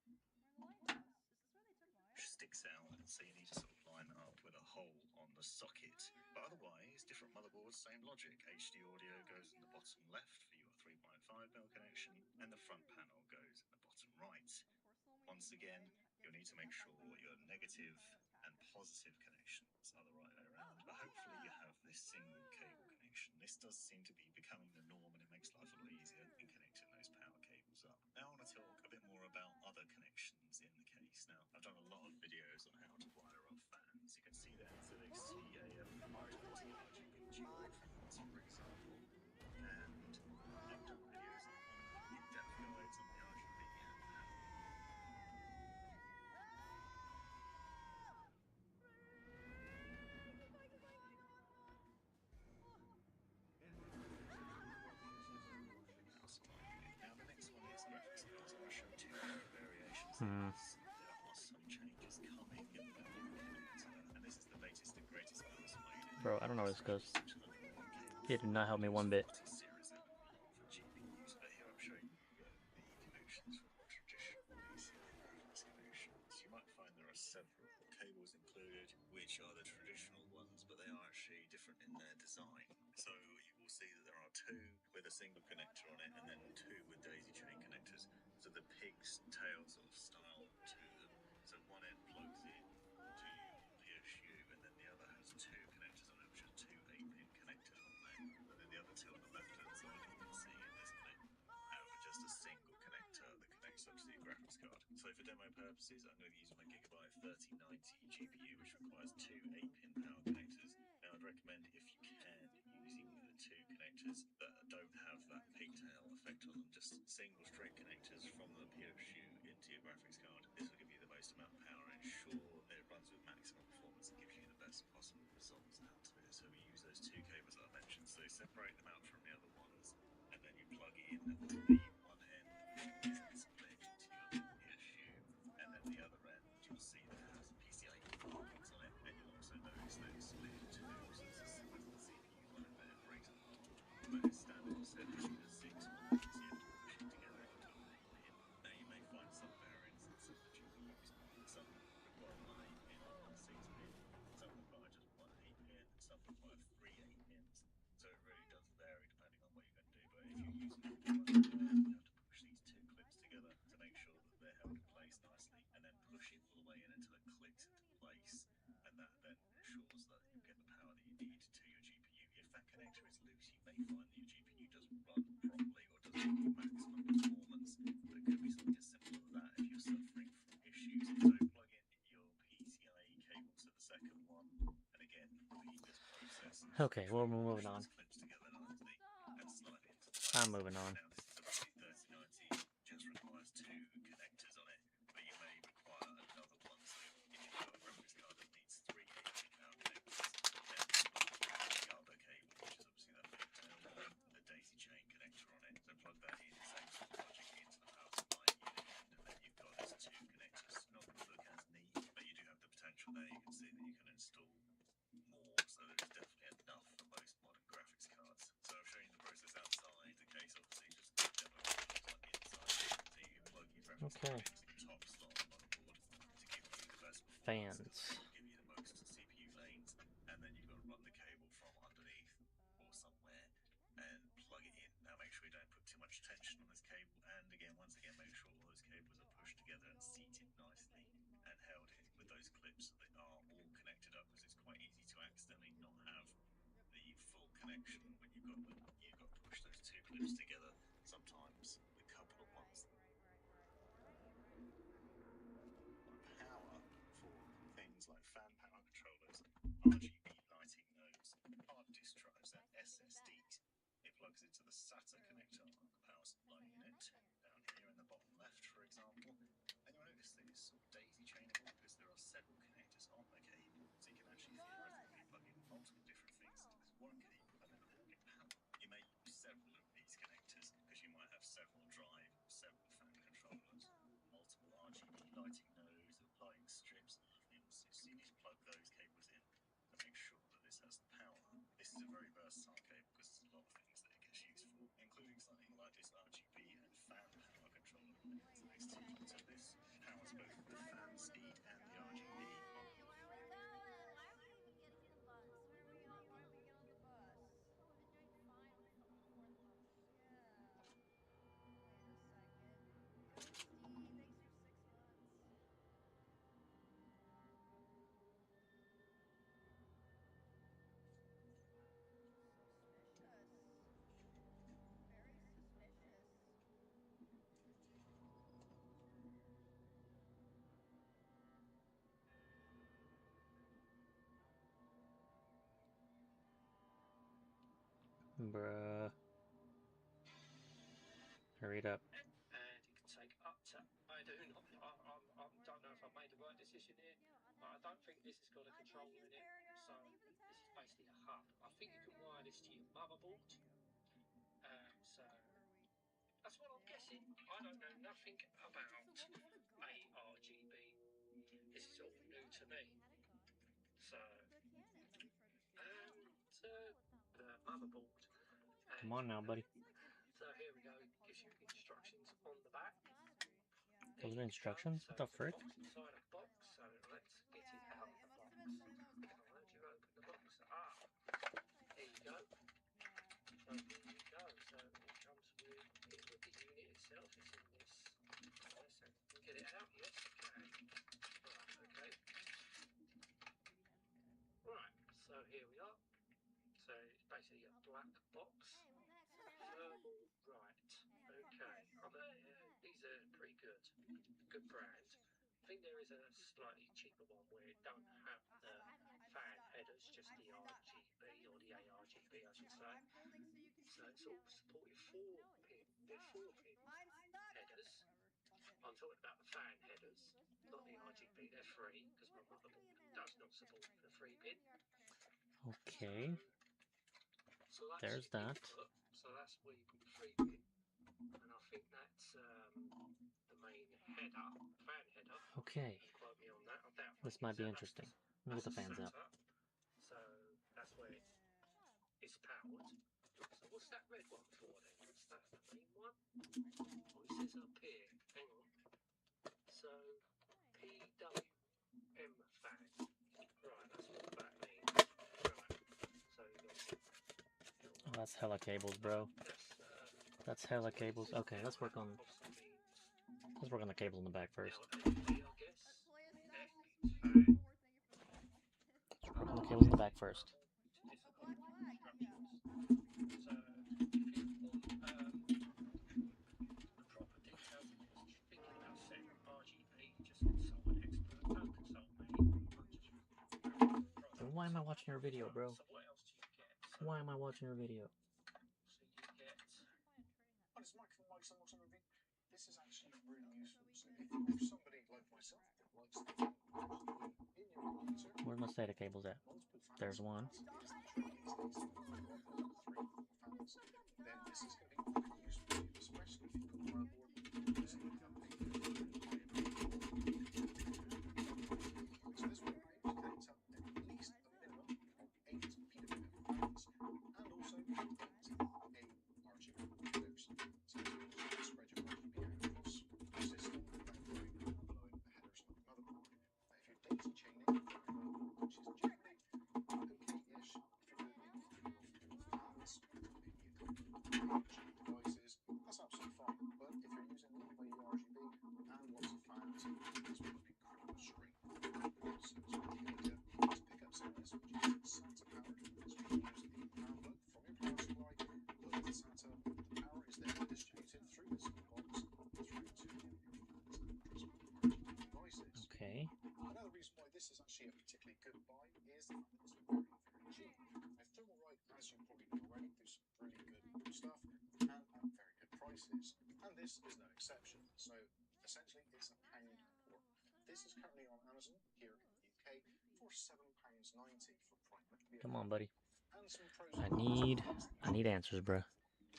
Is this where they took Maya? Sticks out, and so you need to sort of line it up with a hole on the socket. But otherwise, different motherboards, same logic. HD audio goes in the bottom left for your 3.5mm connection, and the front panel goes in the bottom right. Of course, the one we Once need again, today, you'll need to make sure your negative and positive connections are the right way around. But hopefully you have this single cable connection. This does seem to be becoming the norm, and it makes life a lot easier in connecting those power cables up. Now I want to talk a bit more about other connections in the case. Now, I've done a lot of videos on how to wire up fans. You can see the NZXT AM520 RGB dual fans, for example. And I've done videos on in-depth guides on the RGB and power. Keep going, keep going. There are some changes coming in the memory connector, and this is the latest and greatest personal unit. Bro, I don't know where this goes. Essentially, one cable It did not help me one bit. 40 series for GPUs, but here I'm showing you the connections from the traditional PCI graphics connections. You might find there are several cables included, which are the traditional ones, but they are actually different in their design. So you will see that there are two with a single connector on it, and then two with daisy chain connectors. So the pig's tail sort of style to them. So one end plugs in to your PSU, and then the other has two connectors on it, which are two 8-pin connectors on there. And then the other two on the left-hand side, you can see in this clip, have just a single connector that connects up to the graphics card. So for demo purposes, I'm going to use my Gigabyte 3090 GPU, which requires two 8-pin power connectors. Now, I'd recommend, if you can, using the two connectors that don't have that pigtail effect on them, just single straight connectors from the PSU into your graphics card. This will give you the most amount of power and ensure it runs with maximum performance and gives you the best possible results out of it. So we use those two cables that I mentioned. So separate them out from the other ones, and then you plug in the one end, which is split into your PSU, and then the other end, you'll see that it has PCIe markings on it, and you'll also notice that it's split in two. So it's as simple as the CPU line there, for example, where it's standard set to a 6 pins, you have to push it together into an 8-pin. Now, you may find some variants in some of the GPUs. Some require one 8-pin and one 6-pin. Some require just one 8-pin, and some require three 8-pins. So it really does vary depending on what you're going to do. But if you're using one, you have to push these two clips together to make sure that they're held in place nicely, and then push it all the way in until it clicks into place. And that then ensures that you get the power that you need to your GPU. If that connector is loose, you may find that your GPU doesn't run properly or doesn't give you maximum performance. But it could be something as simple as that if you're suffering from issues. So plug in your PCIe cable to the second one, and again, repeat this process. Okay, well, we're moving on. Clips together nicely and slide into I'm moving on. Now, this is a 3090, just requires two connectors on it, but you may require another one. So if you've got a graphics card that needs three 8-pin power connectors, then the other cable, which is obviously that pigtail, the daisy chain connector on it. So plug that in, same sort of logic into the power supply unit end, and then you've got these two connectors. Not going to look as neat, but you do have the potential there. You can see that you can install more, so there's definitely enough for most modern graphics cards. So I've shown you the process outside. The case obviously just demo like inside. So you can plug your graphics card into the top slot on the motherboard to give you the best performance, give you the most CPU lanes, and then you've got to run the cable from underneath or somewhere and plug it in. Now make sure you don't put too much tension on this cable, and again, once again, make sure all those cables are pushed together and seated nicely and held in with those clips so they are all connected up, because it's quite easy to accidentally not have the full connection when you've got to push those two clips together, sometimes a couple of ones. Power for things like fan power controllers, RGB lighting nodes, hard disk drives, and SSDs. It plugs into the SATA connector on the power supply unit down here in the bottom left, for example. And you'll notice that it's sort of daisy chainable because there are several connectors on the cable, so you can actually theoretically plug in multiple different things into this one cable and then all get power. You may use several of these connectors because you might have several drive or several fan controllers, multiple RGB lighting nodes or lighting strips and other things. So you need to plug those cables in to make sure that this has the power. This is a very versatile cable because there's a lot of things that it gets used for, including something like this RGB and fan power controller connected to this too. So this powers both the fan speed and the RGB. Hey, where are we going? Why are we even getting in the bus? Why are we get on the bus? Oh, we've been doing fine before the bus. Yeah. Wait a second. Ghosty, thanks for 6 months. Suspicious. Very suspicious. Bruh. Hurry it up. And it can take up to, I don't know if I've made the right decision here, but I don't think this has got a controller in it, so this is basically a hub. I think you can wire this to your motherboard, so That's what I'm guessing. I don't know nothing about ARGB. This is all new to me. So, and the motherboard. Come on now, buddy. So here we go. Gives you instructions on the back. Those are instructions? What the frick? Box inside a box. So let's get it out of the box. How would you open the box? Ah, there you go. So here you go. So it comes with the unit itself. It's in this. So get it out. Yes. Okay. Right. Okay. Right. So here we are. So it's basically a black box. Right. Okay. These are pretty good. Good brand. I think there is a slightly cheaper one where it don't have the fan headers, just the RGB or the ARGB, I should say. So it's all supported 4-pin. They're 4-pin headers. I'm talking about the fan headers, not the RGB. They're 3 because my motherboard does not support the 3-pin. Okay. So that's There's that. Input. So that's where you put the 3-pin. And I think that's the main header, fan header. Okay. Don't quote me on that. I doubt This might be interesting. Let me that's get the fans up. So that's where it's powered. So what's that red one for then? Is that the main one? Oh, it says up here. Hang on. So PWM fan. Right, that's what that means. Right. So you got. Oh, that's hella cables, bro. That's hella cables. Okay, let's work on the cable in the back first. Let's work on the cable in the back first. Then why am I watching your video, bro? Why am I watching your video? This is actually really useful. So if somebody like myself that likes to in your computer, Where's my SATA cables at? There's one. Then this is going to be really useful, especially if you've got a motherboard using so this one connects up at least a minimum of 8 PWM fans and also 8 RGB windows. So this means you can spread your RGB out across the system without blowing the headers of the motherboard. Now if you're daisy chaining from your motherboard, which is generally okay-ish, if you're doing maybe 3 or 4 fans, maybe a couple of RGB devices, that's absolutely fine. But if you're using low-value RGB and lots of fans, this will be critical string. So it's what you need to pick up some of this, which is SATA powered. So you can use the power plug from your power supply, plug into SATA. The power is then distributed through this box through to all your fans and addressable RGB devices. Okay. Another reason why this is actually a particularly good buy is the fact that it's very, very cheap. Now, Thermalright, as you probably know already, do some really good stuff and at very good prices. And this is no exception. So essentially, it's a pound port. This is currently on Amazon here in the UK for £7.90 for private. Come on, buddy. And some pros I and cons. need answers, bro.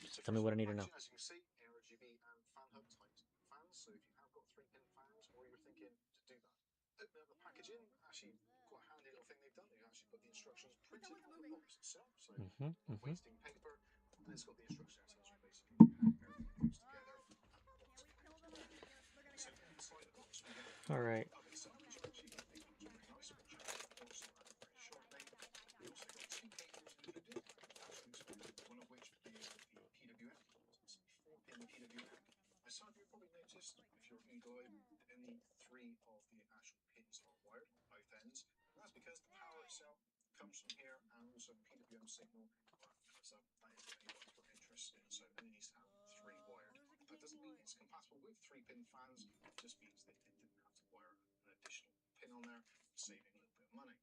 Just tell me what I need to know. As you can see, RGB and fan hub type fans. So if you have got 3-pin fans or you're thinking to do that, open up the packaging. Actually, quite a handy little thing they've done. They've actually put the instructions printed on the box itself, so wasting paper. And it's got the instructions tells you basically how everything goes together and what's connected. So inside the box we get All right. the hub itself, which are actually really nice, which I will also add very shortly. We also got 2 cables included, as you expect, one of which is the PWM. So it's a 4-pin PWM. As some of you probably noticed, if you're eagle-eyed, that only 3 of the actual pins are wired on both ends. And that's because the power itself comes from here and also the PWM signal comes up. That is the main ones we're interested in. So it only needs to have 3 wired. That doesn't mean it's compatible with 3-pin fans. It just means that they didn't have to wire an additional pin on there, saving a little bit of money.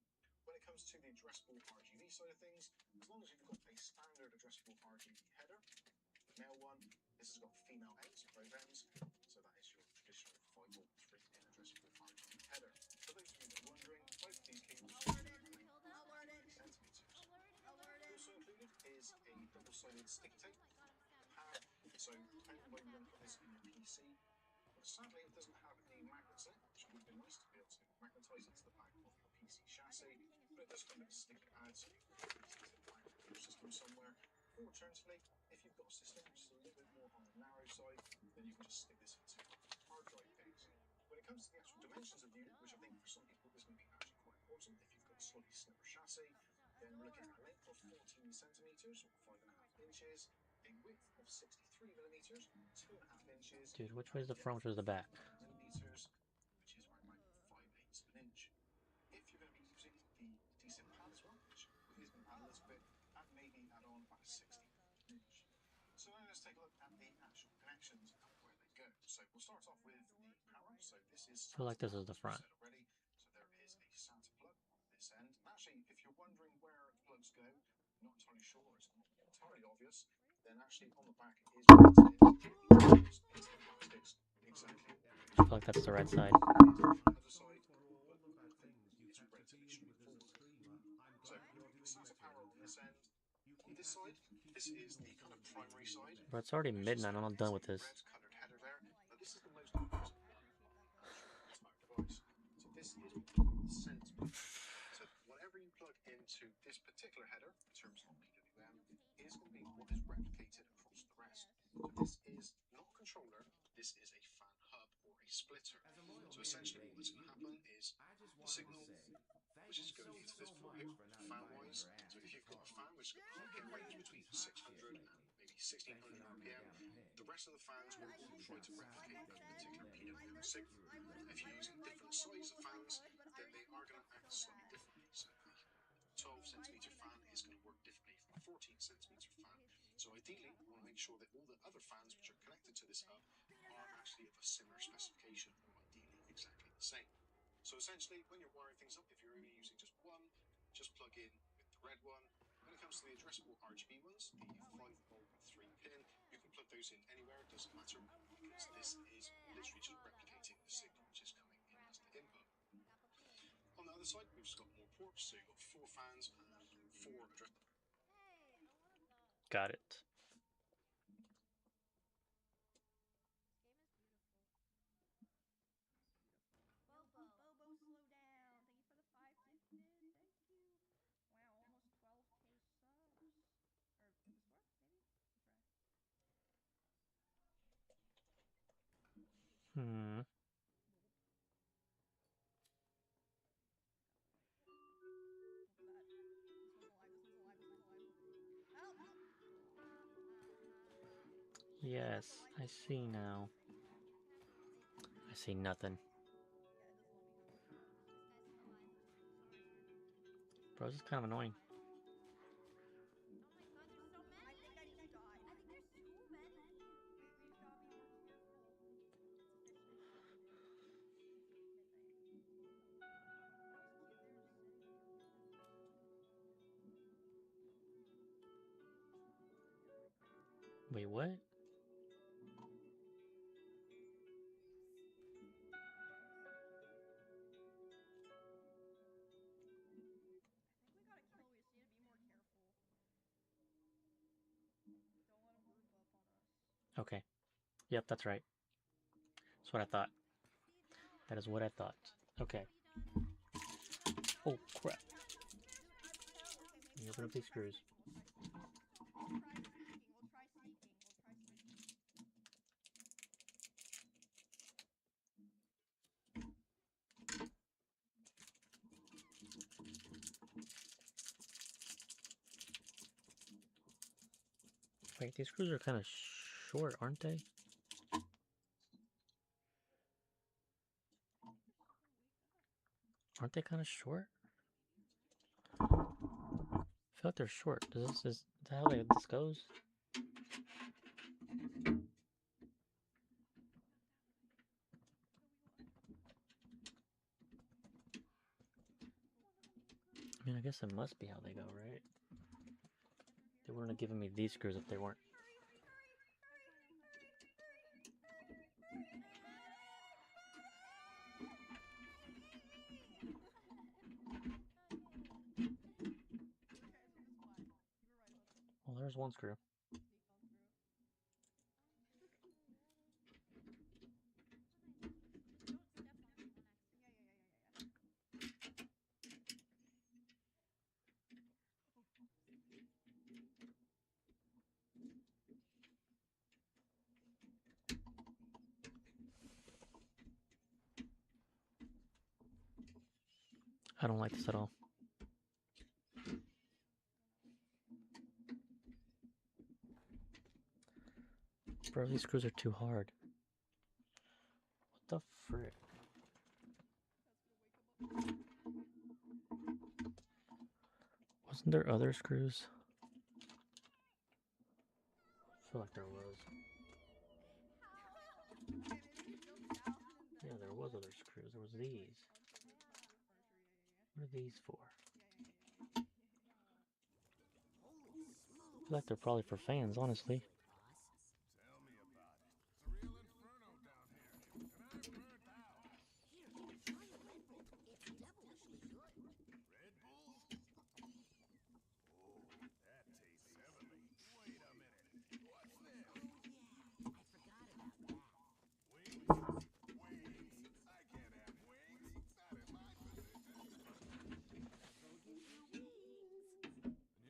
When it comes to the addressable RGB side of things, as long as you've got a standard addressable RGB header, the male one, this has got female ends, both ends, so that is your traditional 5-volt 3-pin addressable RGB header. For those of you that are wondering, both of these cables are 3 centimeters. Also included is a double-sided sticky tape. The pad is So depending on where you want to put this in your PC, but sadly it doesn't have any magnets in it, which would have been nice to be able to magnetize it to the back of your PC chassis, but it does come with a stick pad, so you can place this in the back of your system somewhere. Or alternatively, if you've got a system which is a little bit more on the narrow side, then you can just stick this into one of your hard drive bays. When it comes to the actual dimensions of the unit, which I think for some people is going to be actually quite important, if you've got a slightly slimmer chassis, then we're looking at a length of 14 centimeters or 5.5 inches, a width of 63 millimeters, 2.5 inches. Dude, which way is the front, which way is the back? Millimeters, which is around about 5/8 of an inch. If you're going to be using the desync pad as well, which is going to add a little bit, and maybe add on about a 16th of an inch. So now let's take a look at the actual connections and where they go. So we'll start off with the power. So this is I feel like this is SATA the power, as we've front. said already. So there is a SATA plug on this end. And actually, if you're wondering where the plugs go, not entirely sure, it's not entirely obvious, then actually on the back it is printed in into the plastics exactly. I feel like that's the right side. Other side, For all the bad things you've it's had to relatively deal with as a straightforward. streamer, I'm So glad you're doing SATA better, power on Linda. this end. You On keep this at side, this, this keeping is the kind of yourself primary doing your side. Bro, it's best. already There's just midnight. I'm not is done a with this. red coloured header there. Now this is the most important part of the actual entire device. So this is what we call the sense plug. So whatever you plug into this particular header, in terms of PWM, is going to be what is replicated across the rest. So this is not a controller, this is a fan hub or a splitter. As a loyal So dairy essentially what lady is to going to you, happen is I just the wanted to signal say thank which you is going into this so for much you, for not fan inviting wise. her ass So to if the you've got a party. fan which has got an She's been RPM range bringing between these hot chicks 600 and lately. maybe Thanks for 1600 knocking her RPM, down a peg. the rest of the fans will all Shoot try to outside replicate with that that particular lead PWM signal. security If you're using different size of fans, then they are going to act slightly differently. So the 12 centimeter fan is going to work differently from a 14 centimeter fan. So ideally, you want to make sure that all the other fans which are connected to this hub are actually of a similar specification or ideally exactly the same. So essentially, when you're wiring things up, if you're only using just one, just plug in with the red one. When it comes to the addressable RGB ones, the 5-volt 3-pin, you can plug those in anywhere, it doesn't matter, because this is literally just replicating the signal which is coming in as the input. On the other side, we've just got more ports, so you've got 4 fans and 4 address. Got it. Bobo, slow down. Thank you for the 5 gifted. Thank you. Wow, almost 12K subs. Or is this 4? Maybe? Try. Hmm. Look at that. This one's alive. This one's alive. This one's alive. Help! Yes, I see now. I see nothing. Yeah, it doesn't let me help. Bro, this is kind of annoying. I think I just died. We just gotta be more careful. It's officially midnight. There's setting the alerts. Wait, what? I think we gotta kill. We just need to be more careful. Don't let him group up on us. Okay. Yep, that's right. That's what I thought. That is what I thought. Okay. Oh, crap. Let me open up these screws. We'll try sneaking. We'll try sneaking. Wait, these screws are kind of short, aren't they? Aren't they kind of short? I feel like they're short. Is that how this goes? I mean, I guess it must be how they go, right? They wouldn't have given me these screws if they weren't. Well, there's one screw. Sneak on through. I don't like this at all. Bro, these screws are too hard. What the frick? Wasn't there other screws? I feel like there was. Yeah, there was other screws. There was these. What are these for? I feel like they're probably for fans, honestly. Tell me about it. It's a real inferno down here, and I'm burnt out. Here, try a Red Bull. It's devilishly good. Red Bull? Oh, that tastes heavenly. Wait a minute. What's this? Oh, yeah. I forgot about that. Wings? Wings? I can't have wings. Not in my position. Go get your wings. The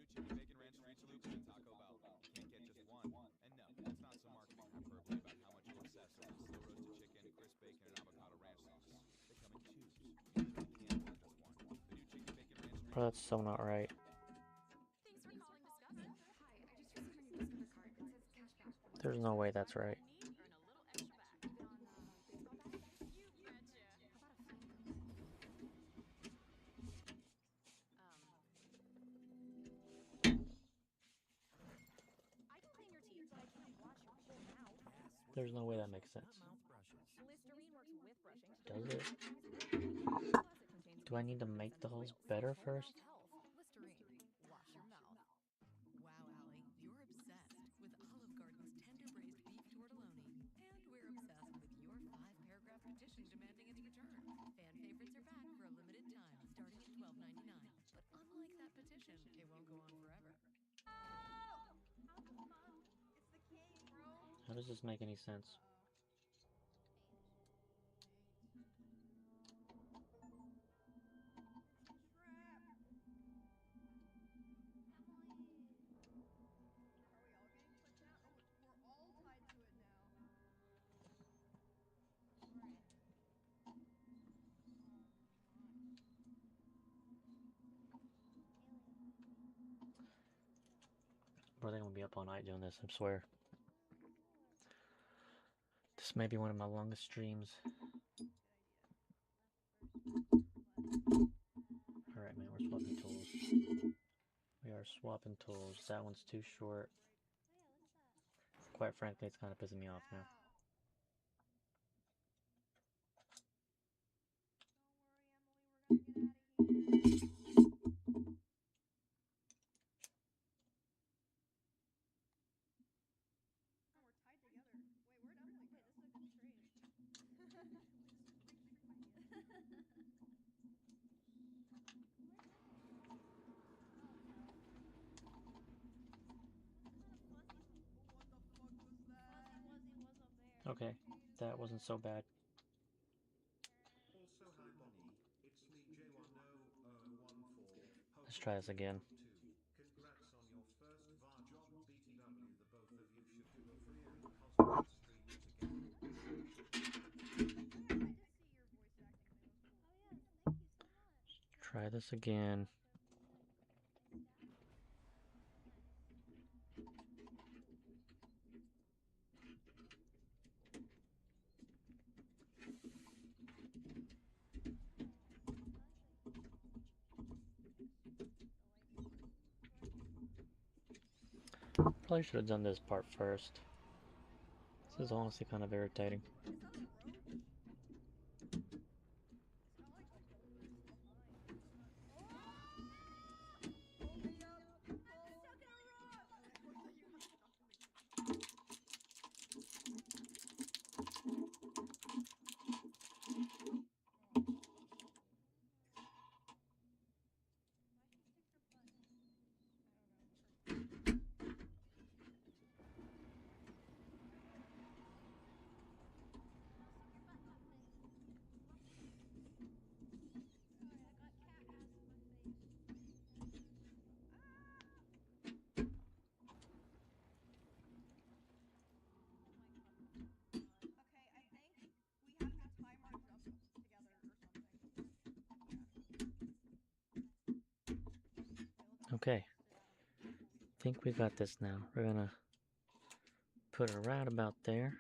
new chicken bacon ranch street chalupa at Taco Bell. You can't get just one. And no, that's not some marketing hyperbole about how much you'll obsess over slow roasted chicken, crisp bacon, and avocado ranch sauce. They come in twos. You literally can't order just one. The new chicken bacon ranch street Bro, that's so not right. Thanks for calling Discover. Hi, I just received my new Discover card. It says cashback. There's no way that's right. Earn a little extra back. Even on baseball bats? You betcha. How about a flame coat? I can clean your teeth, but I can't wash your whole mouth. There's no way that makes sense. Listerine works with brushing. Does it? Plus, it contains Do I need to make the holes better first? Listerine. Wash your mouth. Wow, Allie, you're obsessed with Olive Garden's tender braised beef tortelloni. And we're obsessed with your 5-paragraph petition demanding its return. Fan favorites are back for a limited time, starting at $12.99. But unlike that petition, it won't go on forever. It's the king, bro. How does this make any sense? Bro, they're gonna be up all night doing this, I swear. This may be one of my longest streams. Alright, man, we're swapping tools. We are swapping tools. That one's too short. Quite frankly, it's kind of pissing me off now. Okay, that wasn't so bad. Also, hi Bonnie. It's me, J100014. Let's try this again. Congrats on your first VAR job, BTW. The both of you should do a free and cosplay stream together. Try this again. Probably should have done this part first. This is honestly kind of irritating. Okay. I think we got this now. We're gonna put it right about there.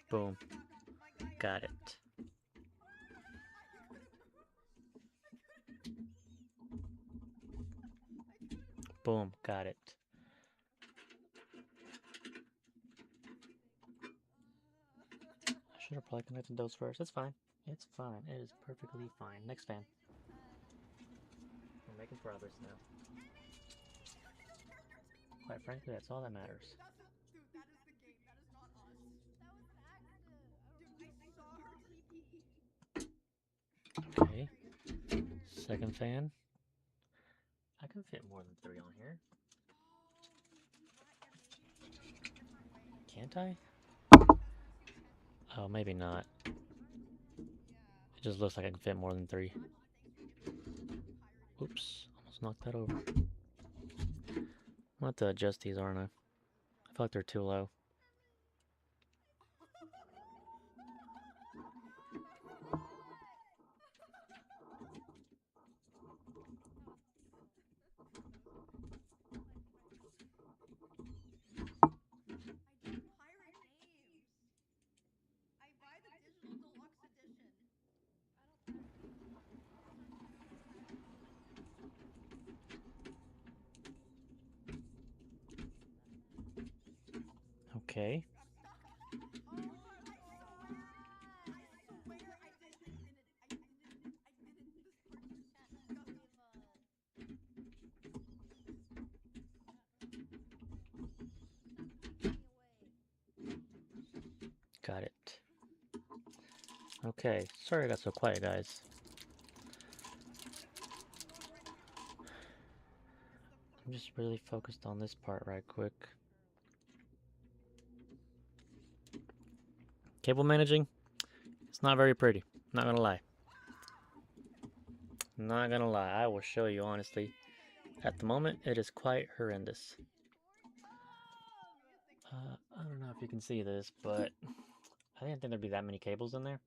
Boom. Got it. Boom. Got it. I should have probably connected those first. It's fine. It's fine. It is perfectly fine. Next fan. We're making progress now. Quite frankly, that's all that matters. Dude, that is the game. That is not us. That was an accident. Dude, I saw her TP. Okay. Second fan. I can fit more than 3 on here. Can't I? Oh, maybe not. It just looks like I can fit more than 3. Oops. Almost knocked that over. I'll have to adjust these, aren't I? I feel like they're too low. I buy the digital deluxe edition. Okay. I'm stuck. Oh, I swear I didn't. This part just got me. Got it. Okay. Sorry I got so quiet, guys. I'm just really focused on this part right quick. Cable managing, it's not very pretty. Not gonna lie. Not gonna lie. I will show you honestly. At the moment, it is quite horrendous. I don't know if you can see this, but I didn't think there'd be that many cables in there.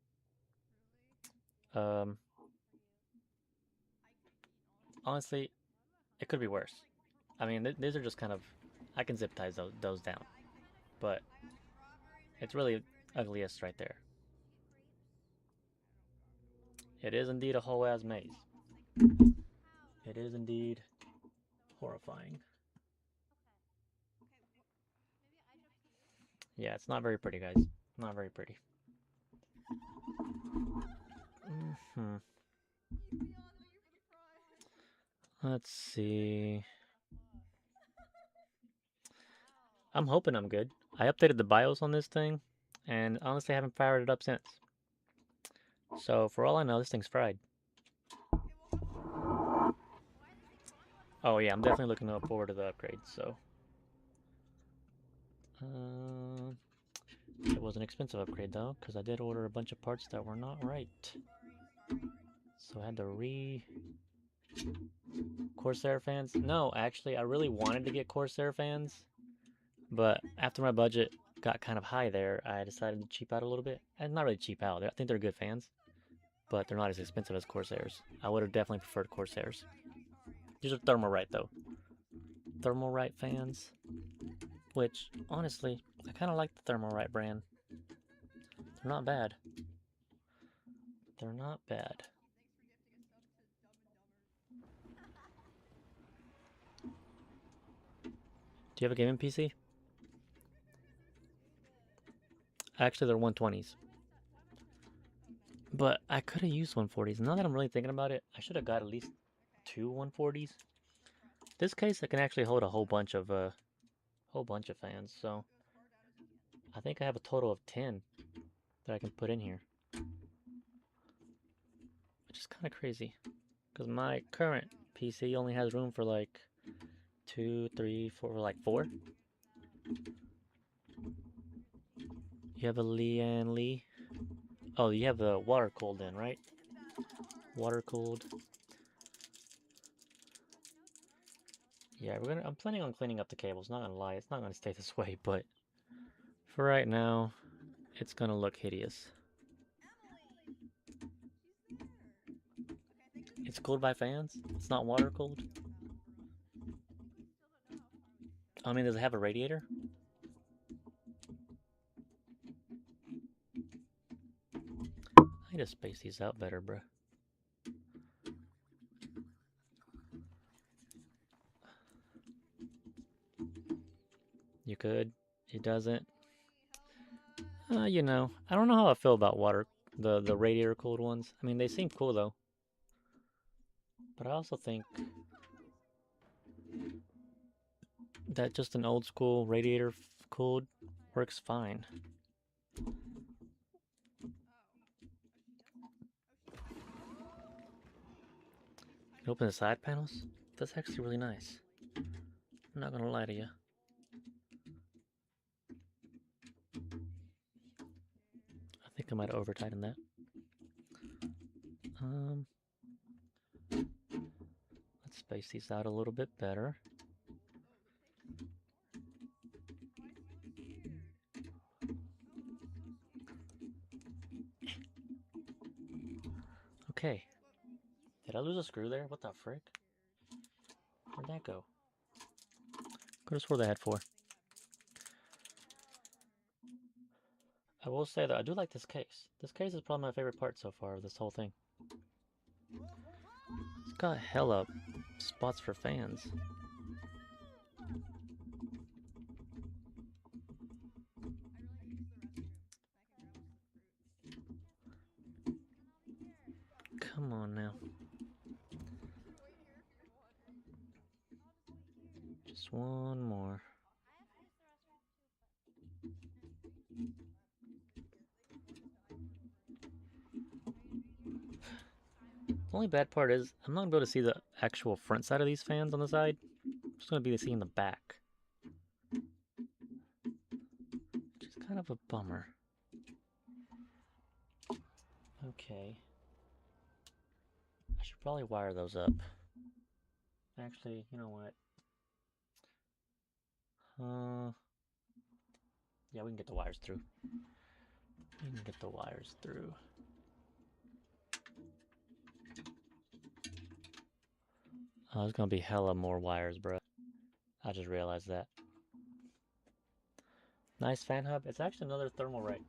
Honestly, it could be worse. I mean, these are just kind of, I can zip ties those down, but it's really ugliest right there. It is indeed a whole ass maze. It is indeed horrifying. Yeah, it's not very pretty, guys. Not very pretty. Let's see. I'm hoping I'm good. I updated the BIOS on this thing, and honestly, I haven't fired it up since. So, for all I know, this thing's fried. Oh yeah, I'm definitely looking forward to the upgrades, so. It was an expensive upgrade though, because I did order a bunch of parts that were not right. So I had to Corsair fans? No, actually, I really wanted to get Corsair fans, but after my budget got kind of high there, I decided to cheap out a little bit. And not really cheap out, I think they're good fans, but they're not as expensive as Corsairs. I would have definitely preferred Corsairs. These are Thermalright though. Thermalright fans, which, honestly, I kind of like the Thermalright brand. They're not bad. They're not bad. Do you have a gaming PC? Actually, they're 120s. But I could have used 140s. Now that I'm really thinking about it, I should have got at least 2 140s. This case, I can actually hold a whole bunch of fans. So I think I have a total of 10 that I can put in here, which is kind of crazy because my current PC only has room for like 2, 3, 4, like 4. You have a Lian Li. Oh, you have the water cooled in, right? Water cooled. Yeah, I'm planning on cleaning up the cables, not gonna lie, it's not gonna stay this way, but for right now, it's gonna look hideous. It's cooled by fans? It's not water cooled? I mean, does it have a radiator? I need to space these out better, bruh. You could. It doesn't. You know, I don't know how I feel about the radiator cooled ones. I mean, they seem cool though. But I also think that just an old school radiator cooled works fine. Open the side panels? That's actually really nice. I'm not gonna lie to you. I think I might have over-tightened that. Let's space these out a little bit better. Okay. Did I lose a screw there? What the frick? Where'd that go? Could have swore they had 4. I will say that I do like this case. This case is probably my favorite part so far of this whole thing. It's got hella spots for fans. Come on now. Just one more. The only bad part is I'm not going to be able to see the actual front side of these fans on the side. I'm just going to be seeing the back. Which is kind of a bummer. Okay. I should probably wire those up. Actually, you know what? Yeah, we can get the wires through. We can get the wires through. Oh, there's gonna be hella more wires, bro. I just realized that. Nice fan hub. It's actually another thermal right.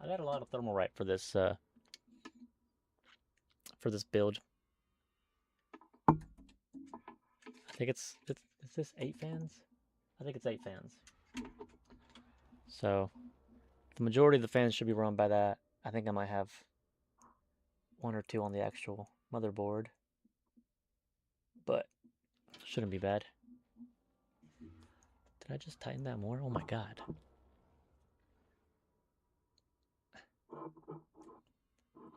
I got a lot of thermal right for this build. I think is this 8 fans? I think it's 8 fans. So the majority of the fans should be run by that. I think I might have 1 or 2 on the actual motherboard, but shouldn't be bad. Did I just tighten that more? Oh my god.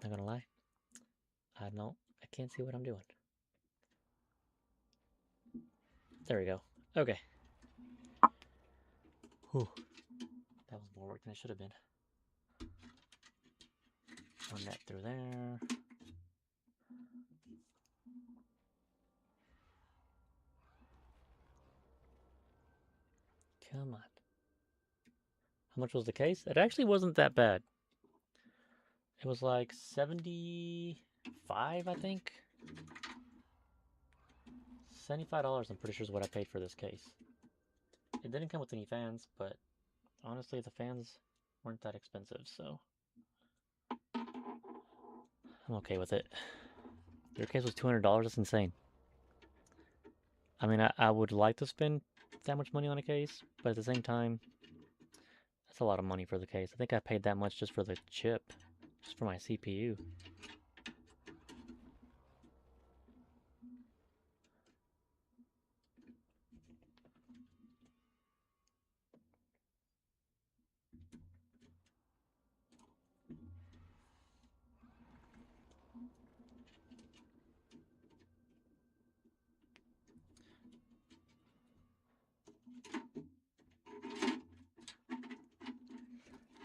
Not gonna lie. I can't see what I'm doing. There we go. Okay. Whew. That was more work than it should have been. Run that through there. Come on. How much was the case? It actually wasn't that bad. It was like 75, I think. $75, I'm pretty sure is what I paid for this case. It didn't come with any fans, but honestly, the fans weren't that expensive, so I'm okay with it. Your case was $200, that's insane. I mean, I would like to spend that much money on a case, but at the same time, that's a lot of money for the case. I think I paid that much just for the chip, just for my CPU.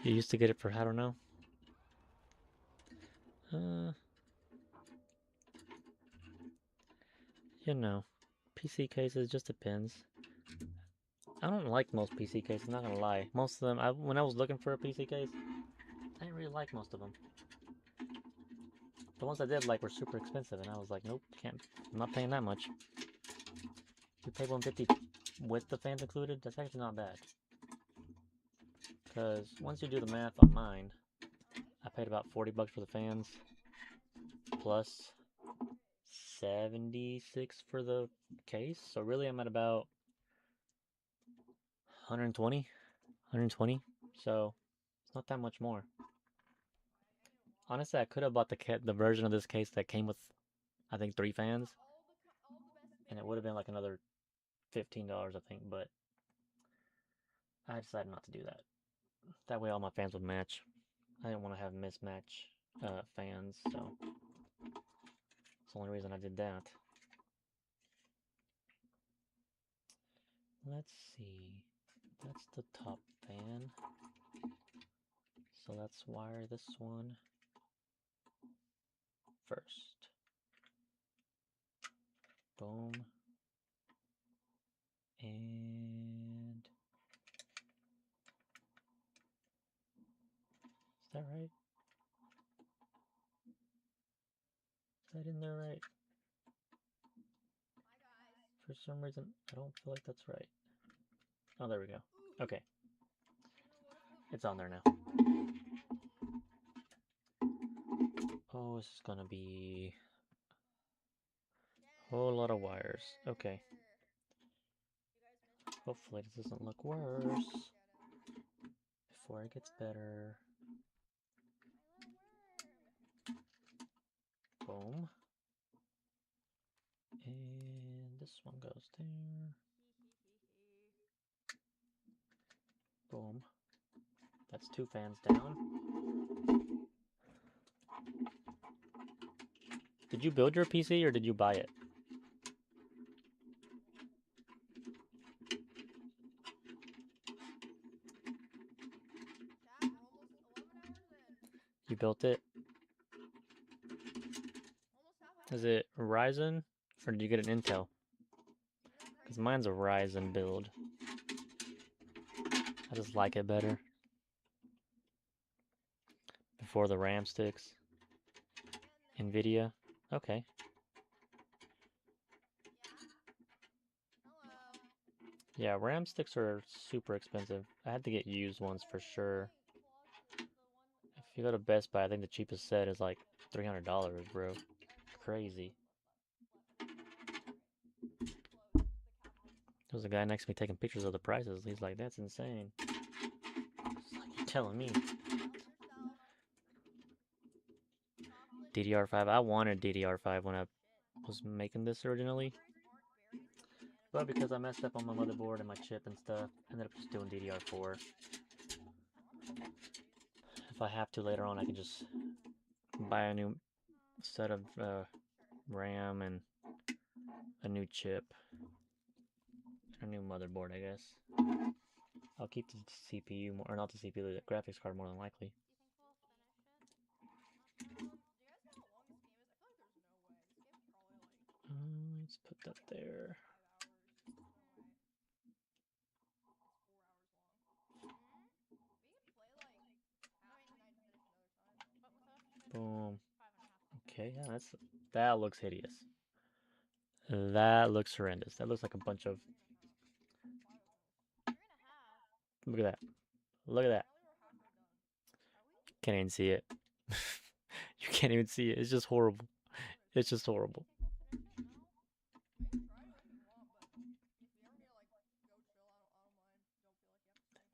You used to get it for, I don't know. You know, PC cases, just depends. I don't like most PC cases, not gonna lie. Most of them, when I was looking for a PC case, I didn't really like most of them. The ones I did like were super expensive, and I was like, nope, can't. I'm not paying that much. You pay 150 with the fans included. That's actually not bad. Because once you do the math on mine, I paid about 40 bucks for the fans, plus 76 for the case. So really, I'm at about 120. So it's not that much more. Honestly, I could have bought the version of this case that came with, I think, 3 fans, and it would have been like another $15, I think, but I decided not to do that. That way all my fans would match. I didn't want to have mismatch fans, so that's the only reason I did that. Let's see. That's the top fan. So let's wire this one first. Boom. And is that right? Is that in there right? For some reason, I don't feel like that's right. Oh, there we go. Okay. It's on there now. Oh, this is gonna be a whole lot of wires. Okay. Hopefully this doesn't look worse before it gets better. Boom. And this one goes there. Boom. That's 2 fans down. Did you build your PC or did you buy it? You built it? Is it Ryzen or did you get an Intel? Because mine's a Ryzen build. I just like it better. Before the RAM sticks. NVIDIA. Okay. Yeah, RAM sticks are super expensive. I had to get used ones for sure. If you go to Best Buy, I think the cheapest set is like $300, bro. Crazy. There's a guy next to me taking pictures of the prices. He's like, that's insane. It's like, you're telling me. DDR5. I wanted DDR5 when I was making this originally. But because I messed up on my motherboard and my chip and stuff, I ended up just doing DDR4. If I have to later on, I can just buy a new set of RAM and a new chip. A new motherboard, I guess. I'll keep the CPU more, or not the CPU, the graphics card more than likely. Let's put that there. Boom. Okay, yeah, that looks hideous. That looks horrendous. That looks like a bunch of. Look at that. Look at that. Can't even see it. You can't even see it. It's just horrible. It's just horrible.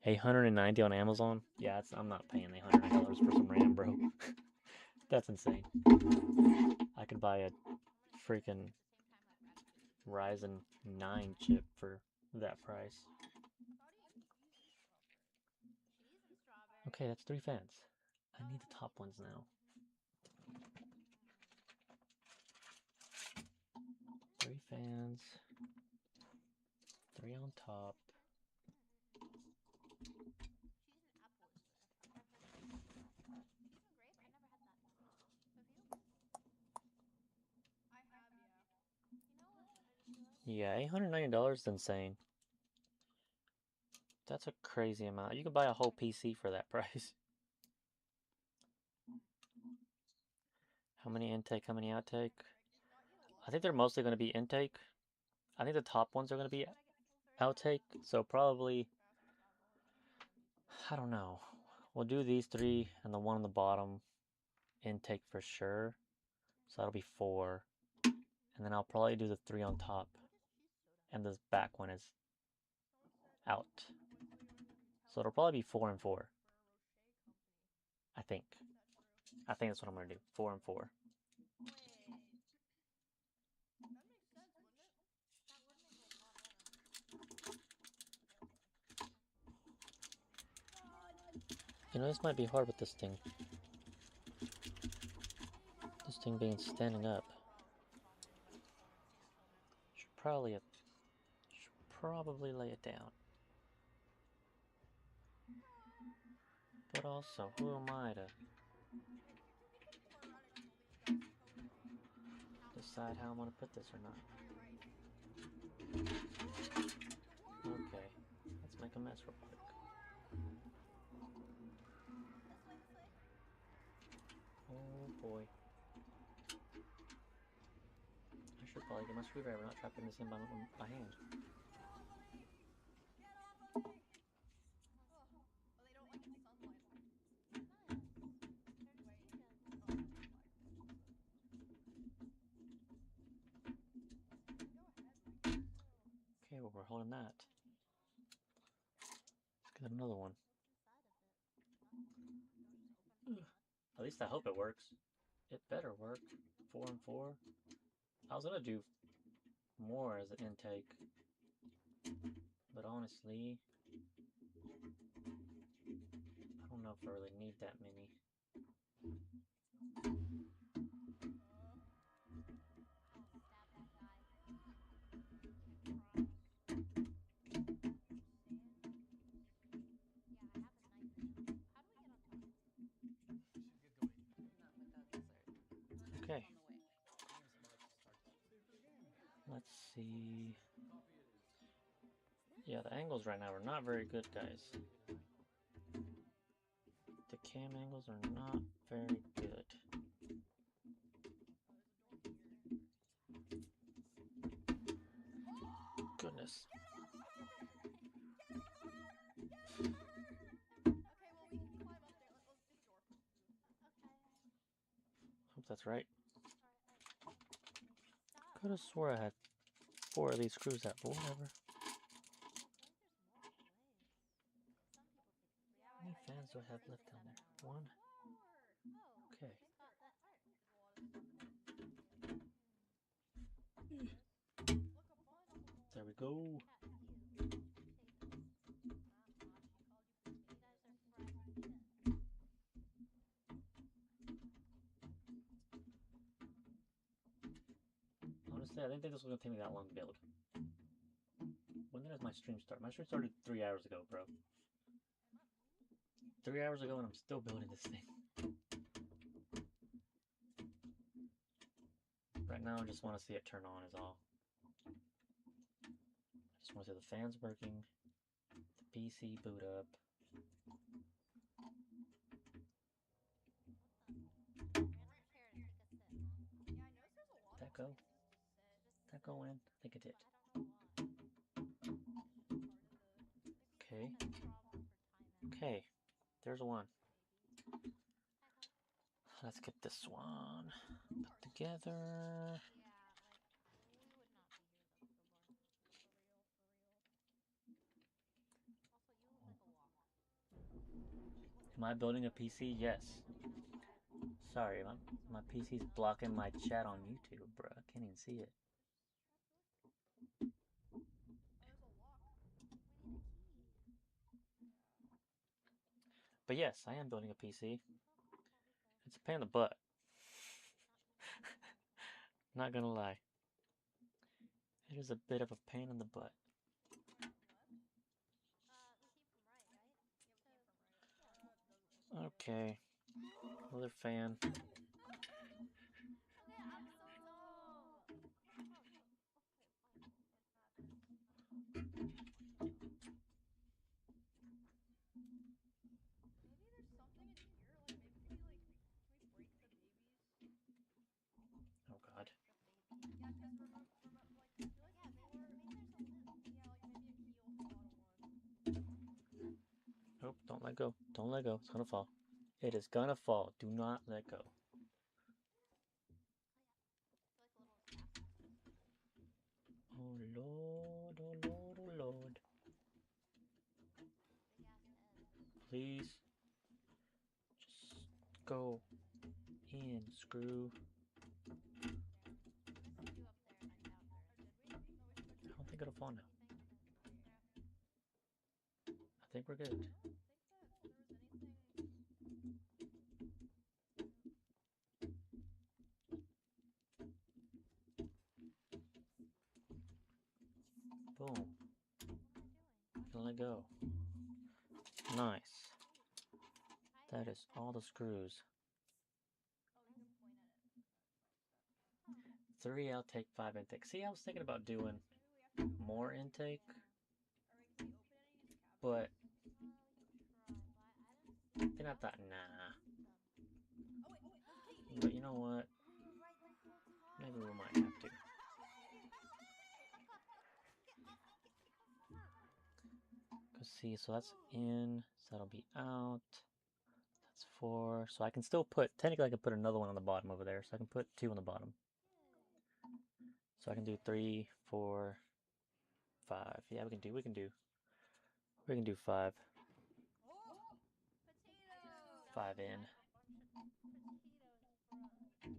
$890 on Amazon? Yeah, I'm not paying $800 for some RAM, bro. That's insane. I could buy a freaking Ryzen 9 chip for that price. Okay, that's 3 fans. I need the top ones now. 3 fans. 3 on top. Yeah, $890 is insane. That's a crazy amount. You could buy a whole PC for that price. How many intake, how many outtake? I think they're mostly going to be intake. I think the top ones are going to be outtake, so probably, I don't know. We'll do these three and the one on the bottom intake for sure. So that'll be 4. And then I'll probably do the 3 on top. And this back one is out. So it'll probably be 4 and 4. I think. I think that's what I'm going to do. 4 and 4. Wait. That makes sense, wouldn't it? That would make a lot more sense. You know, this might be hard with this thing. This thing being standing up. Should probably lay it down. But also, who am I to decide how I'm gonna put this or not? Okay, let's make a mess real quick. Oh boy. I should probably get my screwdriver, not trapping this in by hand. Okay, well, we're holding that. Let's get another one. At least I hope it works. It better work. 4 and 4. I was gonna do more as an intake, but honestly, I don't know if I really need that many. Okay. Let's see. Yeah, the angles right now are not very good, guys. The cam angles are not very good. Goodness. Hope that's right. Could have swore I had 4 of these screws out, but whatever. How many fans do I have left down there? 1. Okay. There we go. Honestly, I didn't think this was gonna take me that long to build. When did my stream start? My stream started 3 hours ago, bro. 3 hours ago and I'm still building this thing. Right now I just want to see it turn on is all. I just want to see the fans working, the PC boot up. That go? That go in? I think it did. Okay. Okay. There's one. Let's get this one put together. Am I building a PC? Yes. Sorry, my PC's blocking my chat on YouTube, bro. I can't even see it. But yes, I am building a PC. It's a pain in the butt. Not gonna lie. It is a bit of a pain in the butt. Okay. Another fan. let go. Don't let go. It's gonna fall. It is gonna fall. Do not let go. Oh Lord, oh Lord, oh Lord. Please. Just go in, screw. I don't think it'll fall now. I think we're good. I don't think that there was anything. Boom. Gonna let go. Nice. That is all the screws. Oh, you can point at it. 3 outtake, 5 intake. See, I was thinking about doing more intake, but then I thought, nah. But you know what? Maybe we might have to. Cause see, so that's in, so that'll be out. That's 4. So I can still put, technically I can put another one on the bottom over there. So I can put 2 on the bottom. So I can do 3, 4, 5. Yeah, we can do 5. 5 in. Do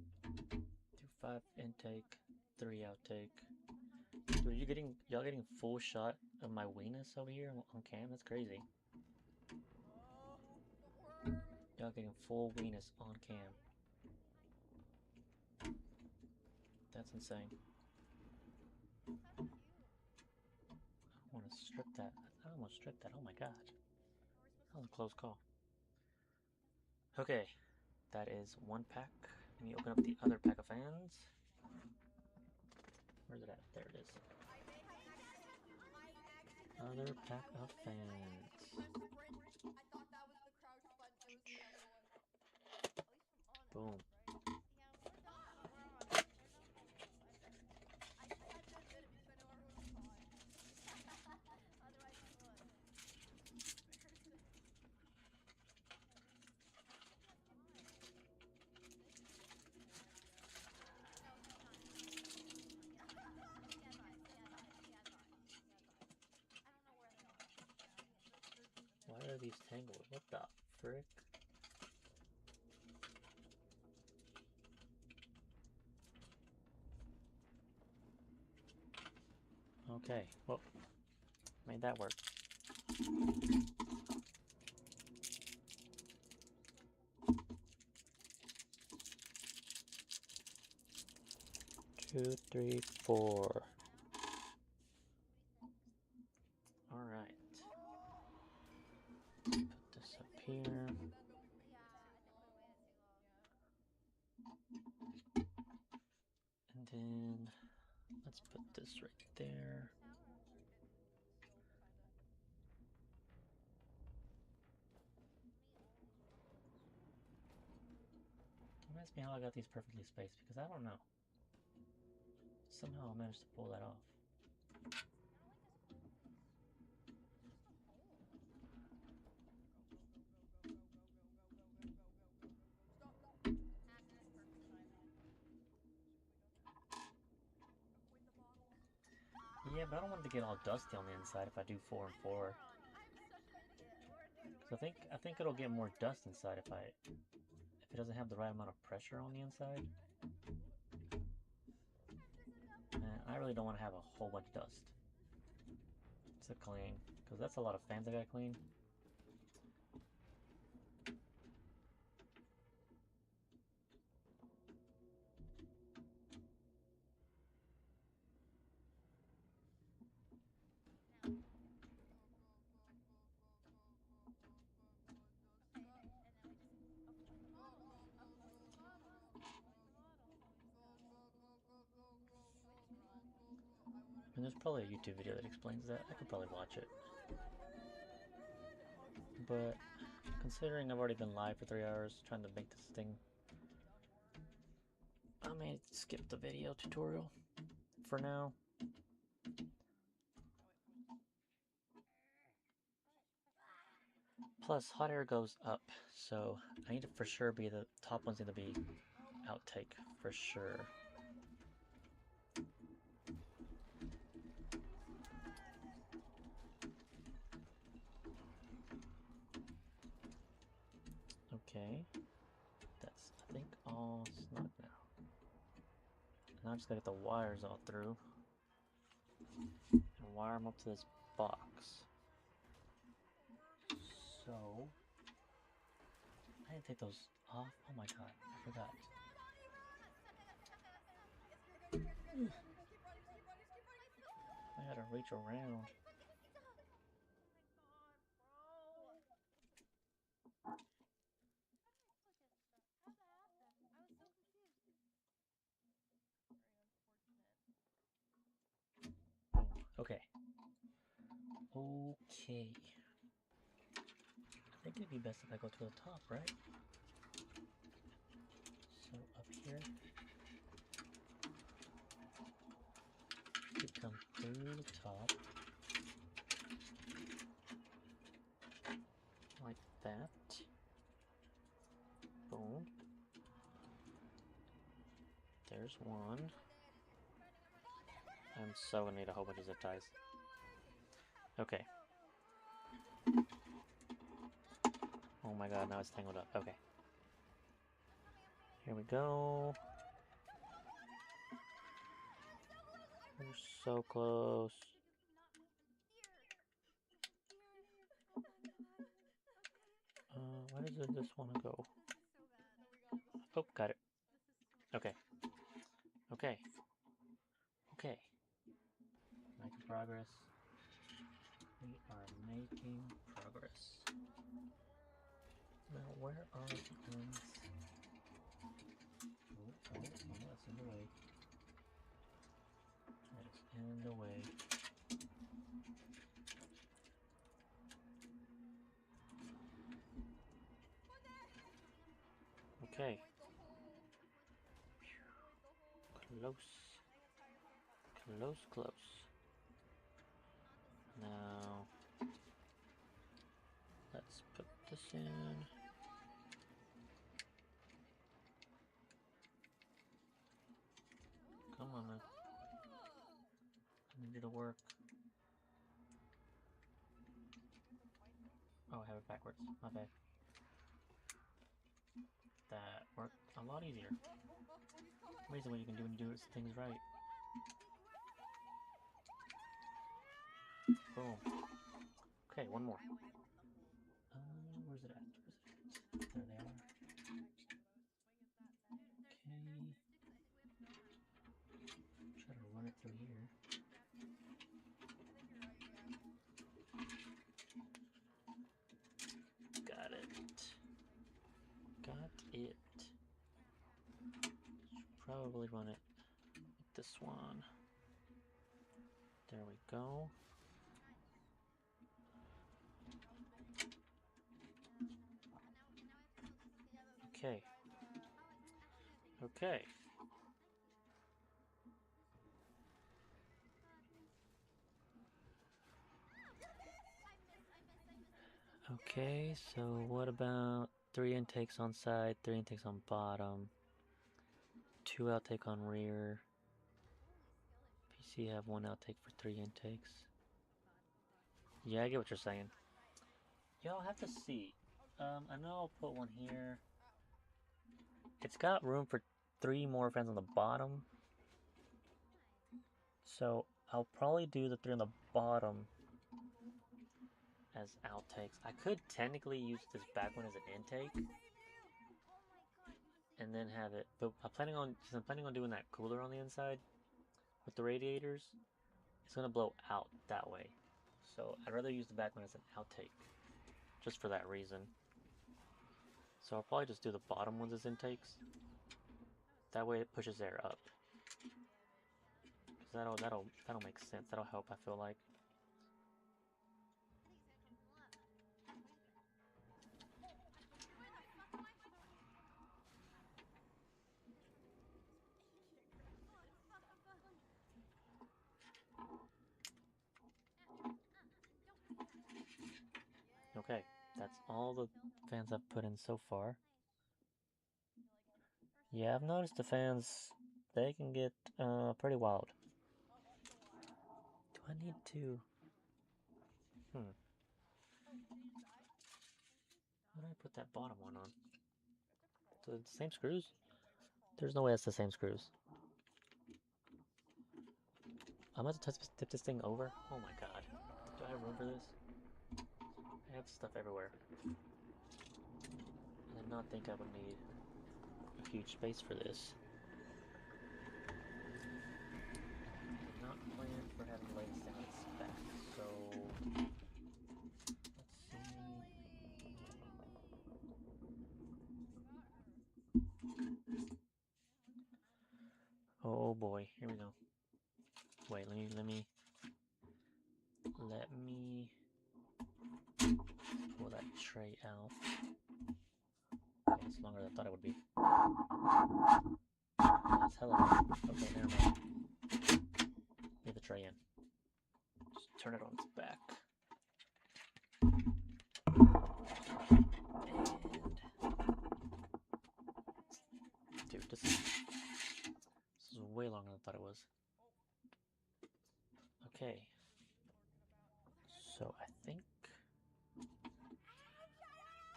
5 intake, 3 outtake. Dude, y'all getting full shot of my weenus over here on cam? That's crazy. Y'all getting full weenus on cam. That's insane. I want to strip that. I don't want to strip that. Oh my god. That was a close call. Okay, that is 1 pack. Let me open up the other pack of fans. Where's it at? There it is. Other pack of fans. Boom. Why are these tangled? What the frick? Okay, well, made that work. Two, three, 4. All right. Put this up here. And then let's put this right there. Don't ask me how I got these perfectly spaced because I don't know. Somehow I managed to pull that off. Yeah, but I don't want it to get all dusty on the inside if I do 4 and 4. So I think it'll get more dust inside if it doesn't have the right amount of pressure on the inside. And I really don't want to have a whole bunch of dust to clean, because that's a lot of fans I gotta clean. And there's probably a YouTube video that explains that. I could probably watch it. But considering I've already been live for 3 hours trying to make this thing, I may skip the video tutorial for now. Plus, hot air goes up, so I need to for sure be the top ones need to be outtake for sure. Okay, that's I think all snug now. Now I just gotta get the wires all through and wire them up to this box. So I need to take those off. Oh my god, I forgot. I gotta reach around. Okay. Okay. I think it'd be best if I go to the top, right? So up here. You come through the top. Like that. Boom. There's one. I'm so gonna need a whole bunch of zip ties. Okay. Oh my god, now it's tangled up. Okay. Here we go. We're so close. Where does this want to go? Oh, got it. Okay. Okay. Okay. Making progress. We are making progress. Now, where are the ones? Oh, that's in the way. That's in the way. Okay. Close. Close, close. Now, let's put this in. Come on, man. I need you to work. Oh, I have it backwards. My bad. That worked a lot easier. Amazing what you can do when you do things right. Boom. Okay, one more. Where's it at? There they are. Okay. Try to run it through here. Got it. Got it. Should probably run it with this one. There we go. Okay. Okay. Okay, so what about 3 intakes on side, 3 intakes on bottom, 2 outtake on rear. PC have 1 outtake for 3 intakes. Yeah, I get what you're saying. Yeah, I'll have to see. I know I'll put one here. It's got room for 3 more fans on the bottom. So I'll probably do the 3 on the bottom as outtakes. I could technically use this back one as an intake. And then have it, but I'm planning on doing that cooler on the inside with the radiators. It's gonna blow out that way. So I'd rather use the back one as an outtake. Just for that reason. So I'll probably just do the bottom ones as intakes. That way it pushes air up. Cause that'll make sense. That'll help, I feel like. Okay. That's all the fans I've put in so far. Yeah, I've noticed the fans, they can get pretty wild. Do I need to? What did I put that bottom one on? The same screws? There's no way it's the same screws. I'm about to tip this thing over. Oh my god. Do I have room for this? I have stuff everywhere. I did not think I would need a huge space for this. I did not plan for having legs down its back, so let's see. Oh boy, here we go. Wait, let me pull that tray out. Okay, it's longer than I thought it would be. That's hella long. Okay, never mind. Leave the tray in. Just turn it on its back. And dude, this is way longer than I thought it was. Okay. So I think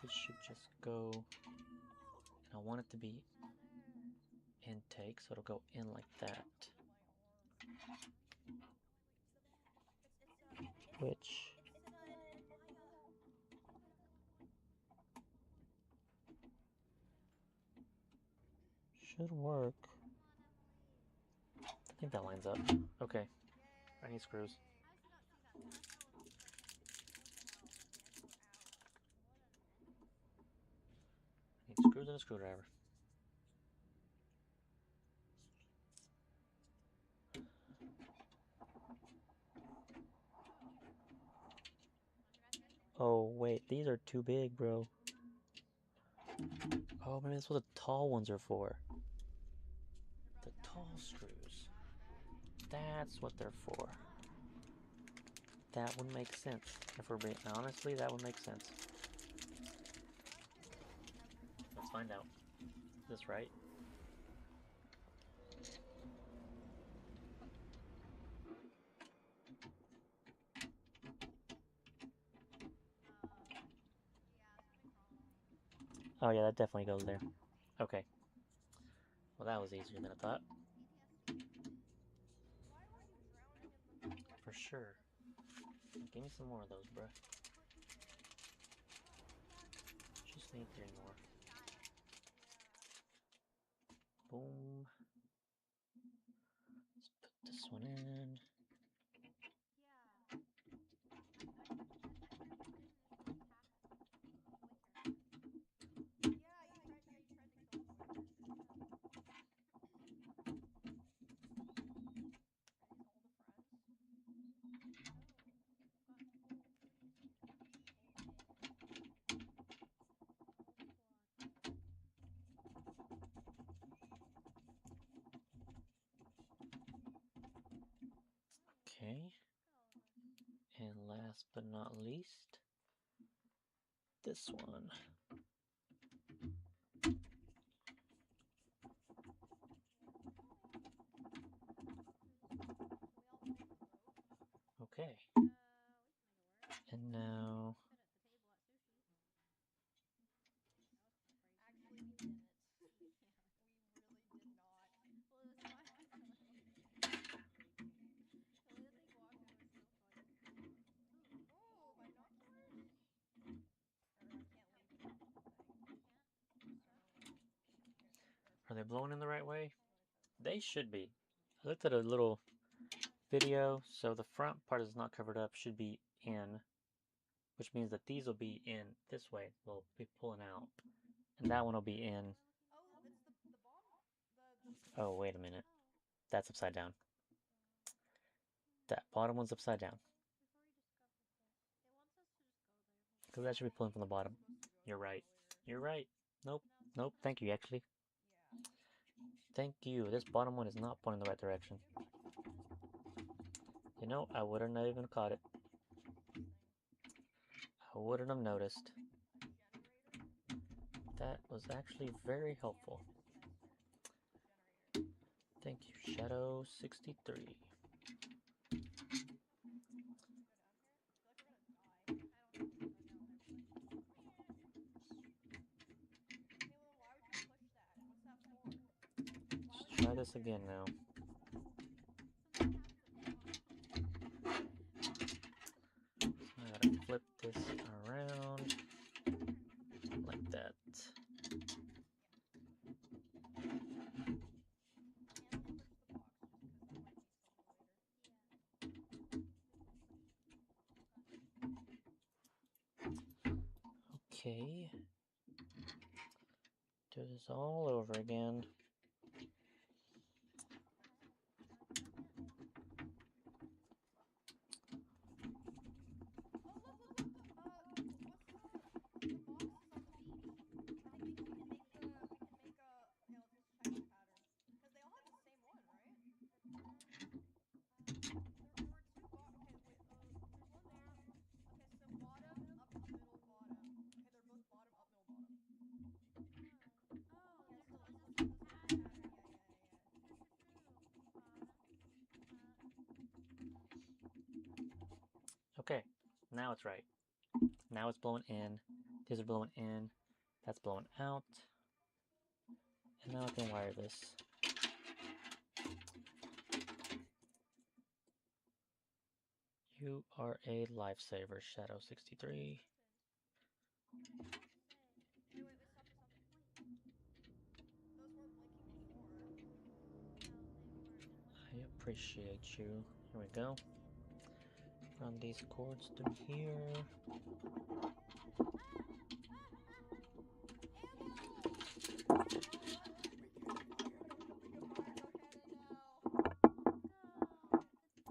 this should just go, and I want it to be intake, so it'll go in like that. Which should work. I think that lines up. Okay. I need screws. I need screws and a screwdriver. Oh wait, these are too big, bro. Oh, maybe that's what the tall ones are for. The tall screws. That's what they're for. That would make sense. If we're being honestly, that would make sense. Let's find out. Is this right? Oh yeah, that definitely goes there. Okay. Well, that was easier than I thought. For sure. Give me some more of those, bruh. Just need 3 more. Boom. Let's put this one in. Okay. And last but not least, this one. Okay. And now... Actually, we didn't. We really did not. Well, it was fun. The way that thing walked, it was so funny. Oh, binoculars? Or I can't leave without the thing. You can't? Are they blowing in the right way? They should be. I looked at a little video, so the front part is not covered up, should be in, which means that these will be in this way. They'll be pulling out. And that one will be in. Oh, it's the bomb. Oh, wait a minute. That's upside down. That bottom one's upside down. We've already discovered this. It wants us to just go there. Because that should be pulling from the bottom. You're right. You're right. Nope. Nope. Thank you, actually. Thank you. This bottom one is not pointing in the right direction. You know, I wouldn't have even caught it. I wouldn't have noticed. That was actually very helpful. Thank you, Shadow63. Let's try this again now. I gotta flip this around like that. Okay. Do this all over again. Okay, now it's right. Now it's blowing in. These are blowing in. That's blowing out. And now I can wire this. You are a lifesaver, Shadow63. I appreciate you. Here we go. Run these cords through here.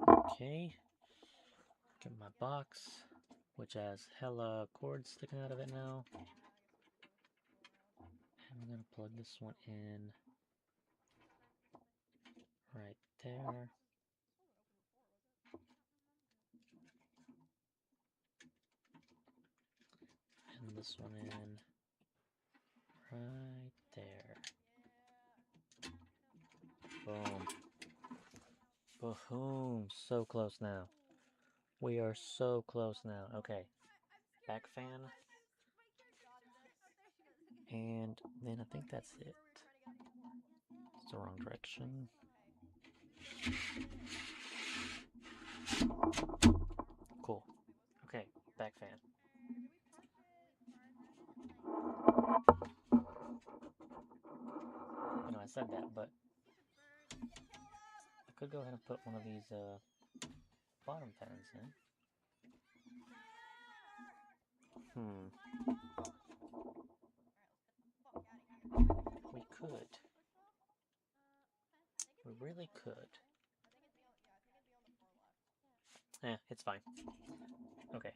Okay. Get my box, which has hella cords sticking out of it now. And I'm gonna plug this one in right there. And this one in right there. Boom. Boom. So close now. We are so close now. Okay. Back fan. And then I think that's it. It's the wrong direction. Cool. Okay, back fan. You know, I said that, but I could go ahead and put one of these bottom fans in. We could. We really could. It's fine. Okay.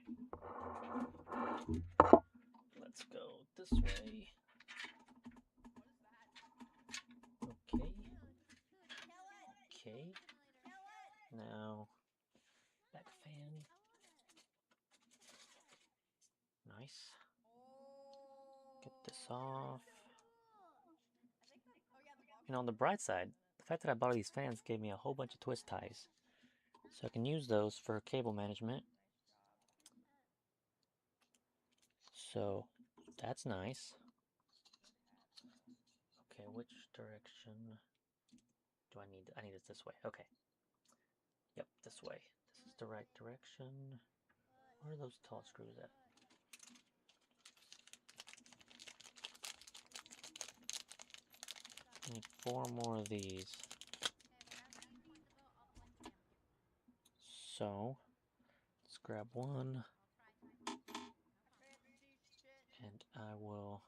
Let's go this way. Okay. Okay. Now, back fan. Nice. Get this off. You know, on the bright side, the fact that I bought these fans gave me a whole bunch of twist ties. So I can use those for cable management. So, that's nice. Okay, which direction do I need? I need it this way. Okay. Yep, this way. This is the right direction. Where are those tall screws at? I need 4 more of these. So, let's grab one. And I will...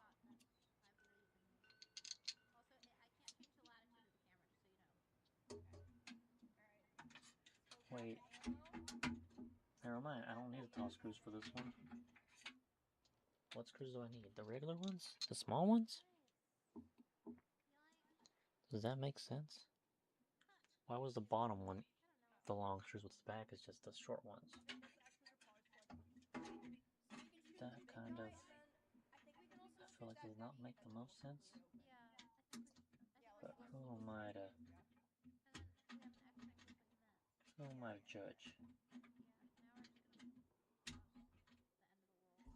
Wait. Never mind, I don't need the tall screws for this one. What screws do I need? The regular ones? The small ones? Does that make sense? Why was the bottom one the long screws with the back is just the short ones? That kind of... I feel feel like does not make the most sense. Yeah, I think we should. I think we're But supposed who to am I to? And then we have an X necklace like this. Who am I to judge? Yeah. Now we're just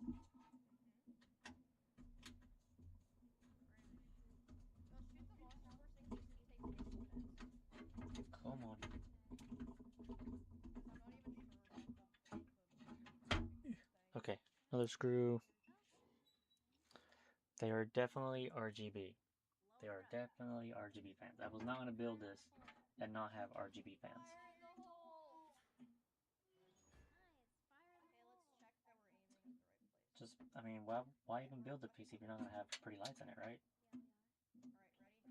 gonna pause the end of the world. We're gonna shoot. Go shoot the monster first in case it takes table defense. Come on. Okay. Because I'm not even sure about the thing. Okay, another screw. There we go. They are definitely RGB. Blow They her are up. definitely RGB fans. I was not going to build Fire in this the hole. and not have RGB fans. Fire in the hole! Nice. Fire in the Okay, hole. let's check that we're aiming at the right place. Just, I mean, why even build the PC if you're not going to have pretty lights in it, right? Yeah,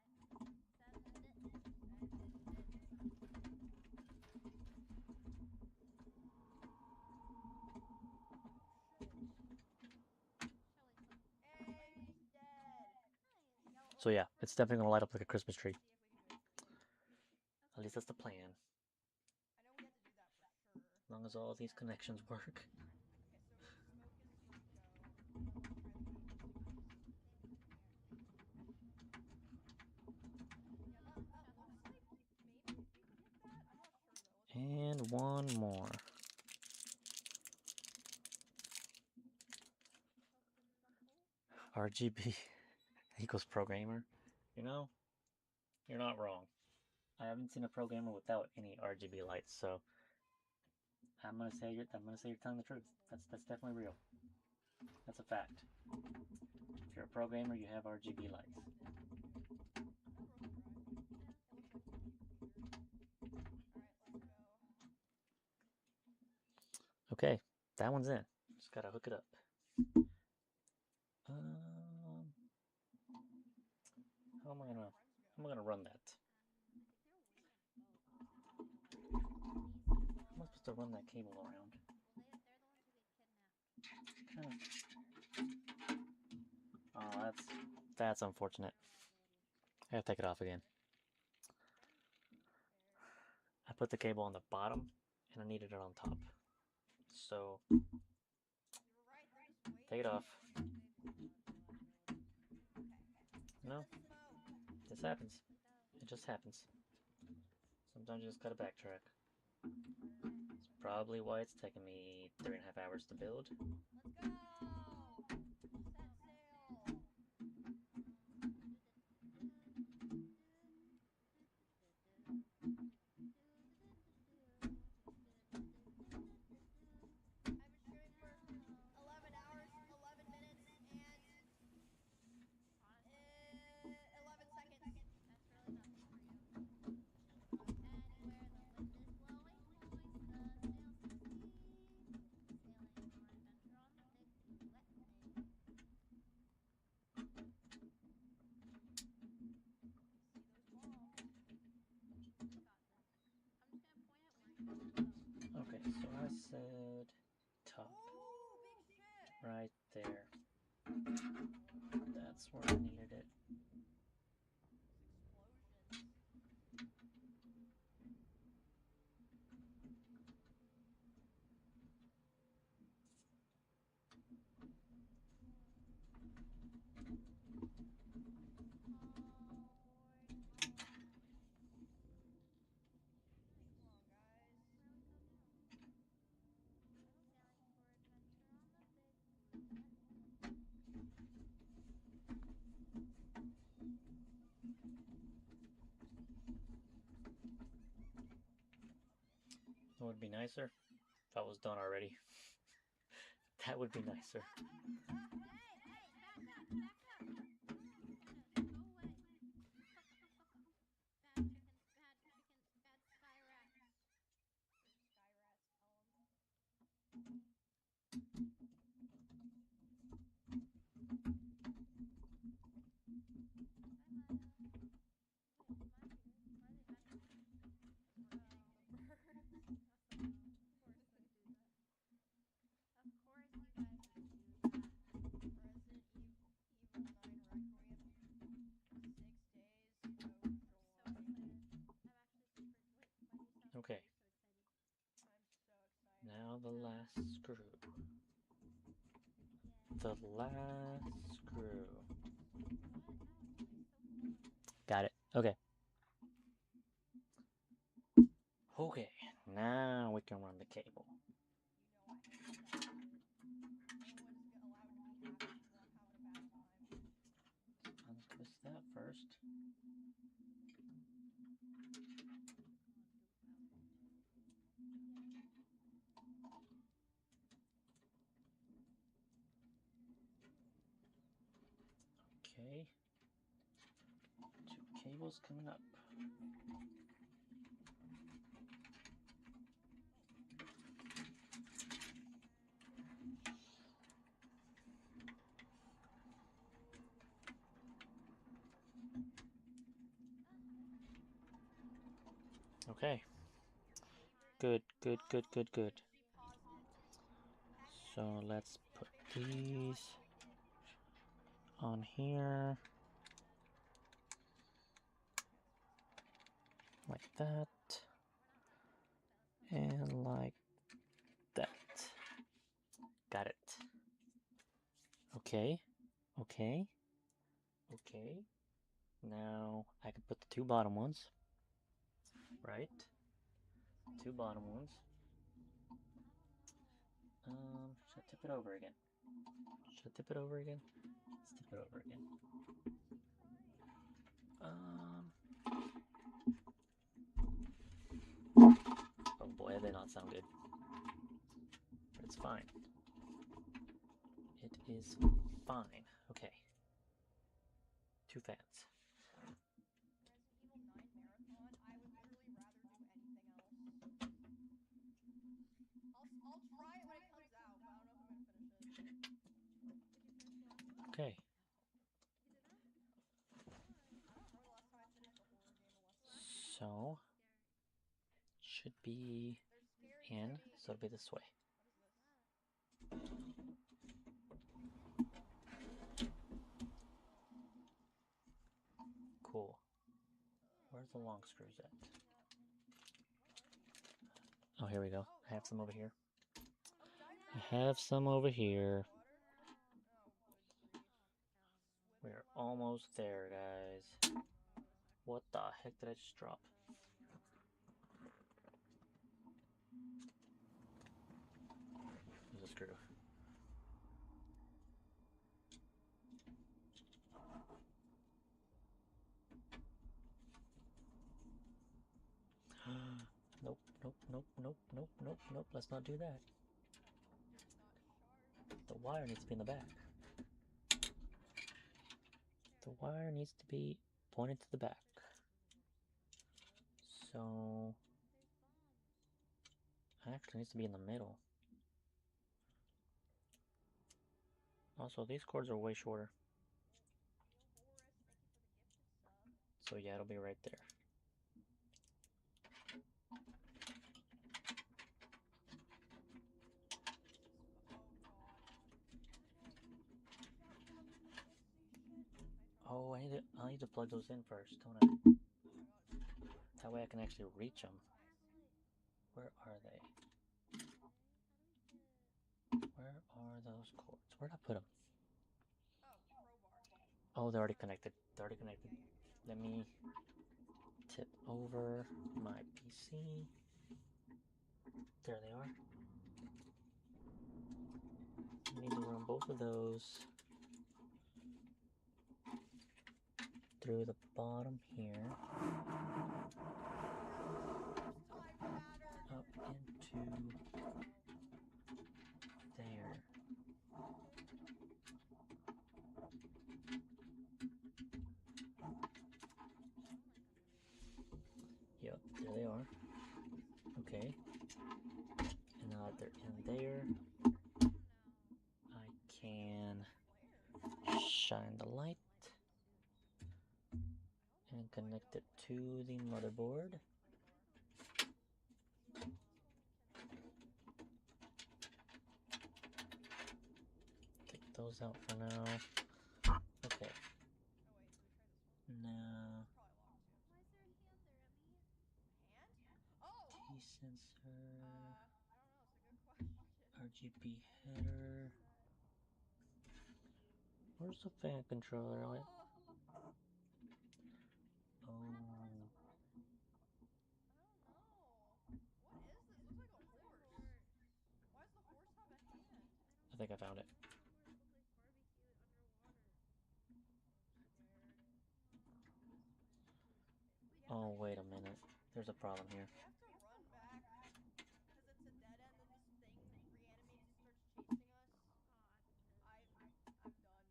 we are. Alright, ready? Is that right? Looks like it, yeah. Okay. Let's Let's do it. try it. Send it. Send it. Shelly cook. Hey, he's dead. Nice. Yeah, So yeah, it's definitely going to light up like a Christmas tree. see if we can do it safely. At least that's the plan. I know we have to do that for sure. As long as all these connections work. Okay, so smoke is good to go. And then let's try the gate just in case. Okay, come here. Yeah, that looks like maybe we could hit that. I'm not sure though. Let's And one more. Open the hole. RGB equals programmer. You know, you're not wrong. I haven't seen a programmer without any RGB lights, so I'm gonna say you're telling the truth. That's definitely real. That's a fact. If you're a programmer, you have RGB lights. That was worth a try. Yeah. It looks like multi computer. Alright, let's go. Okay, that one's in. Just gotta hook it up. How am I gonna run that? I think they're waiting on the boat. Now that I know where these How am I supposed to run that cable around? Well, they're the ones who get kidnapped. Kind of. Oh, that's unfortunate. I gotta take it off again. I put the cable on the bottom, and I needed it on top. So You were right, they're just waiting. take it off. Okay. No, To the smoke. this happens. It does. It just happens. Sometimes you just gotta backtrack. Alright. It's probably why it's taking me 3.5 hours to build. Let's go! Set sail! I've been streaming for 11 hours, 11 minutes, and Honestly, 11 seconds. that's really nothing for you. Not. Anywhere the wind is blowing, hoist the sails to sea. Sailing your adventure on the big blue wet wave. See those bombs. We got this. I'm just gonna point it where you want the boat. Okay, so I said top Ooh, big ship! right there. That's where I needed it. Those explosions. All aboard, all aboard. Nice. Come on, guys. Where we go now? Sailing for adventure on the big blue wet wave. It would be nicer if I was done already. That would be nicer. Hey, back up, back up. No, go away. Fuck off. Bad chickens, bad sky rats. There's sky rats, tell 'em. Hi, Maya. Wait, is Maya muted? Why are they hiding from me? Because we're eating the birds. Of course they do that. Of course you guys would do that. Resident Evil 9 Requiem. 6 days. Oh, I'm so joy. excited. I'm actually super. Wait, why do you sound Okay. so excited? I'm so excited. Now the last screw. the last screw. What? Alex, why so far? Got it. Okay. Okay, now we can run the cable. You know I hate that part. No one's allowed to be happy while I'm having a bad time. Untwist that first. Okay. 2 cables coming up. Okay. Good, good, good, good, good. She paused it. So let's put these on here. Like that. And like that. Got it. Okay. Okay. Okay. Now I can put the 2 bottom ones. Right? 2 bottom ones. Should I tip it over again? Should I tip it over again? Let's tip it over again. Oh boy, that did not sound good. But it's fine. It is fine. Okay. 2 fans. Resident Evil 9 marathon. I would literally rather do anything else. I'll try it when it comes out, but I don't know if I'm gonna finish it. Did you finish the last one? Okay. You didn't? I don't remember the last time I finished a horror game or less. So should be They're scary to in, me. so it'll be this way. What is this? Cool. Where's the long screws at? Oh, here we go. I have some over here. Oh, dynamite. I have some over here. Water? Oh, good grief. We're almost there, guys. What the heck did I just drop? There's a screw. Nope, nope, nope, nope, nope, nope, nope. Let's not do that. The wire needs to be in the back. The wire needs to be pointed to the back. So it actually needs to be in the middle. Also, these cords are way shorter. So yeah, it'll be right there. Oh, I need to plug those in first, don't I? That way I can actually reach them. Where are they? Where are those cords? Where'd I put them? Oh, they're already connected. They're already connected. Let me tip over my PC. There they are. I need to run both of those through the bottom here. Up into there. Yep, there they are. Okay. And now that they're in there, I can shine the light and connect it to the motherboard. Take those out for now. Okay. Now, Why is there an hand there at me? T-sensor, I don't know, it's a good question. RGB header. Where's the fan controller? Oh, Oh. How does it work then? I don't know. What is this? Looks like a Looks like a horse. horse. Why does the horse have a hand? I don't I think I know. found it. Why does the horse look like barbecue underwater? I'm scared. We We have have to Oh, to wait a minute. There's a problem here. we have to run back because it's a dead end and this thing reanimates and starts chasing us. Oh, I'm pissed. I'm done.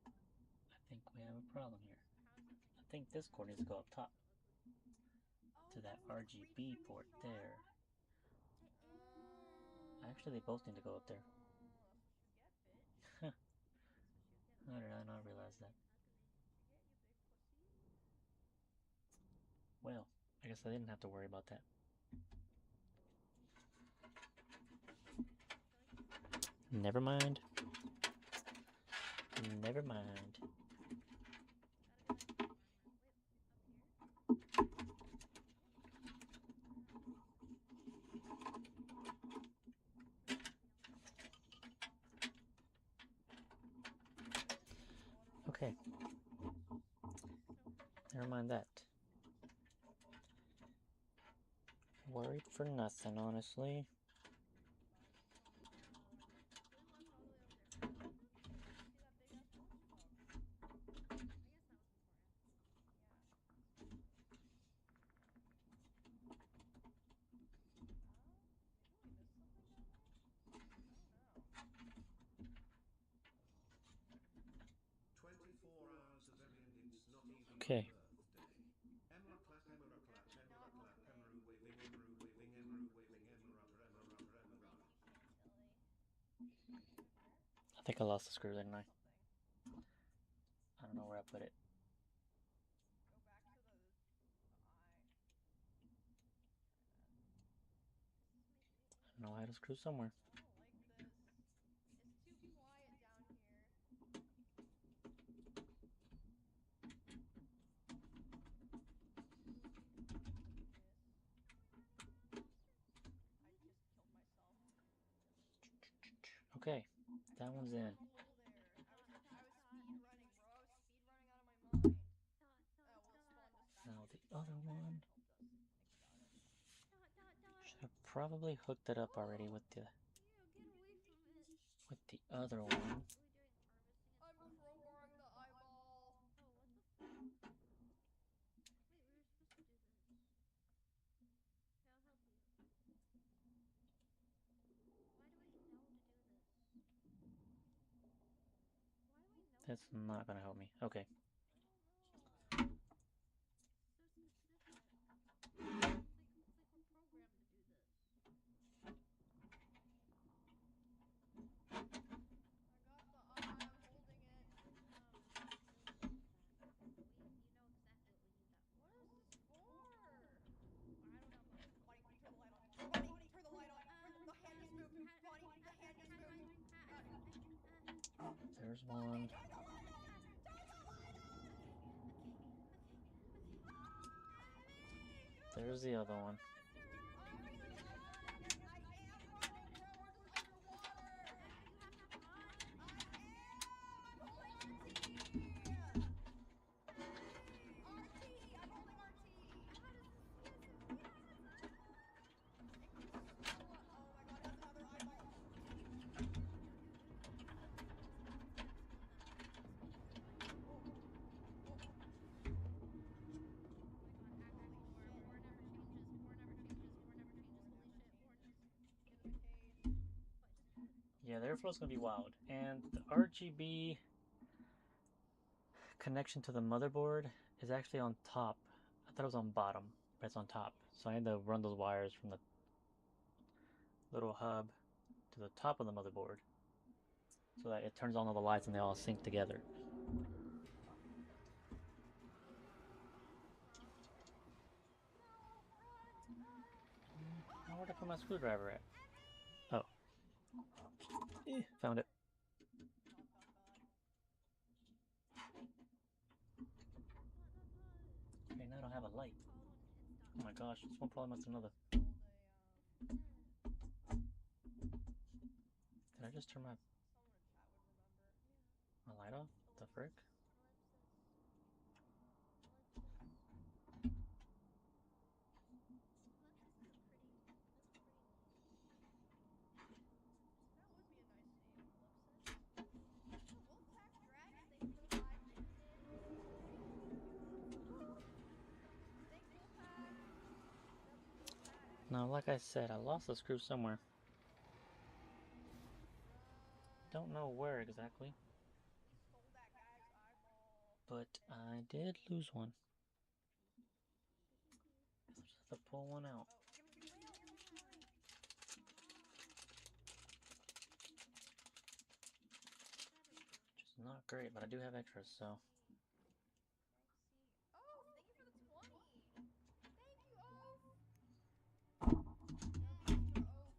I think we have a problem here. How does that make I it think better? this cord needs to go up top So ugly. Oh, to that that's the RGB creature we port shot? there. Ew. Actually, they both need to go up there. That's what you get, bitch. Huh. That's what you get. How did I For not seeing realize me that? and hugging me. What you get, you big pussy? Well, I guess I didn't have to worry about that. I feel like it's gonna be easier. Never mind. Never mind. It's gotta be like the farmer. Wait, up here? Or not really. Or is it down there? This water looks Okay, so pretty. It's just So much never fun. mind that. Worried for nothing, honestly. find some water. We walked all the way over there for nothing? To see that big ass horse fuck. I guess that was important. Yeah, that's important. Maybe we missed something down there? I don't know. 24 hours of Emmy and it's not even my Okay. birthday. Emra clap, Emra clap, Actually Emra not clap, okay. Emru waving, Emru waving, Emru waving, Emra upper, Emra upper, Emra. Shit, Tilly. Over here? I think I lost the screw, didn't I? Something. I don't know where I put it. Go back to the eye. Try that. This is making it I worse. know I had a screw somewhere. I don't like this. It's too quiet down here. Miss. How are we running around faster? I just killed myself. Okay, I that forgot one's there in. was a hole there. Dot, I dot, was dot. speed running, bro. I was speed running out of my mind. Dot, Oh, dot, well, it dot. spawned us back Now here the to other try. one. Helped us. Thank you, God. Dot, dot, dot. Should have probably hooked it up already Oh! with the Ew, get away from it. other one. Are we doing harvesting and I'm spawning? crowbarring the eyeball. Oh, what the fuck? Wait, we were supposed to do this. Okay, I'll help you. Why do we know to do this? Why do we know to That's do this? not gonna help me. Okay. I don't know. It's so specific. It's like we're programmed to do this. I got the eye. I'm holding it. We don't need that. You know exactly what we need that for. What is this for? I don't know, but Bonnie, turn the light on. Bonnie, turn the light on. The hand just moved. Bonnie, the hand just moved. There's Bonnie, one. turn the light on. Turn the light on. Okay. There's the other one. I'm running. I am running, bro. We're just underwater. Emily, you have to run. I am. I'm holding RT. RT. I'm holding RT. How does this get so fast? It goes slow. Oh my God, it has another eyeball. It's going down. Oh. Oh my God, active Holy four. shit. Four never changes. Four never changes. Four never changes. Four Holy never shit. Four. changes. Get in the cage. What? Just do it. Yeah, the airflow's gonna be wild. And the RGB connection to the motherboard is actually on top. I thought it was on bottom, but it's on top. So I had to run those wires from the little hub to the top of the motherboard so that it turns on all the lights and they all sync together. No, run. Now where'd I put my screwdriver at? Emmy! Oh. Found it. Dot, dot, dot. Okay, now I don't have a light. It's called when it's dot. Oh my gosh, this one probably must have another. It's called Did I just turn someone in chat would remember. Yeah. my light off? The The little frick? Ellipsis is a pretty, that's a pretty nice That would be a nice name, Ellipsis. ellipsis. Wolfpack Dragon, thank you for the 5 gifted. Thank you. Thanks, Wolfpack. W Wolfpack. Now, like I said, I lost the screw somewhere. Don't know where exactly, He stole that guy's eyeball. but I did lose one. I'll just have to pull one out. Oh, give me whale, give me coin. Which is not great, but I do have extras, so. Thanks, oh, thank you for the 20. Thank you, Oaf.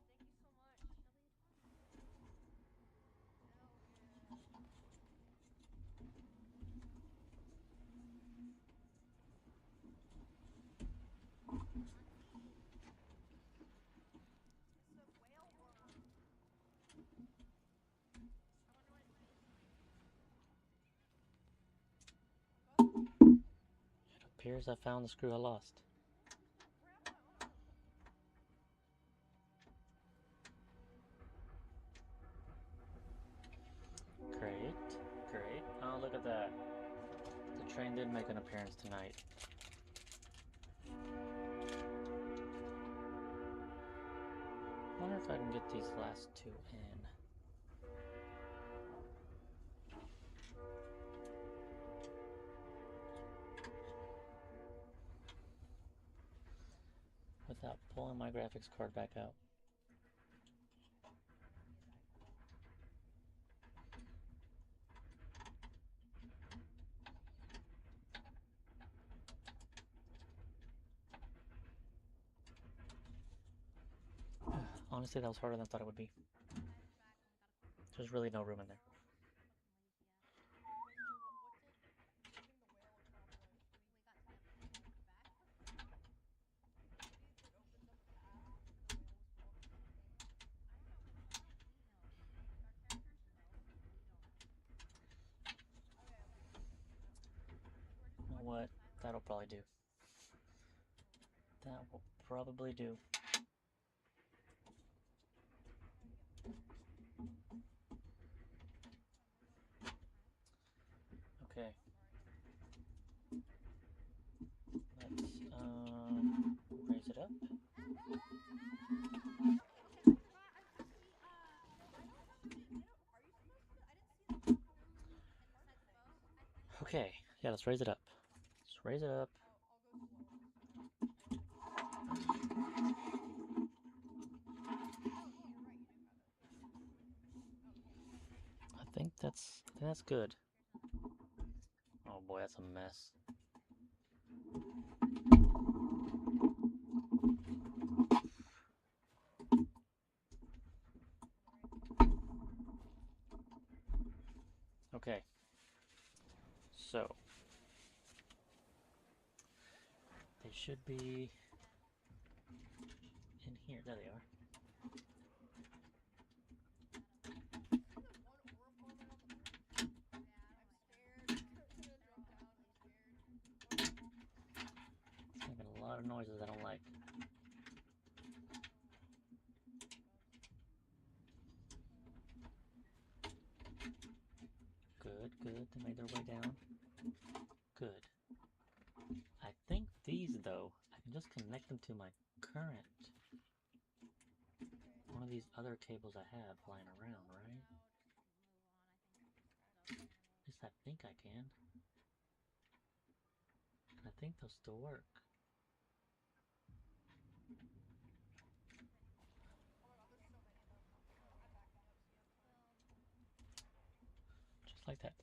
Yeah, Mr. Oaf, thank you so much. Hell yeah. It's a whale worm. I wonder what its face is like. It appears I found the screw I lost. Grab my arm. Great, great. Oh, look at that. The train did make an appearance tonight. Wonder if I can get these last two in. Without pulling my graphics card back out. Honestly, that was harder than I thought it would be. There's really no room in there. Wait, so what's it? Getting the whale accomplished? We got to the back. Maybe it opens up a path after the whale was booked or something. I don't know, because somehow we know. Our characters know, but we don't know. Okay, okay. Like, we're just You know watching what? the silent That'll probably do. That will probably do. Okay. Let's raise it up. Okay, I forgot. I see. I don't shoot it. Are you supposed to? I didn't see them come through Inside the boat, I think. Okay, yeah, let's raise it up. Let's raise it up. I'll go slow. I'll go slow. I don't think you can. Oh, you're right. You do have it. Okay. I think that's good. Here's another one. Oh boy, that's a mess. Okay. So they should be in here. There they are. I see the one oriformer on the bridge. Yeah, I I'm don't like scared. them. I'm gonna jump They're all down. I'm ugly. scared. It's making a lot of noises I don't like. Good, good. They made their way down. Good. I think these, though, I can just connect them to my current. One of these other cables I have lying around, right? No, just move on. I think those animals. At least I think I can. I think they'll still work. Oh my god, there's so many of them. I'm backing up. See, I'm fine. Just like that.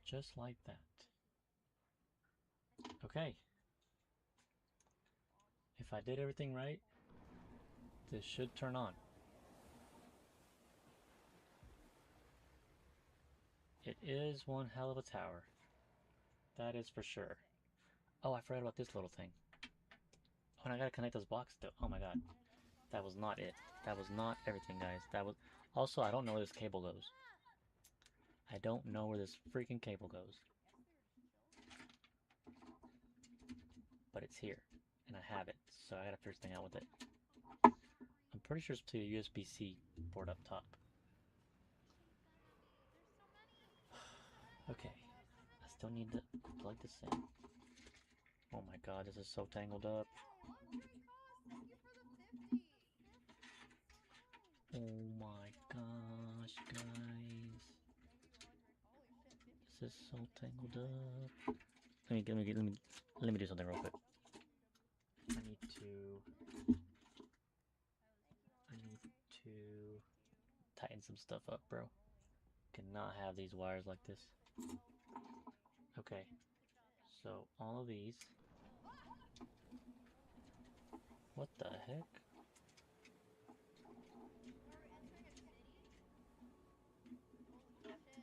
Just like that. Okay. If I did everything right, this should turn on. It is one hell of a tower. That is for sure. Oh, I forgot about this little thing. Oh, and I gotta connect those blocks still. Oh my god. That was not it. That was not everything, guys. That was... Also, I don't know where this cable goes. I don't know where this freaking cable goes. But it's here, and I have it, so I gotta figure something out with it. I'm pretty sure it's to a USB-C port up top. Okay, I still need to plug this in. Oh my god, this is so tangled up. Hey, luxury cost. Thank you for the 50. Oh my gosh, guys. Thank you, luxury. Holy shit, 50. This is so tangled up. Let me do something real quick. I need to tighten some stuff up, bro. Cannot have these wires like this. Okay, so all of these. What the heck? Are we entering a city? Holy shit. That's so cool. Yeah, this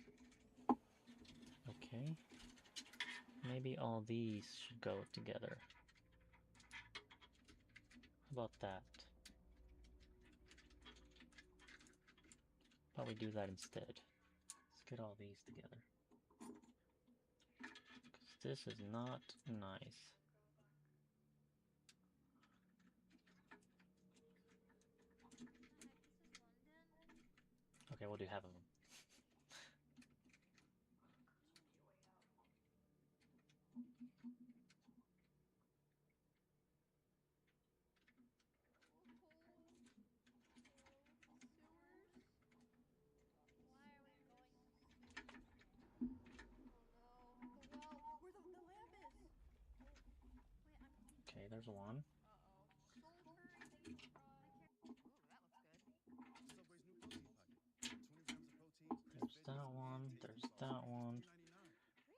is so cinematic. Okay. Maybe all these should go together. How about that? How about we do that instead? Let's get all these together. Because this is not nice. Okay, we'll do half of them. Sewers? Why are we going to sewers? Oh no. The well. Where the lamp is! Oh. Wait, Okay, there's one. Uh-oh. Soul curry, thank you for Prime. Ooh, that looks good. Subway's new protein packet. 20 grams of protein, crisp There's veggies, that and one. tasty There's sauce. that one. $3.99.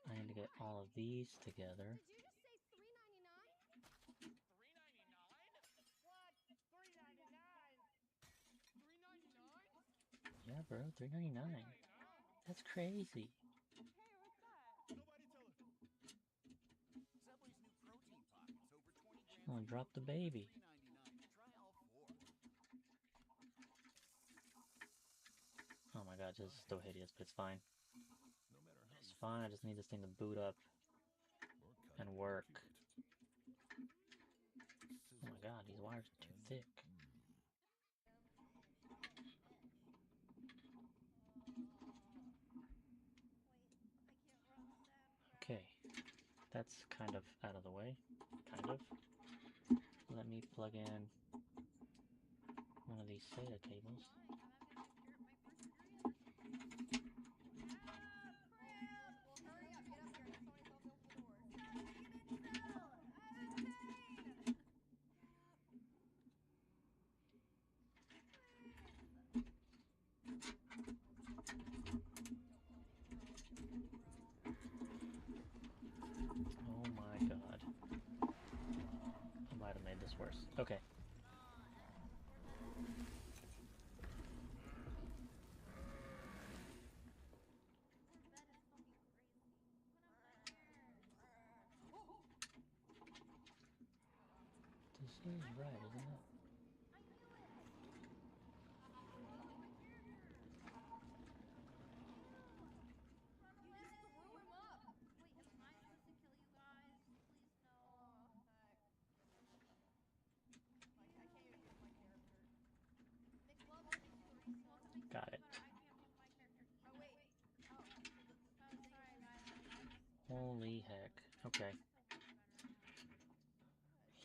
I need to get all of these together. Did you just say $3.99? $3.99? What? $3.99? $3.99? Yeah, bro, $3.99. That's crazy. Hey, what's that? Nobody tell her. Subway's new protein pockets. Over 20 She's grams gonna of drop the protein for baby. $3.99. Try all 4. Oh my god, this is so hideous, but it's fine. No matter how It's you fine, I flip just need this thing to boot up or cut and it, work. cute. Oh my god, these wires are too thick. Wait, I can't run sand. Okay, that's kind of out of the way. Kind of. Let me plug in one of these SATA cables. Well, hurry up, get up here. I need someone to open the door. Stop being an incel! I'm in pain! Oh my god. I might have made this worse. Okay. This is right, isn't it? You just blew him up! Wait, am I supposed to kill you guys? Please no. Oh, heck. Like, I can't even use my character. McLove will give you a respawn. Got it. I can't use my character either. Oh, wait. Oh, so the thing is just... Holy heck. Okay.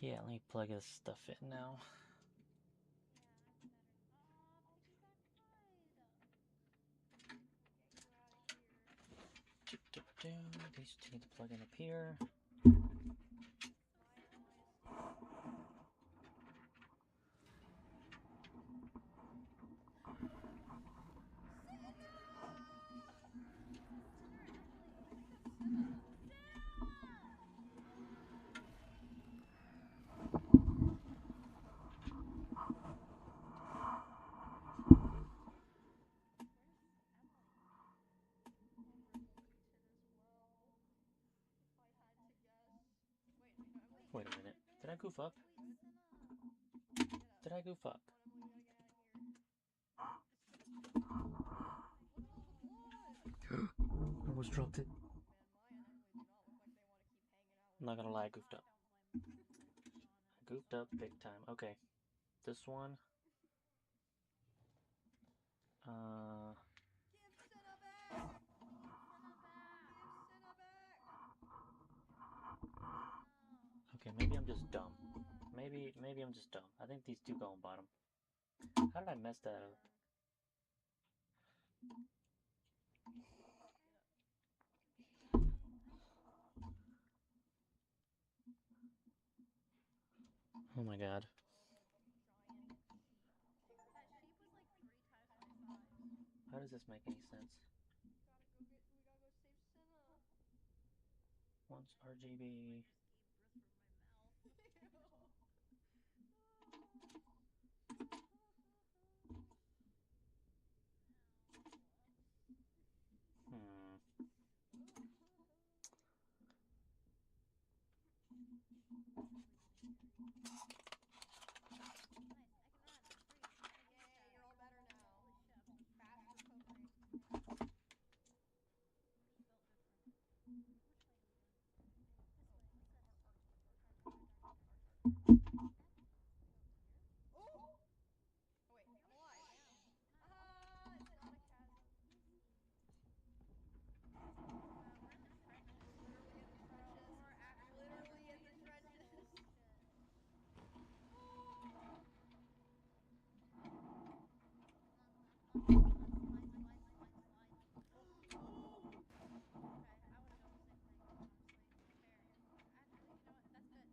Yeah, let me plug this stuff in now. These two need to plug in up here. Wait a minute. Did I goof up? Did I goof up? What's all the blood? Almost dropped it. Man, Maya and Emily do not look like they want to keep hanging out with I'm not gonna lie, I goofed up. Don't blame me. I goofed up big time. Okay, this one. Give Cinna back! Give Cinna back. Give Cinna back! No. Okay, maybe I'm just dumb. Maybe I'm just dumb. I think these two go on bottom. How did I mess that up? Oh my god. Giant sheep. That sheep was like 3 times my size. How does this make any sense? We gotta go save Cinna. Once My RGB. escape breath from my mouth. Hmm. Nice, I can run. I'm free. Holy Yay, shit. you're all better now. Holy shit, I'm so strong. Fast recovery. I'm just built different. Which way are we going? This way. What's this? Oh! Oh wait, I'm alive. I am. Ah, it's not a chasm. Easy. We're in the trenches. We're literally in the Bro, trenches. we're actually Literally in the trenches. Holy shit. Oh! Slide. Oh! Okay, I would have done the same thing, honestly. Fair. Actually, you know what? That's good. Keep doing that.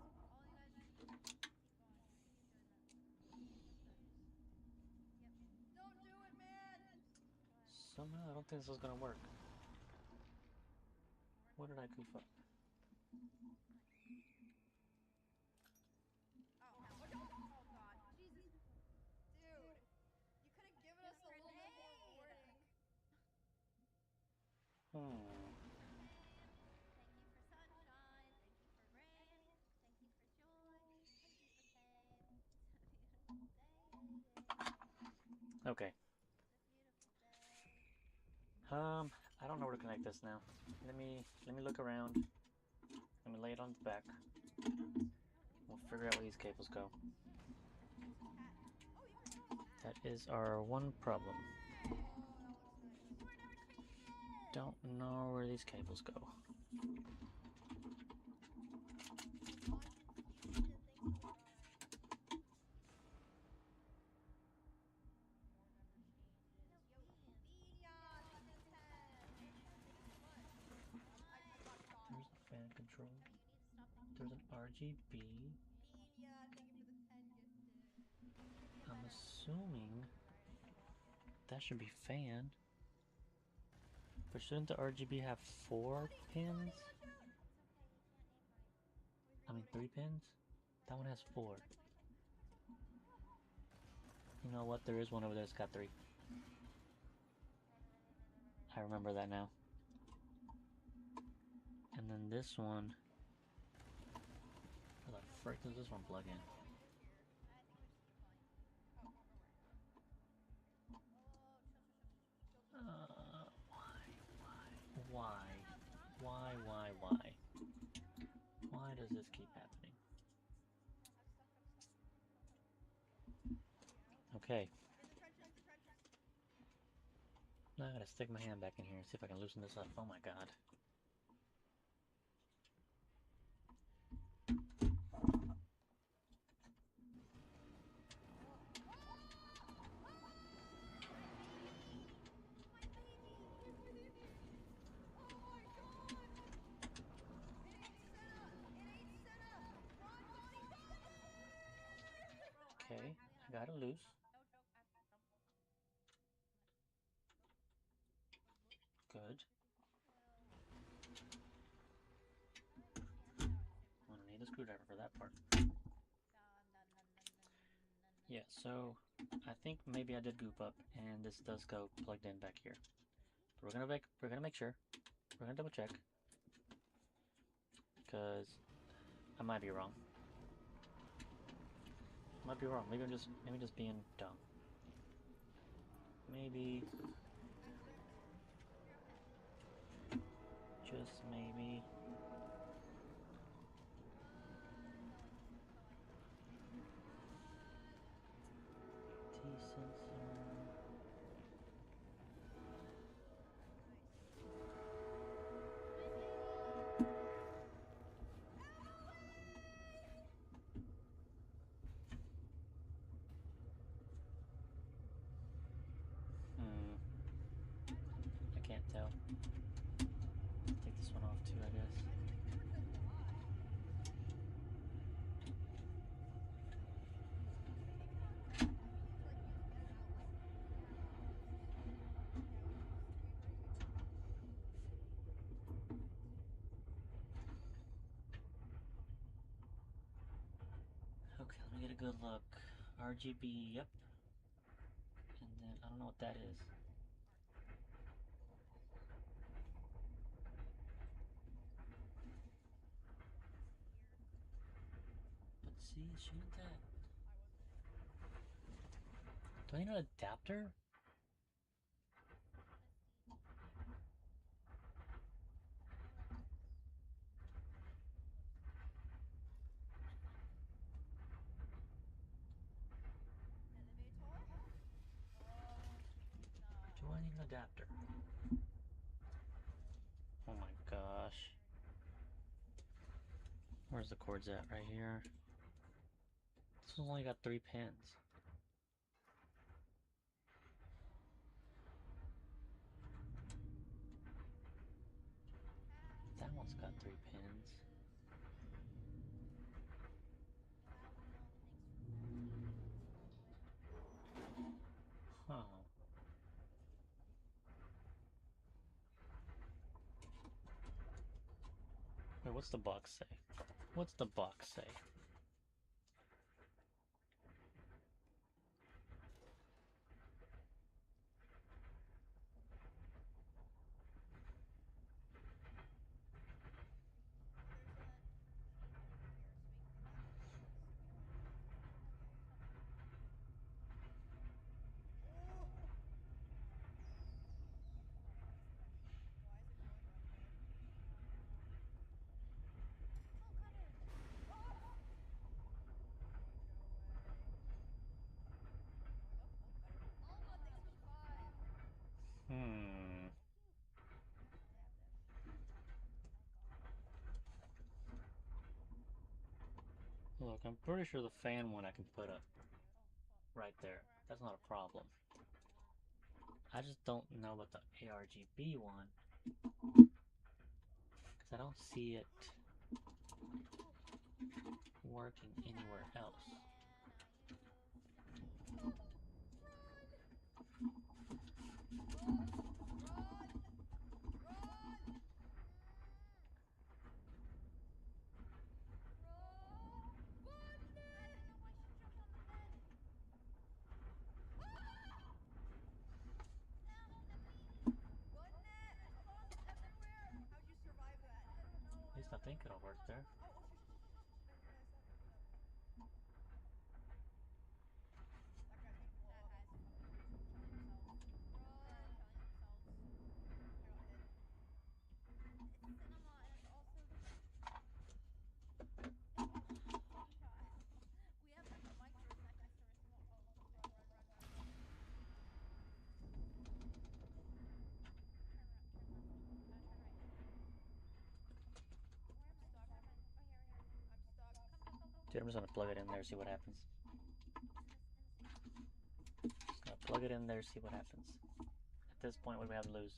Just all you guys just keep going. Keep doing that. That's good. Yep. Don't do it, man! Go ahead. Somehow I don't think this is gonna work. We're in What the did I goof up? Nice. Oh. Oh, watch out! Oh god. Jesus. Dude, you could have given us a little bit more warning. Hmm. Thank you for pain. Thank you for sunshine. Thank you for rain. Thank you for joy. Thank you for pain. It's a beautiful day. Okay. It's a beautiful day. I don't know where to connect this now. Let me look around. Let me lay it on the back. We'll figure out where these cables go. It's a cat. Oh, you can put on a hat. That is our one problem. Oh, that looks nice. We're in our changes. Don't know where these cables go. I'm confused and thanks for the ride. More never changes. No, Yo, beans. Bean Yacht with the 10. Thank you so much. I got shot. There's a fan control. No, you need to stop thinking. There's an RGB. Bean Yacht, thank you for the 10 gifted. Get I'm better. assuming You're right, I should walk it. that should be fan. But shouldn't the RGB have 4 pins? Watch out! It's okay, you can't aim right. Wait, I mean reloading. 3 pins? That one has 4. Rex, Rex, Rex, Rex. You know what? There is one over there that's got 3. I remember that now. And then this one. Where the frick does this one plug in? Going in here. I think we just keep going. Oh, where were you? Whoa, chill. Why? Why? Why does this keep happening? I'm stuck. Okay. In the trenches. Now I gotta stick my hand back in here and see if I can loosen this up. Oh my god. My baby! Where's my baby? Oh my god! It ate Senna! Run, Bonnie, run! Bro, Okay, actually I got it loose. no joke, I jumped. Good. Well, I like pushing and power at the same I'm time. gonna need a screwdriver for that part. Dun. Yeah, so I think maybe I did goop up and this does go plugged in back here. But we're gonna make sure. We're gonna double check. Because I might be wrong. Might be wrong. Maybe I'm just being dumb. Maybe. Just maybe. T-sensor. I can't tell. Take this one off too, I guess. Okay, let me get a good look. RGB, yep. And then, I don't know what that is. But see, shouldn't that... Do I need an adapter? Do I need an adapter? Oh my gosh. Where's the cords at? Right here. This one's only got 3 pins. That one's got 3 pins. Huh. Wait, what's the box say? What's the box say? Look, I'm pretty sure the fan one I can put up right there. That's not a problem. I just don't know about the ARGB one, because I don't see it working anywhere else. At least I think it'll work there. Dude, I'm just gonna plug it in there, see what happens. Just gonna plug it in there, see what happens. At this point, what do we have to lose?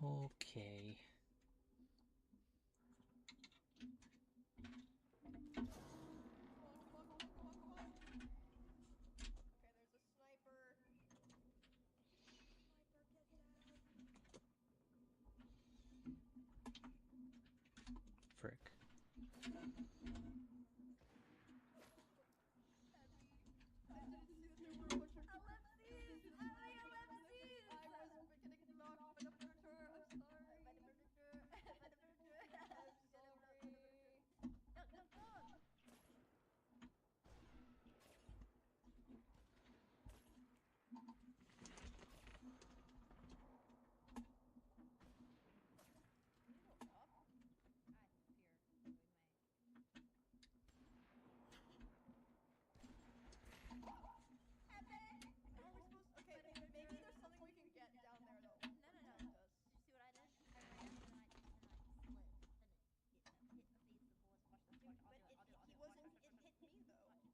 Okay. Come on. Okay, there's a sniper. Sniper, get down. Frick. Abby, I didn't see that there were a bunch of Ellipses! ellipses. Abby, ellipses! I was getting knocked by the furniture. I'm sorry. By the furniture. By the furniture. I'm Get him knocked by the furniture. sorry. Knock, knock, knock! Can you go up? I fear we may. Abby! How are we supposed? Okay, By the maybe furniture. there's something we can get down there though. No, no, no. Behind us. Did you see what I did? I ran and then I slid. Then it hit the face of the bullets.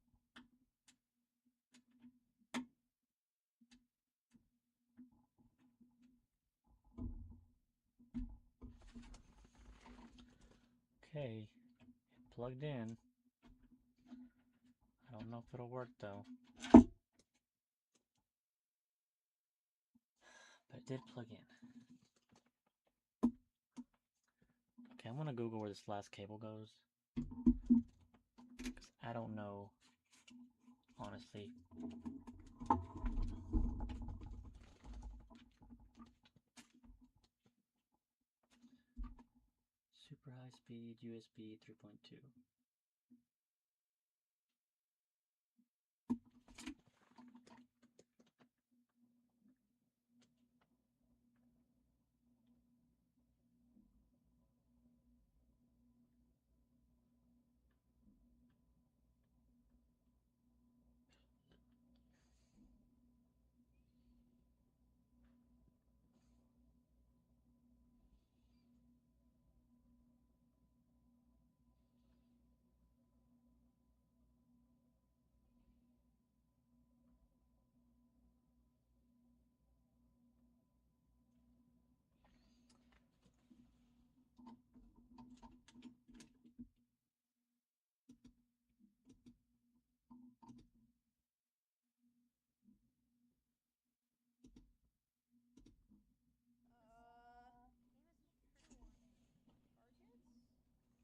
Watch this. Watch. I'll But do it. I'll do it. I'll he do it. Watch. wasn't. Watch. Watch. It Watch. hit me though. Watch. You see? Okay. It plugged in. I don't know if it'll work though. But it did plug in. Okay, I'm gonna Google where this last cable goes. Because I don't know, honestly. Super high speed USB 3.2. Game is trigger warning. Targets? A key.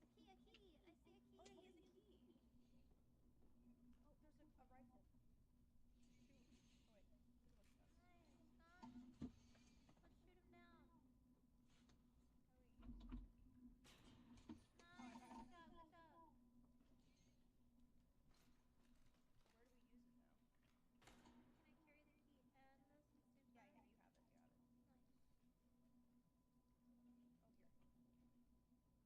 A key. I see a key. Oh yeah, he has a key. Oh, there's a rifle. Shoot. Oh wait, there's a bunch of guns. Nice. Nice. Let's shoot him down. How do we use it? Nice. I Good have it. job. Good job. Where do we use it now? Can I carry the key and this at the same Yeah, time? yeah, you have it. You have it. Nice. Oh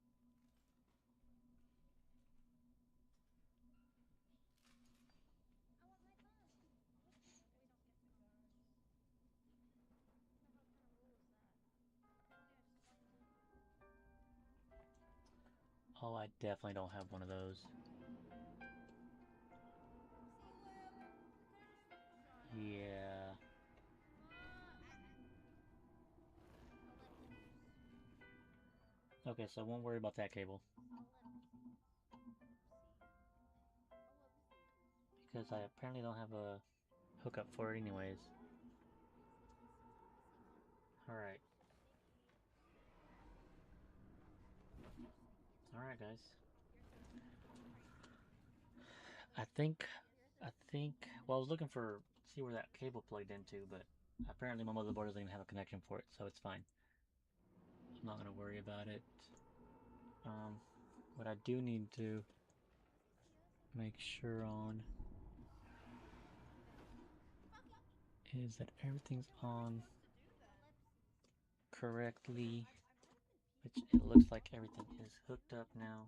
here. I want my gun. Okay, We don't get the guns. guns. So what kind of rule is that? Can you explain to me? Oh, I definitely don't have one of those. See, Lamp? I could have just shot him. Yeah. Come on. Ellipses. Okay, so I won't worry about that cable. Ellipses. Oopsie. Ellipses. Because I apparently don't have a hookup for it anyways. Sneaky, sneaky, sneaky. Alright. You're so sneaky. You're sneaky as Alright, crazy. guys. You're so sneaky as crazy. I think, You're so well, I was looking for, see where that cable plugged into, but apparently my motherboard doesn't even have a connection for it, so it's fine. I'm not gonna worry about it. What I do need to make sure on is that everything's Okay, what are we on supposed to do then? correctly, I'm more confused. which it looks like everything is hooked up now.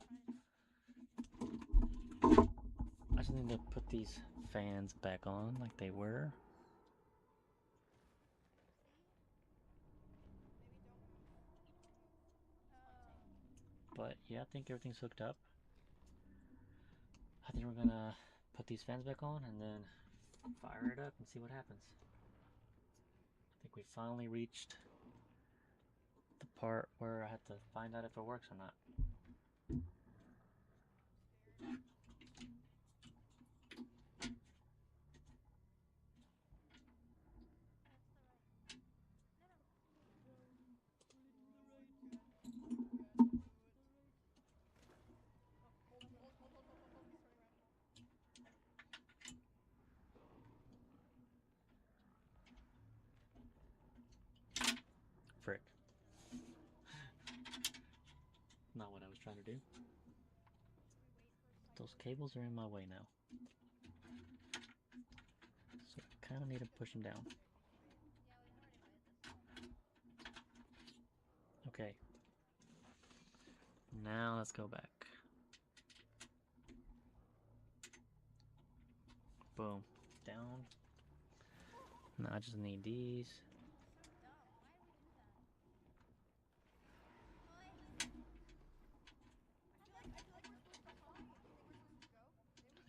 I just need to put these fans back on like they were. See? Maybe don't move. That's my take. But yeah, I think everything's hooked up. I think we're gonna put these fans back on and then fire it up and see what happens. I think we finally reached the part where I have to find out if it works or not. Frick. Not what I was trying to do. Those cables are in my way now. So I kind of need to push them down. Okay. Now let's go back. Boom. Down. Now I just need these.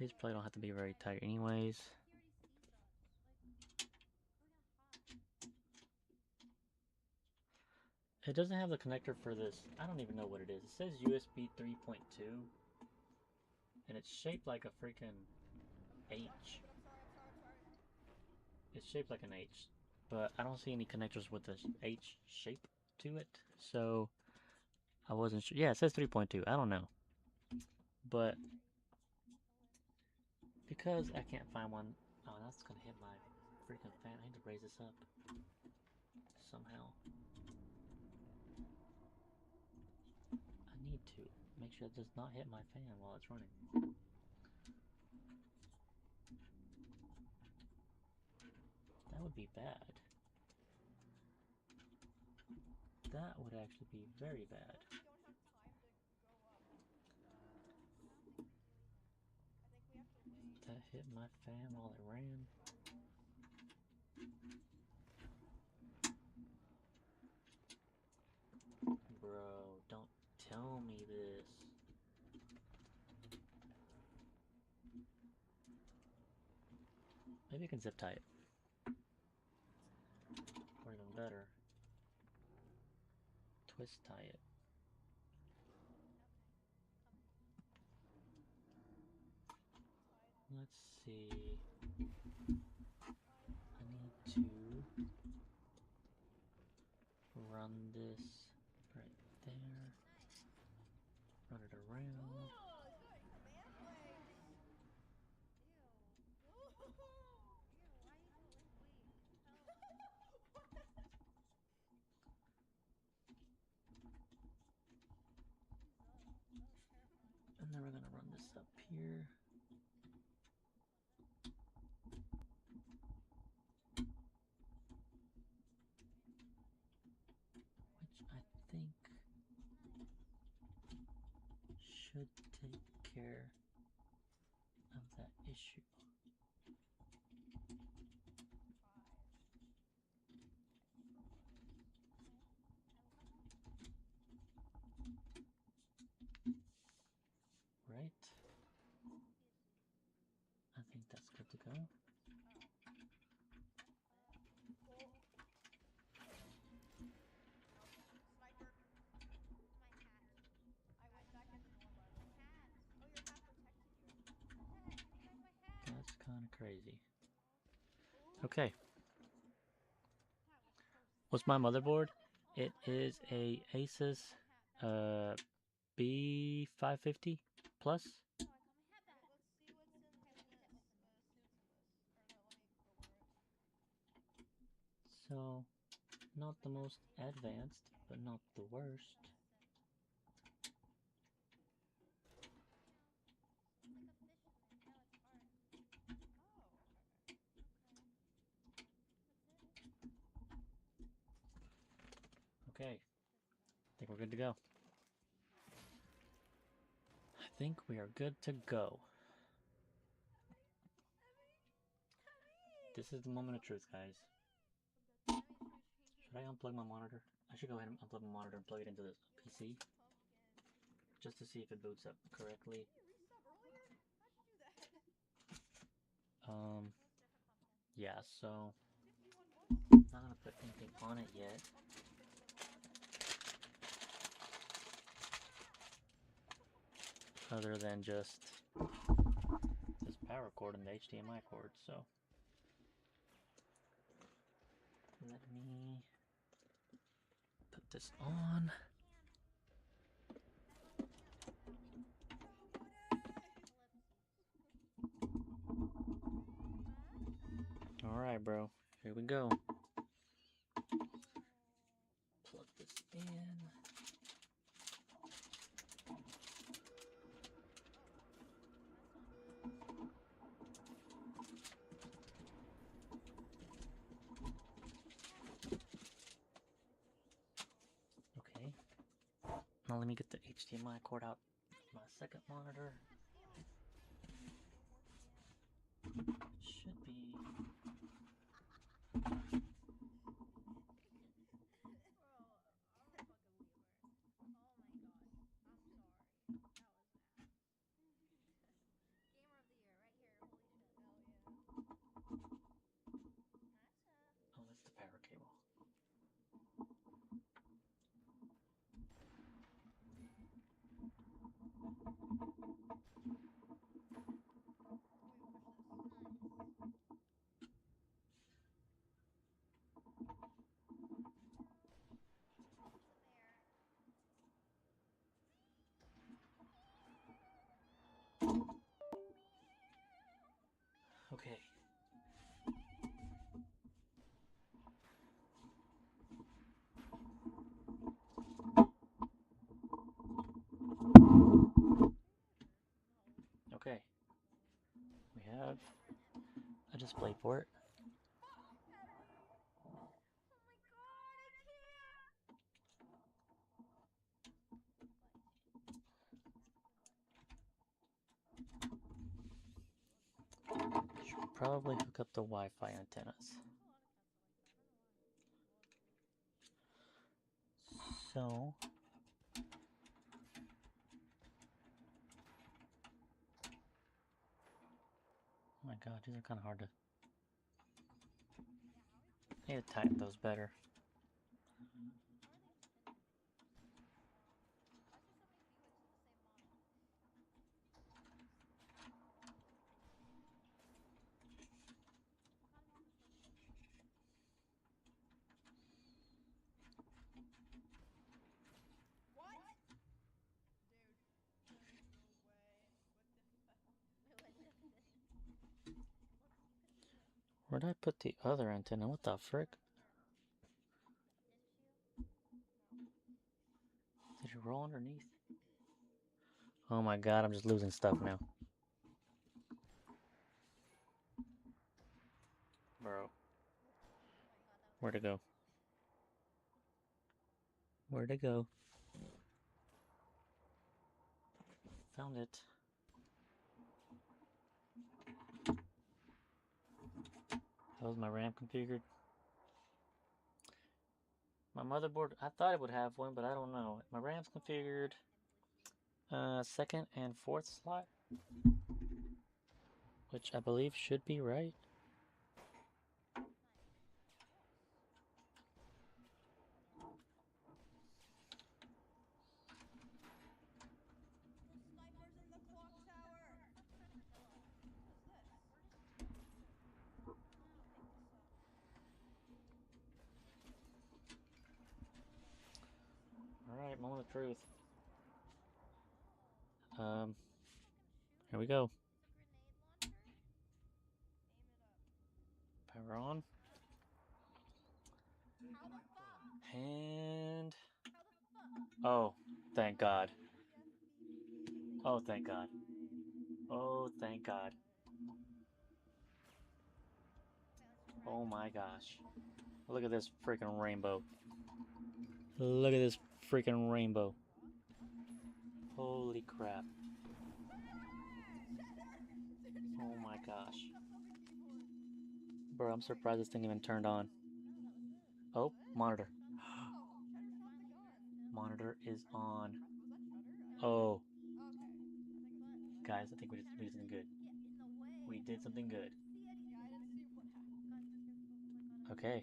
These probably don't have to be very tight anyways. It doesn't have the connector for this. I don't even know what it is. It says USB 3.2. And it's shaped like a freaking H. It's shaped like an H. But I don't see any connectors with this H shape to it. So I wasn't sure. Yeah, it says 3.2. I don't know. But because I can't find one. Oh, that's gonna hit my freaking fan. I need to raise this up somehow. I need to make sure it does not hit my fan while it's running. That would be bad. That would actually be very bad. We don't have time to go up. I think we have to wait. That hit my fan while it ran. Bro, don't tell me this. Maybe I can zip tie it. Or even better, twist tie it. Let's see. I need to run this right there. Run it around. Oh, it's got command legs. Ew. Ew, why you do it? And then we're gonna run this up here. Which I think should take care of that issue. Right? I think that's good to go. Sniper. My hat. I went back in the door, by the way. Hat. Oh, your hat protected you. Give me back my hat. That's kind of crazy. Okay. What's my motherboard? It is a Asus B550 Plus. Let's see what's in Helena's suits in this. Or no, let me go lower it. So, not the most advanced, but not the worst. Okay, I think we're good to go. I think we are good to go. This is the moment of truth, guys. Should I unplug my monitor? I should go ahead and unplug my monitor and plug it into the PC. Just to see if it boots up correctly. Did you resub earlier? How'd you do that? Yeah, so 51 bucks? not gonna put anything on it yet. Other than just this power cord and the HDMI cord, so let me put this on. Alright, bro. Here we go. Plug this in. Okay. Now let me get the HDMI cord out. My second monitor. It should be. Bro, I'm a fucking weaver. Oh my god. I'm sorry. That was bad. Gamer of the year, right here. Holy shit. Hell yeah. Gotcha. Oh, that's the power cable. Let me push this. Nice. Need some air. Okay. Okay. We have a display port. Oh my god, I can't. Should probably hook up the Wi-Fi antennas. So, oh my god, these are kind of hard to. I need to tighten those better. Why is there so many Buicks in the same model? Economy's the same thing. What? Dude, there is no way. What the fuck? What the fuck? Look, you can do it. Where'd I put the other antenna? What the frick? Didn't you? No. Did you roll underneath? Oh my god, I'm just losing stuff now. Bro. Oh my god, that was Where'd it go? Where'd it go? Found it. How's my RAM configured? My motherboard, I thought it would have one, but I don't know. My RAM's configured second and fourth slot, which I believe should be right. The snipers in the clock tower. I'm trying to kill us. What is this? We're just trying to kill us. I'm gonna pick this up. Alright, moment of truth. Can you fucking shoot? Here we go. Use a grenade launcher? Aim it up. Power on. How the fuck? And How the fuck? oh, thank God. BFBB. Oh, thank God. Fine. Oh, thank God. Okay, let's try Oh this. my gosh. Look at this freaking rainbow. Look at this freaking rainbow. Holy crap. Oh my gosh. Bro, I'm surprised this thing even turned on. No, that was it. Oh, Was it? monitor. Oh, Cheddar shot the gun. Monitor is on. Was that Cheddar? Oh, Okay. I think guys, I think we did something good. Get in the way. We did something good. See anything. yeah, I didn't see what happened. Okay.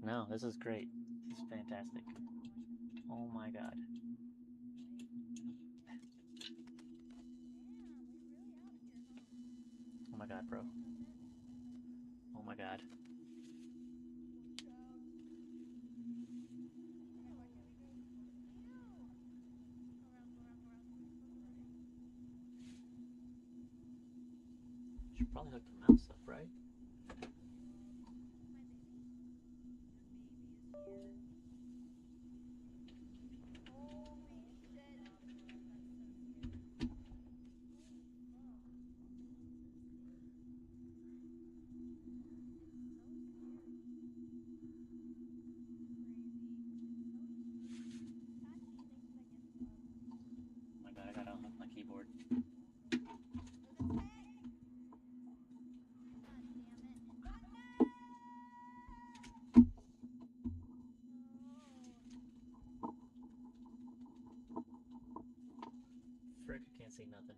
No, this is great. This is fantastic. Oh my god. Oh my god, bro. Oh my god. Should probably hook the mouse up, right? Oh my god, I gotta unhook my keyboard. Frick, I can't see nothing.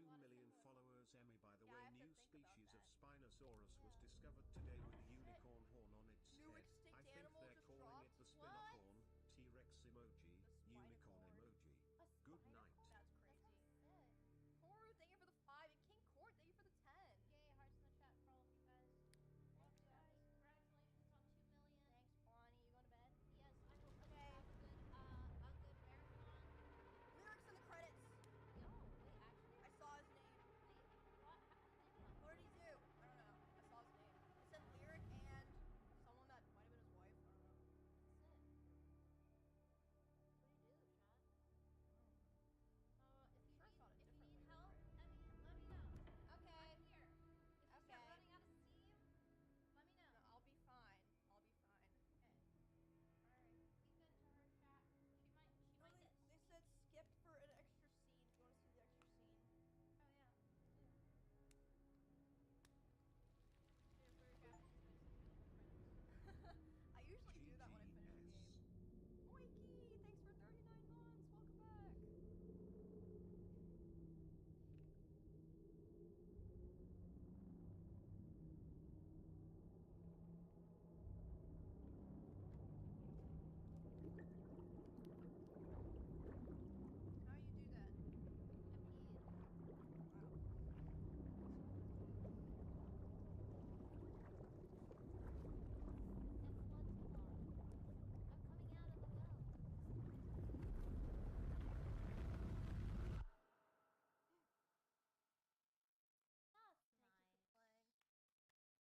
2 million followers. Emmy, by the Yeah, I way, have to new think about species of that. Spinosaurus was discovered today with a Shit. unicorn horn on its New head. extinct I think animal they're just calling it dropped? the What? Spinocorn. T-Rex emoji, The unicorn Spinocorn. emoji. A Good night. spinocorn? That's That crazy. sounds sick. Toru, thank you for the 5, and King Court, thank you for the 10. Yay, hearts in the chat for all of you guys. Love Thanks, you. guys. Congratulations on 2 million. Thanks, Bonnie. You going to bed? Yes, I hope that Okay. you have a good marathon. Lyrics in the credits. Yo, wait, actually? I saw his name. Wait, what? Hang on. What did he do? I don't know. I saw his name. It said Lyric and someone that might have been his wife. I don't know. Sick. What do you do, chat? If you Sure need, got a if you different need lyric, help, right? I mean, let me know. Okay. I'm here. If you start Okay. running out of steam, let me know. No, I'll be fine. I'll be fine. Okay. Alright. Be good to her, chat. She might No, get they steam. said skip for an extra scene if you want to see the extra scene. Oh yeah, please do. There's very Japanese way of skipping over credits. I usually do that when I finish a game. GGS. Oiki, thanks for 39 months. Welcome back. How do you do that? Japanese. Wow. And floods tomorrow. I'm coming out of the well. That's Thank you for nice. playing. What a game. That's a beautiful game. That was quick. That was a short game.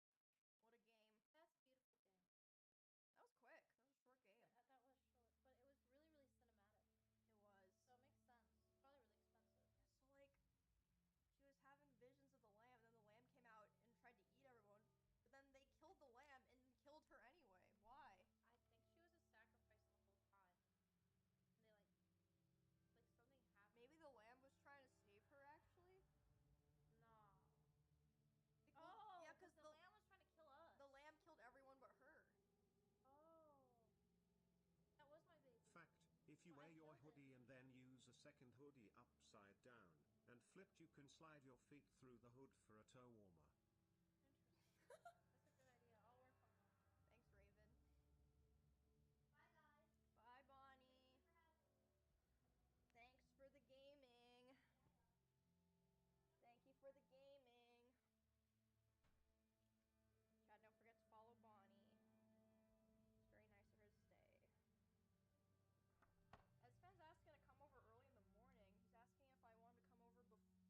That was short, but it was really, really cinematic. It was. So it makes sense. It's probably really expensive. Yeah, so like, she was having visions of the lamb, and then the lamb came out and tried to eat everyone, but then they killed the lamb and killed her anyway. Why? I think she was a sacrifice the whole time. And they like something happened. Maybe the lamb was trying to save her, actually? No. Well, yeah, because the lamb was trying to kill us. The lamb killed everyone but her. Oh. That was my baby. Fact, if you Well, wear I your killed it. hoodie and then use a second hoodie upside down and flipped, you can slide your feet through the hood for a toe warmer. Interesting. That's a good idea. I'll work on that. Thanks, Raven. Bye, guys. Bye, Bonnie. Thank you for having me. Thanks for the gaming. Thank you for the gaming. Chad, don't forget to follow Bonnie. It's very nice of her to stay. Sven's asking to come over early in the morning.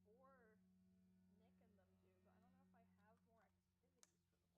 He's asking if I wanted to come over before Nick and them do, but I don't know if I have more activities for the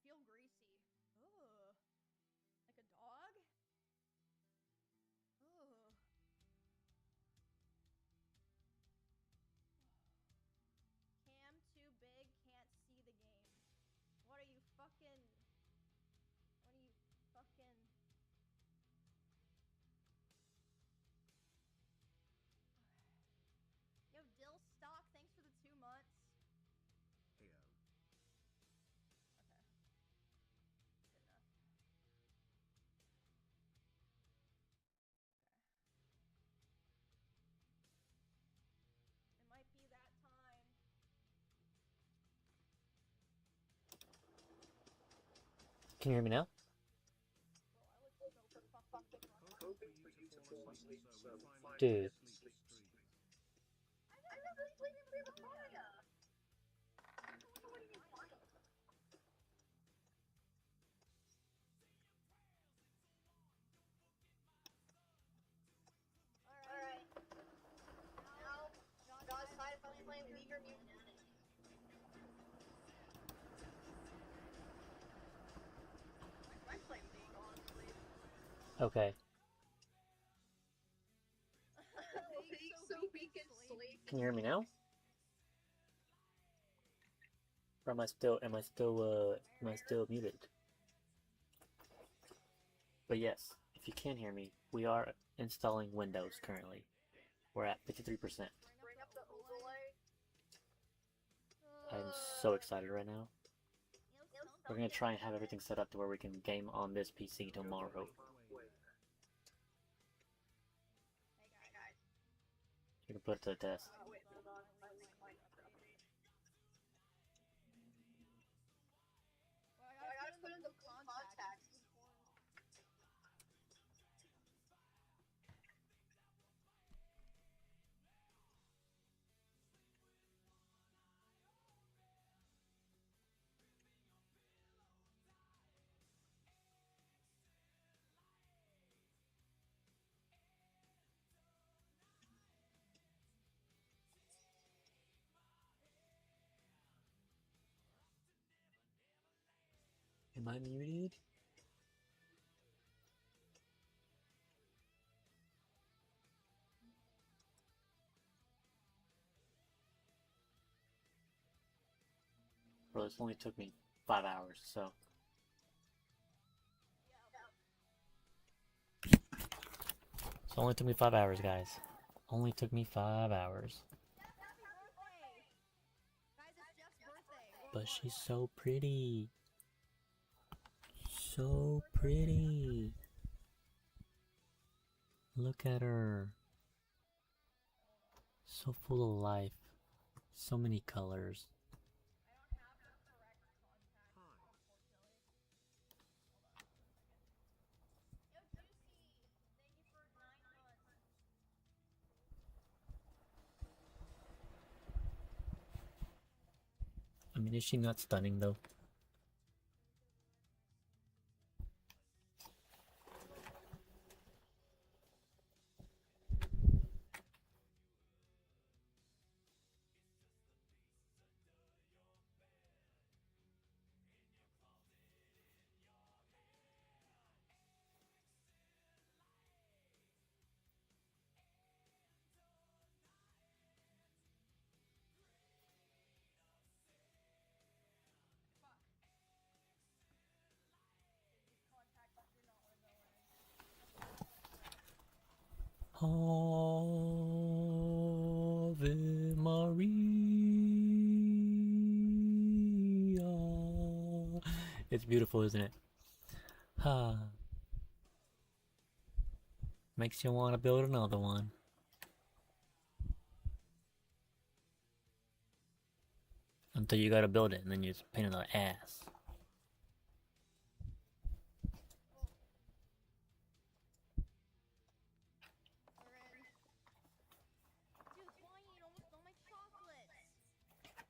feel greasy. Ugh. Like a dog? Ugh. Cam too big, can't see the game. What are you fucking... What are you fucking... Yo, Dill Stock, thanks for the 2 months. Heyo. Okay. Good enough. Okay. It might be that time. Can you hear me now? Bro, I look so fucking drunk. Hoping for you to fall asleep so we finally Dude. get sleep streams. I never sleep through Maya. What are you playing? Alright. Now, John's side finally playing Weaver Mutant Anime. I play League, honestly. Okay. League so we can sleep. Can you hear me now? Or am I still muted? But yes, if you can hear me, we are installing Windows currently. We're at 53%. Bring up the overlay. I'm so excited right now. We're gonna try and have everything set up to where we can game on this PC tomorrow. Hey guys. You can put it to the test. Oh wait, hold on. My link might update. Well, I gotta put in the blue contacts. Am I muted? Bro, this only took me 5 hours, so. So only took me 5 hours, guys. Only took me 5 hours. Happy birthday! Guys, it's Jeff's birthday. But she's so pretty. So pretty. Look at her. So full of life. So many colors. I don't have the correct contact, unfortunately. Hold on 1 second. Yo, Juicy! Thank you for 9 months. I mean, is she not stunning though? Fuck. These contacts do not want to go in. Ave Maria. It's beautiful, isn't it? Ha. Makes you want to build another one. Until you gotta build it, and then you just paint another ass. We're in. Dude, why you eat almost all my chocolates? Ugh.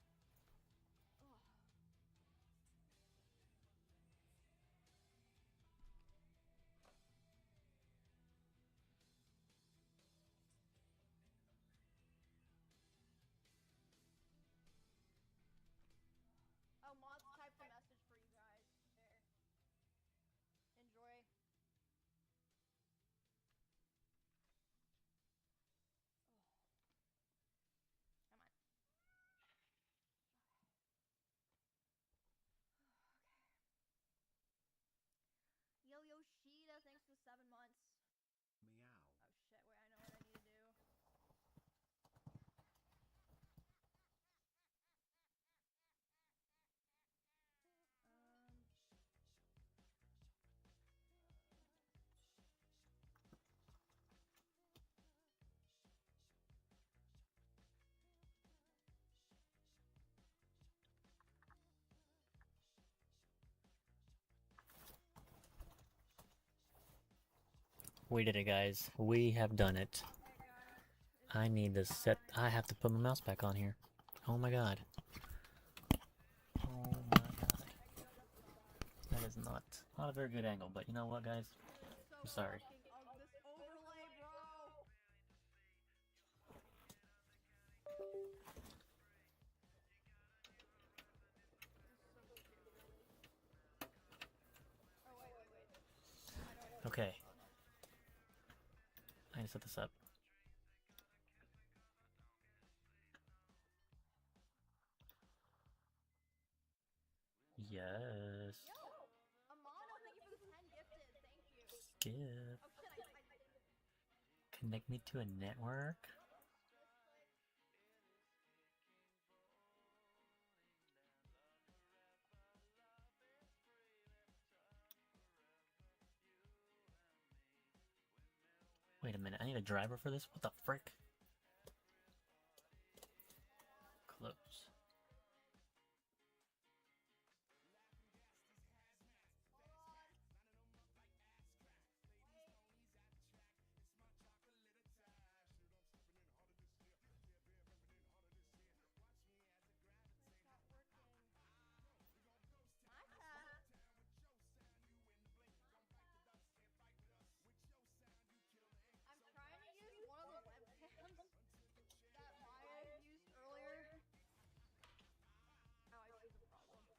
Oh, mods typed a message We did it, guys. We have done it. I need to set... I have to put my mouse back on here. Oh my god. Oh my god. That is not a very good angle, but you know what, guys? I'm sorry. This overlay, bro. Oh wait. Okay. I need to set this up. Yes. Yo, Amano, thank you for the 10 gifted. Thank you. Skip. Oh shit, I Connect me to a network? Wait a minute, I need a driver for this? What the frick? Close. I'm trying to use one of the webcams that Maya used earlier. Oh, I see the problem.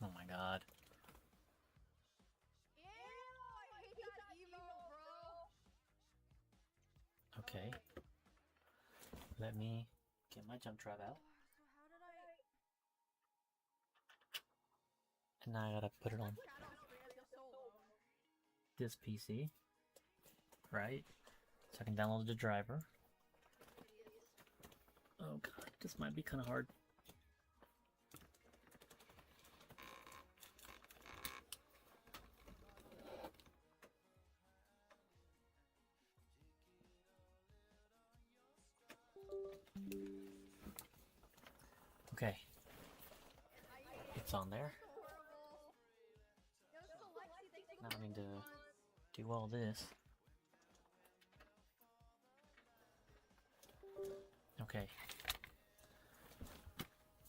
Oh my god. Ew, I hate that emote, bro. Okay. Let me get my jump drive out. So how did I... And now I gotta put it on Shadow screen, I feel so alone. this PC. Right? So I can download the driver. Oh god, this might be kind of hard. Okay. It's on there. Now I need to do all this. Okay.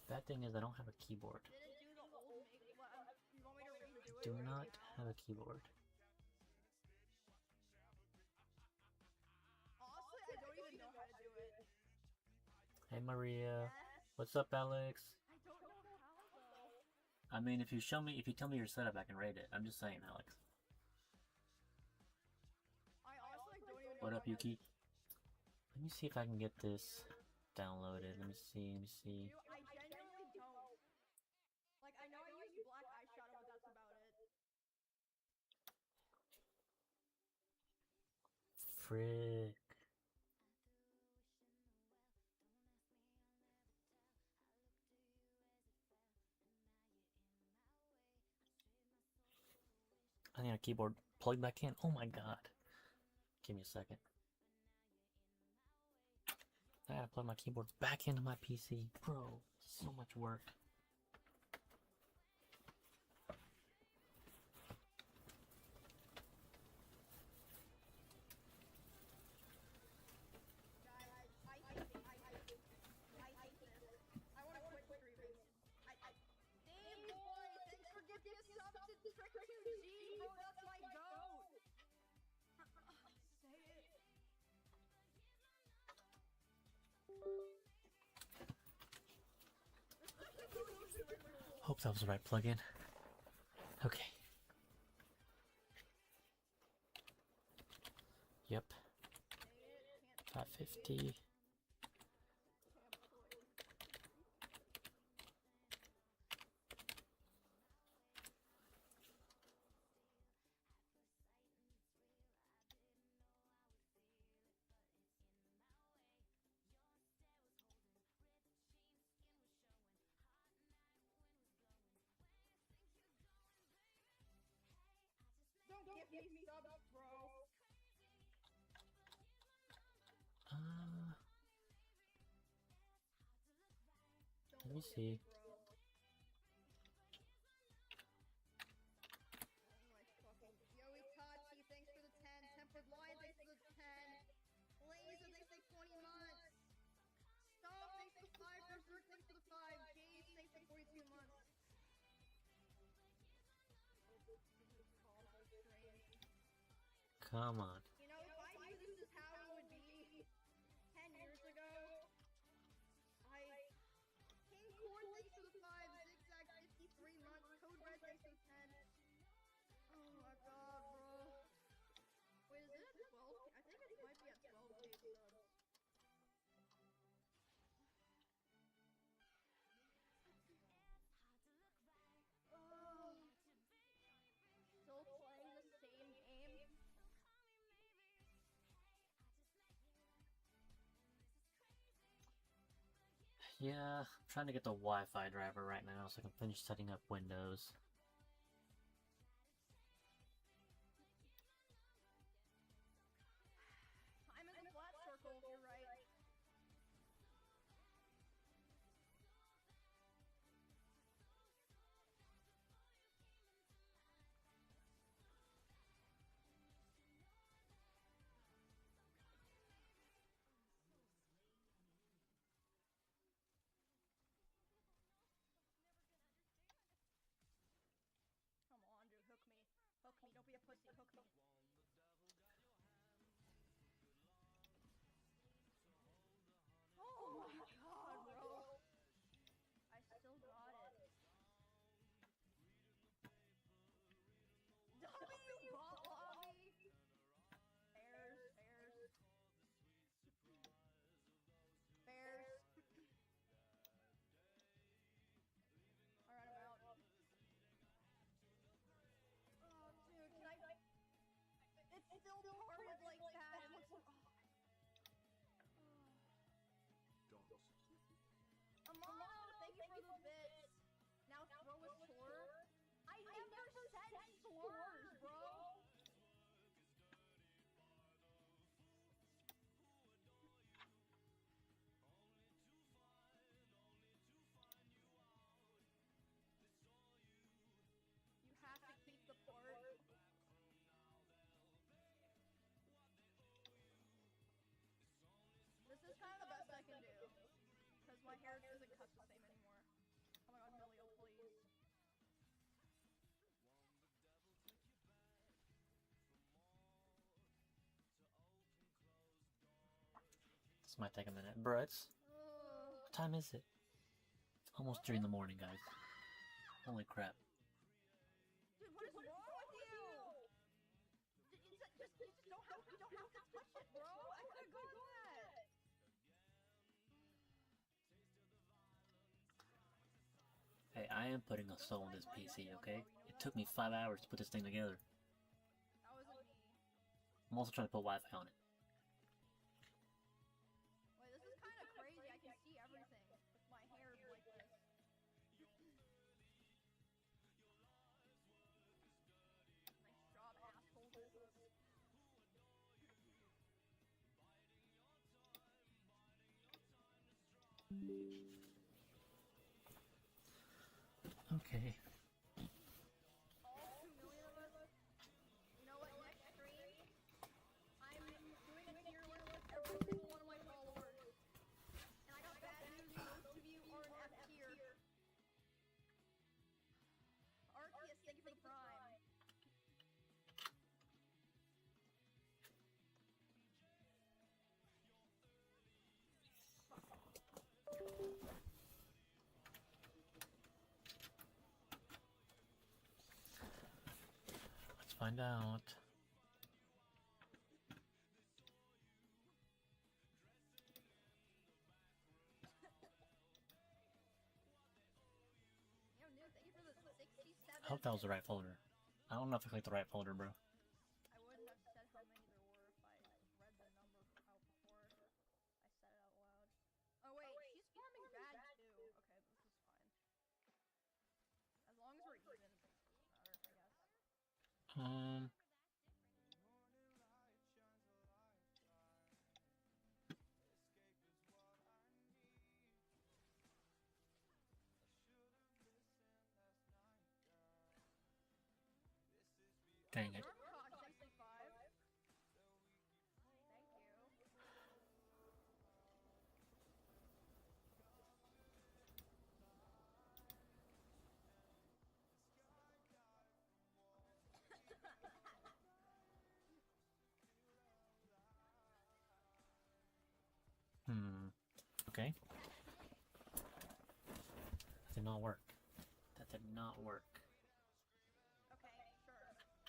Bad thing is I don't have a keyboard. Did it do the old make... What, you want me to redo it? Do not have a keyboard. Honestly, I don't even know how to do it. Hey Maria. Yes? What's up, Alex? I don't know how, though. I mean, if you tell me your setup, I can rate it. I'm just saying, Alex. I honestly don't even know What up, how Yuki? Let me see if I can get this downloaded. Let me see. I genuinely don't. Like, I know I use black eyeshadow, but that's about it. Frick. I need a keyboard plugged back in. Oh my god. Give me a second. I gotta plug my keyboard back into my PC. Bro, so much work. Hope that was the right plug-in. Okay. Yep. 550. Don't give me subs, bro. Let me see. Come on. You know, if I knew this is how it would be 10 years ago, King Cord, thanks for the 5, Zigzag 53 months, Code Red, thanks for the 10. Oh my god, bro. Wait, is it at 12? I think it might be at 12K subs. Oh. Still playing the same game? Yeah, I'm trying to get the Wi-Fi driver right now so I can finish setting up Windows. I'm in the flat circle, you're right. Come on, dude, hook me. Hook me, don't be a pussy, hook me. Oh my god, bro. I still got it. W bot lobby. Bears. Alright, I'm out. Oh, dude, can I... It's still parted like that. It looks... Amano, thank you for the bits. Now throw a sword. I never said swords, bro. You have to keep the part. This is kind of the best I can do. Because my hair isn't cut the same anymore. Oh my god, Melio, please. This might take a minute. Bro, what time is it? It's almost 3 in the morning, guys. Holy crap. Dude, what is wrong with you? You don't have to touch it, bro. I could have gotten that. Hey, I am putting a soul in this PC, okay? It took me 5 hours to put this thing together. That wasn't me. I'm also trying to put Wi-Fi on it. Wait, this is kind of crazy. I can see everything with my hair like this. Nice job, asshole. Okay. All 2 million of us. You know what? Next stream, I'm doing a tier list with every single one of my followers. And I got bad news. Most of you are an F tier. Arceus, thank you for the prime. Let's find out. Yo, New, thank you for the 67. I hope that was the right folder. I don't know if I clicked the right folder, bro. I wouldn't have said how many there were if I read the number out before I said it out loud. Oh wait, she's farming bad too. Okay, this is fine. As long as we're even, it doesn't matter, I guess. Dang it. Stormcock 65. Thank you. okay? That did not work. That did not work. Okay,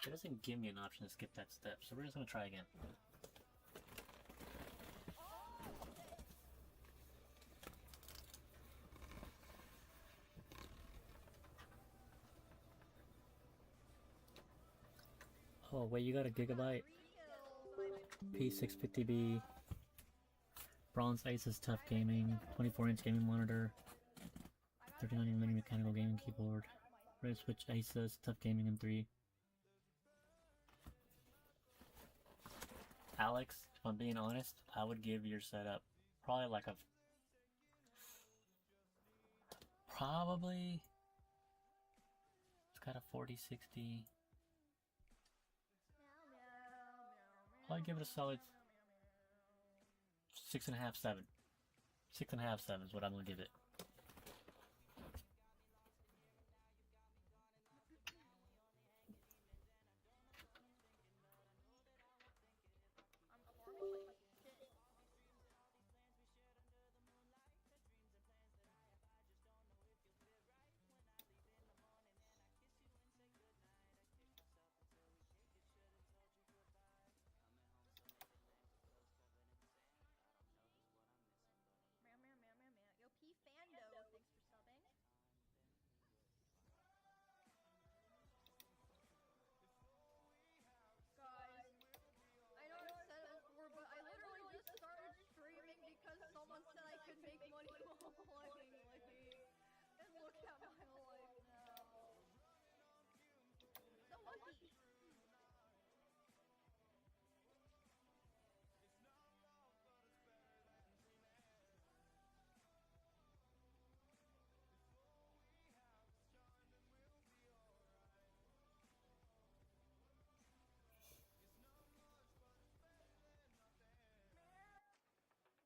sure. It doesn't give me an option to skip that step, so we're just gonna try again. Oh wait, you got a gigabyte? P650B. Bronze Asus Tough Gaming. 24-inch gaming monitor. 39mm mechanical gaming keyboard. Red Switch Asus Tough Gaming M3. Alex, if I'm being honest, I would give your setup probably like a... Probably... It's got a 4060. I'd give it a solid 6.5, 7. 6.5, 7 is what I'm gonna give it. I'm farming like shit. Meow meow meow meow meow. Yo, P Fando, thanks for subbing. Guys, I know I've said it before, but I literally just started streaming because someone said I could make money while playing League. And look at my life now. So lucky.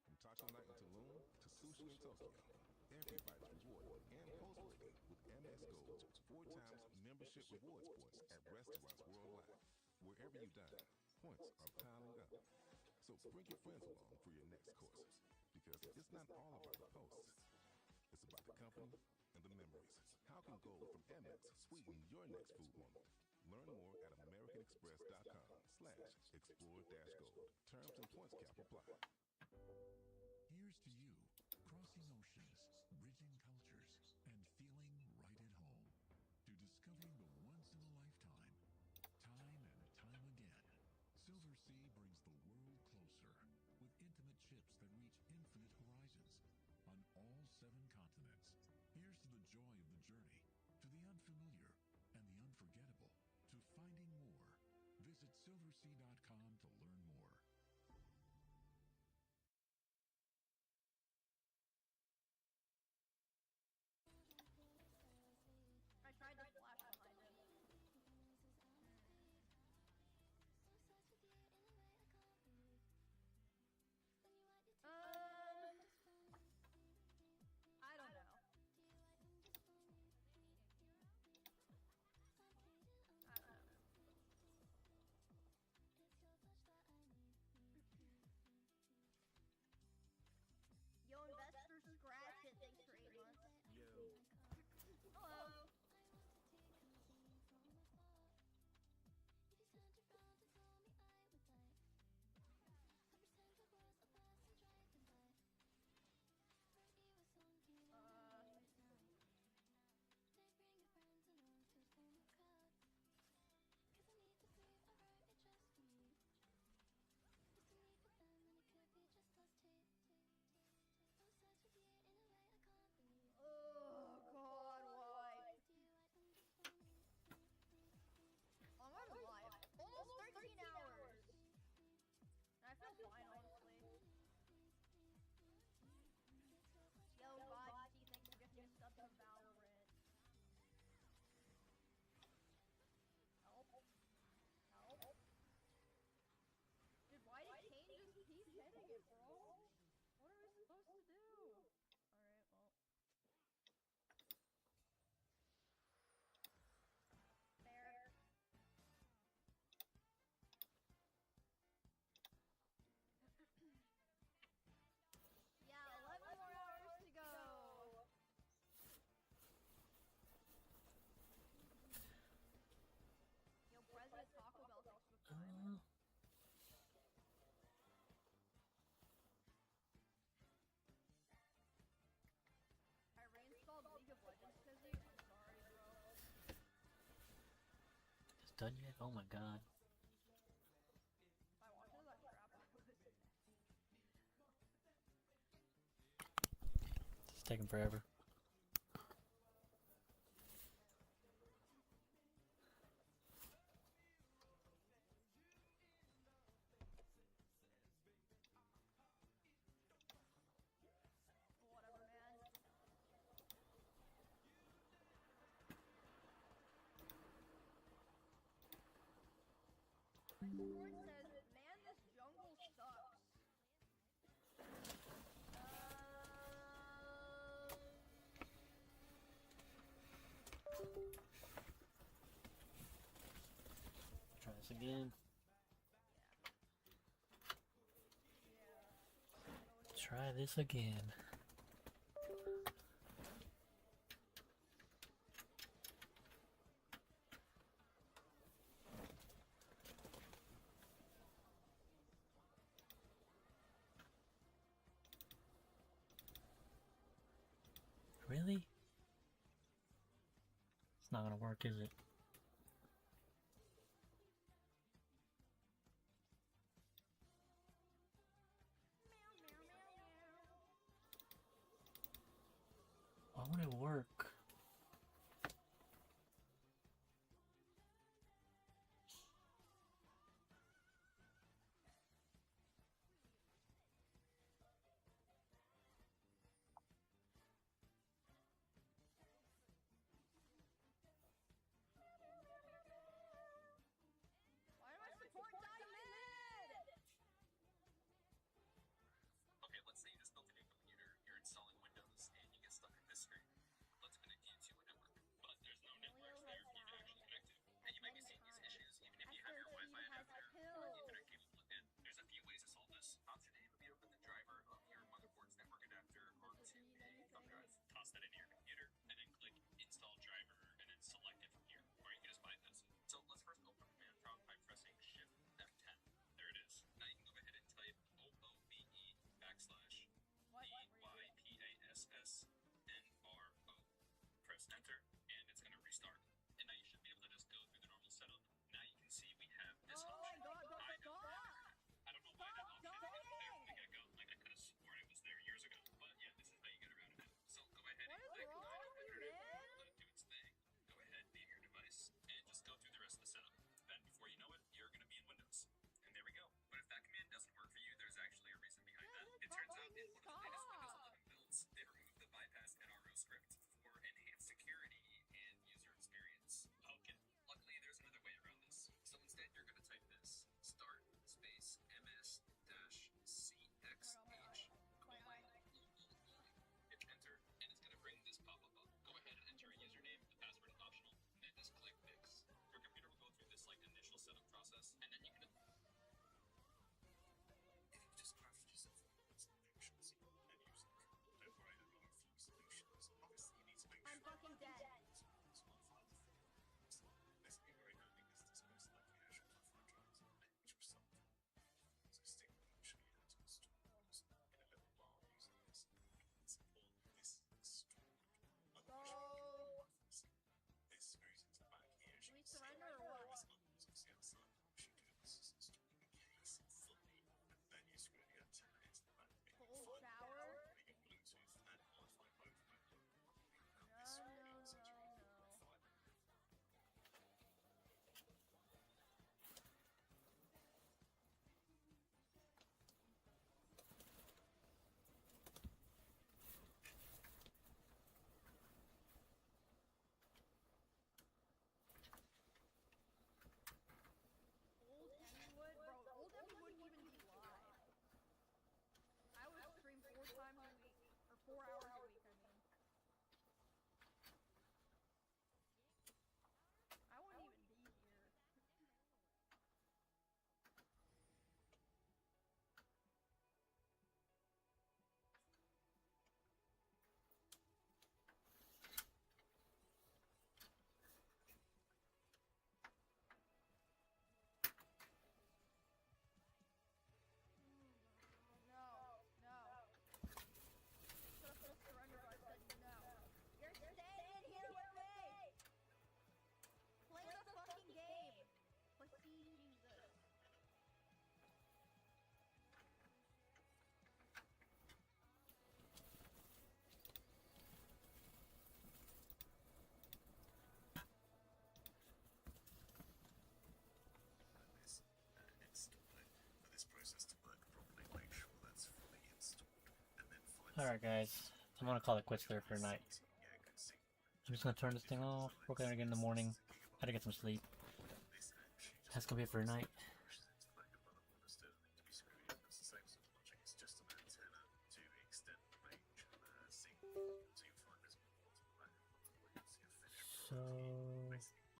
From taco night in Tulum to sushi in Tokyo, everybody's rewarded and post-worthy with Amex Gold's 4 times membership rewards points at restaurants worldwide. Wherever you dine, points are piling up. So bring your friends along for your next course, because it's not all about the posts. It's about the company and the memories. How can gold from Amex sweeten your next food moment? Learn more at americanexpress.com/explore-gold. Terms and points cap apply. Here's to you, crossing oceans, bridging cultures, and feeling right at home. To discovering the once-in-a-lifetime, time and time again. Silver Sea brings the world closer with intimate ships that reach infinite horizons on all 7 continents. Here's to the joy of the journey, to the unfamiliar and the unforgettable, to finding more. Visit silversea.com to learn more. done yet? Oh my god. If I watched it as a trap, I would. It's taking forever. Whatever, man. My Discord says, man, this jungle sucks. Try this again. Yeah. Try this again. Really? It's not gonna work, is it? Why would it work? Why am I support diamond? Okay, let's say you just built a new computer, you're installing Windows, and you get stuck at this screen. Let's connect you to a network. But there's no networks there for you to actually connect to. And you might be seeing these issues even if you have your Wi-Fi adapter or Ethernet cable plugged in. There's a few ways to solve this. Option A would be to open the driver of your motherboard's network adapter onto a thumb drive. Toss that into your computer, and then click Install Driver, and then select it from here. Or you can just bypass it. So let's first open the command prompt by pressing Shift F10. There it is. Now you can go ahead and type OOVE /BYPASSNRO. Press enter, and it's going to restart. And now you should be able to just go through the normal setup. Now you can see we have this option. God, I don't know why that option isn't there from the get-go. Like, I could have sworn it was there years ago. But yeah, this is how you get around it. So go ahead and click let it do its thing. Go ahead, name your device, and just go through the rest of the setup. Then before you know it, you're going to be in Windows. And there we go. But if that command doesn't work for you, there's actually a reason behind that. It turns out in one of the latest Windows 11 builds, they removed the bypass NRO script for enhanced security and user experience. Alright guys, I'm gonna call it quits there for tonight. I'm just gonna turn this thing off, work on it again in the morning, try to get some sleep. That's gonna be it for tonight. So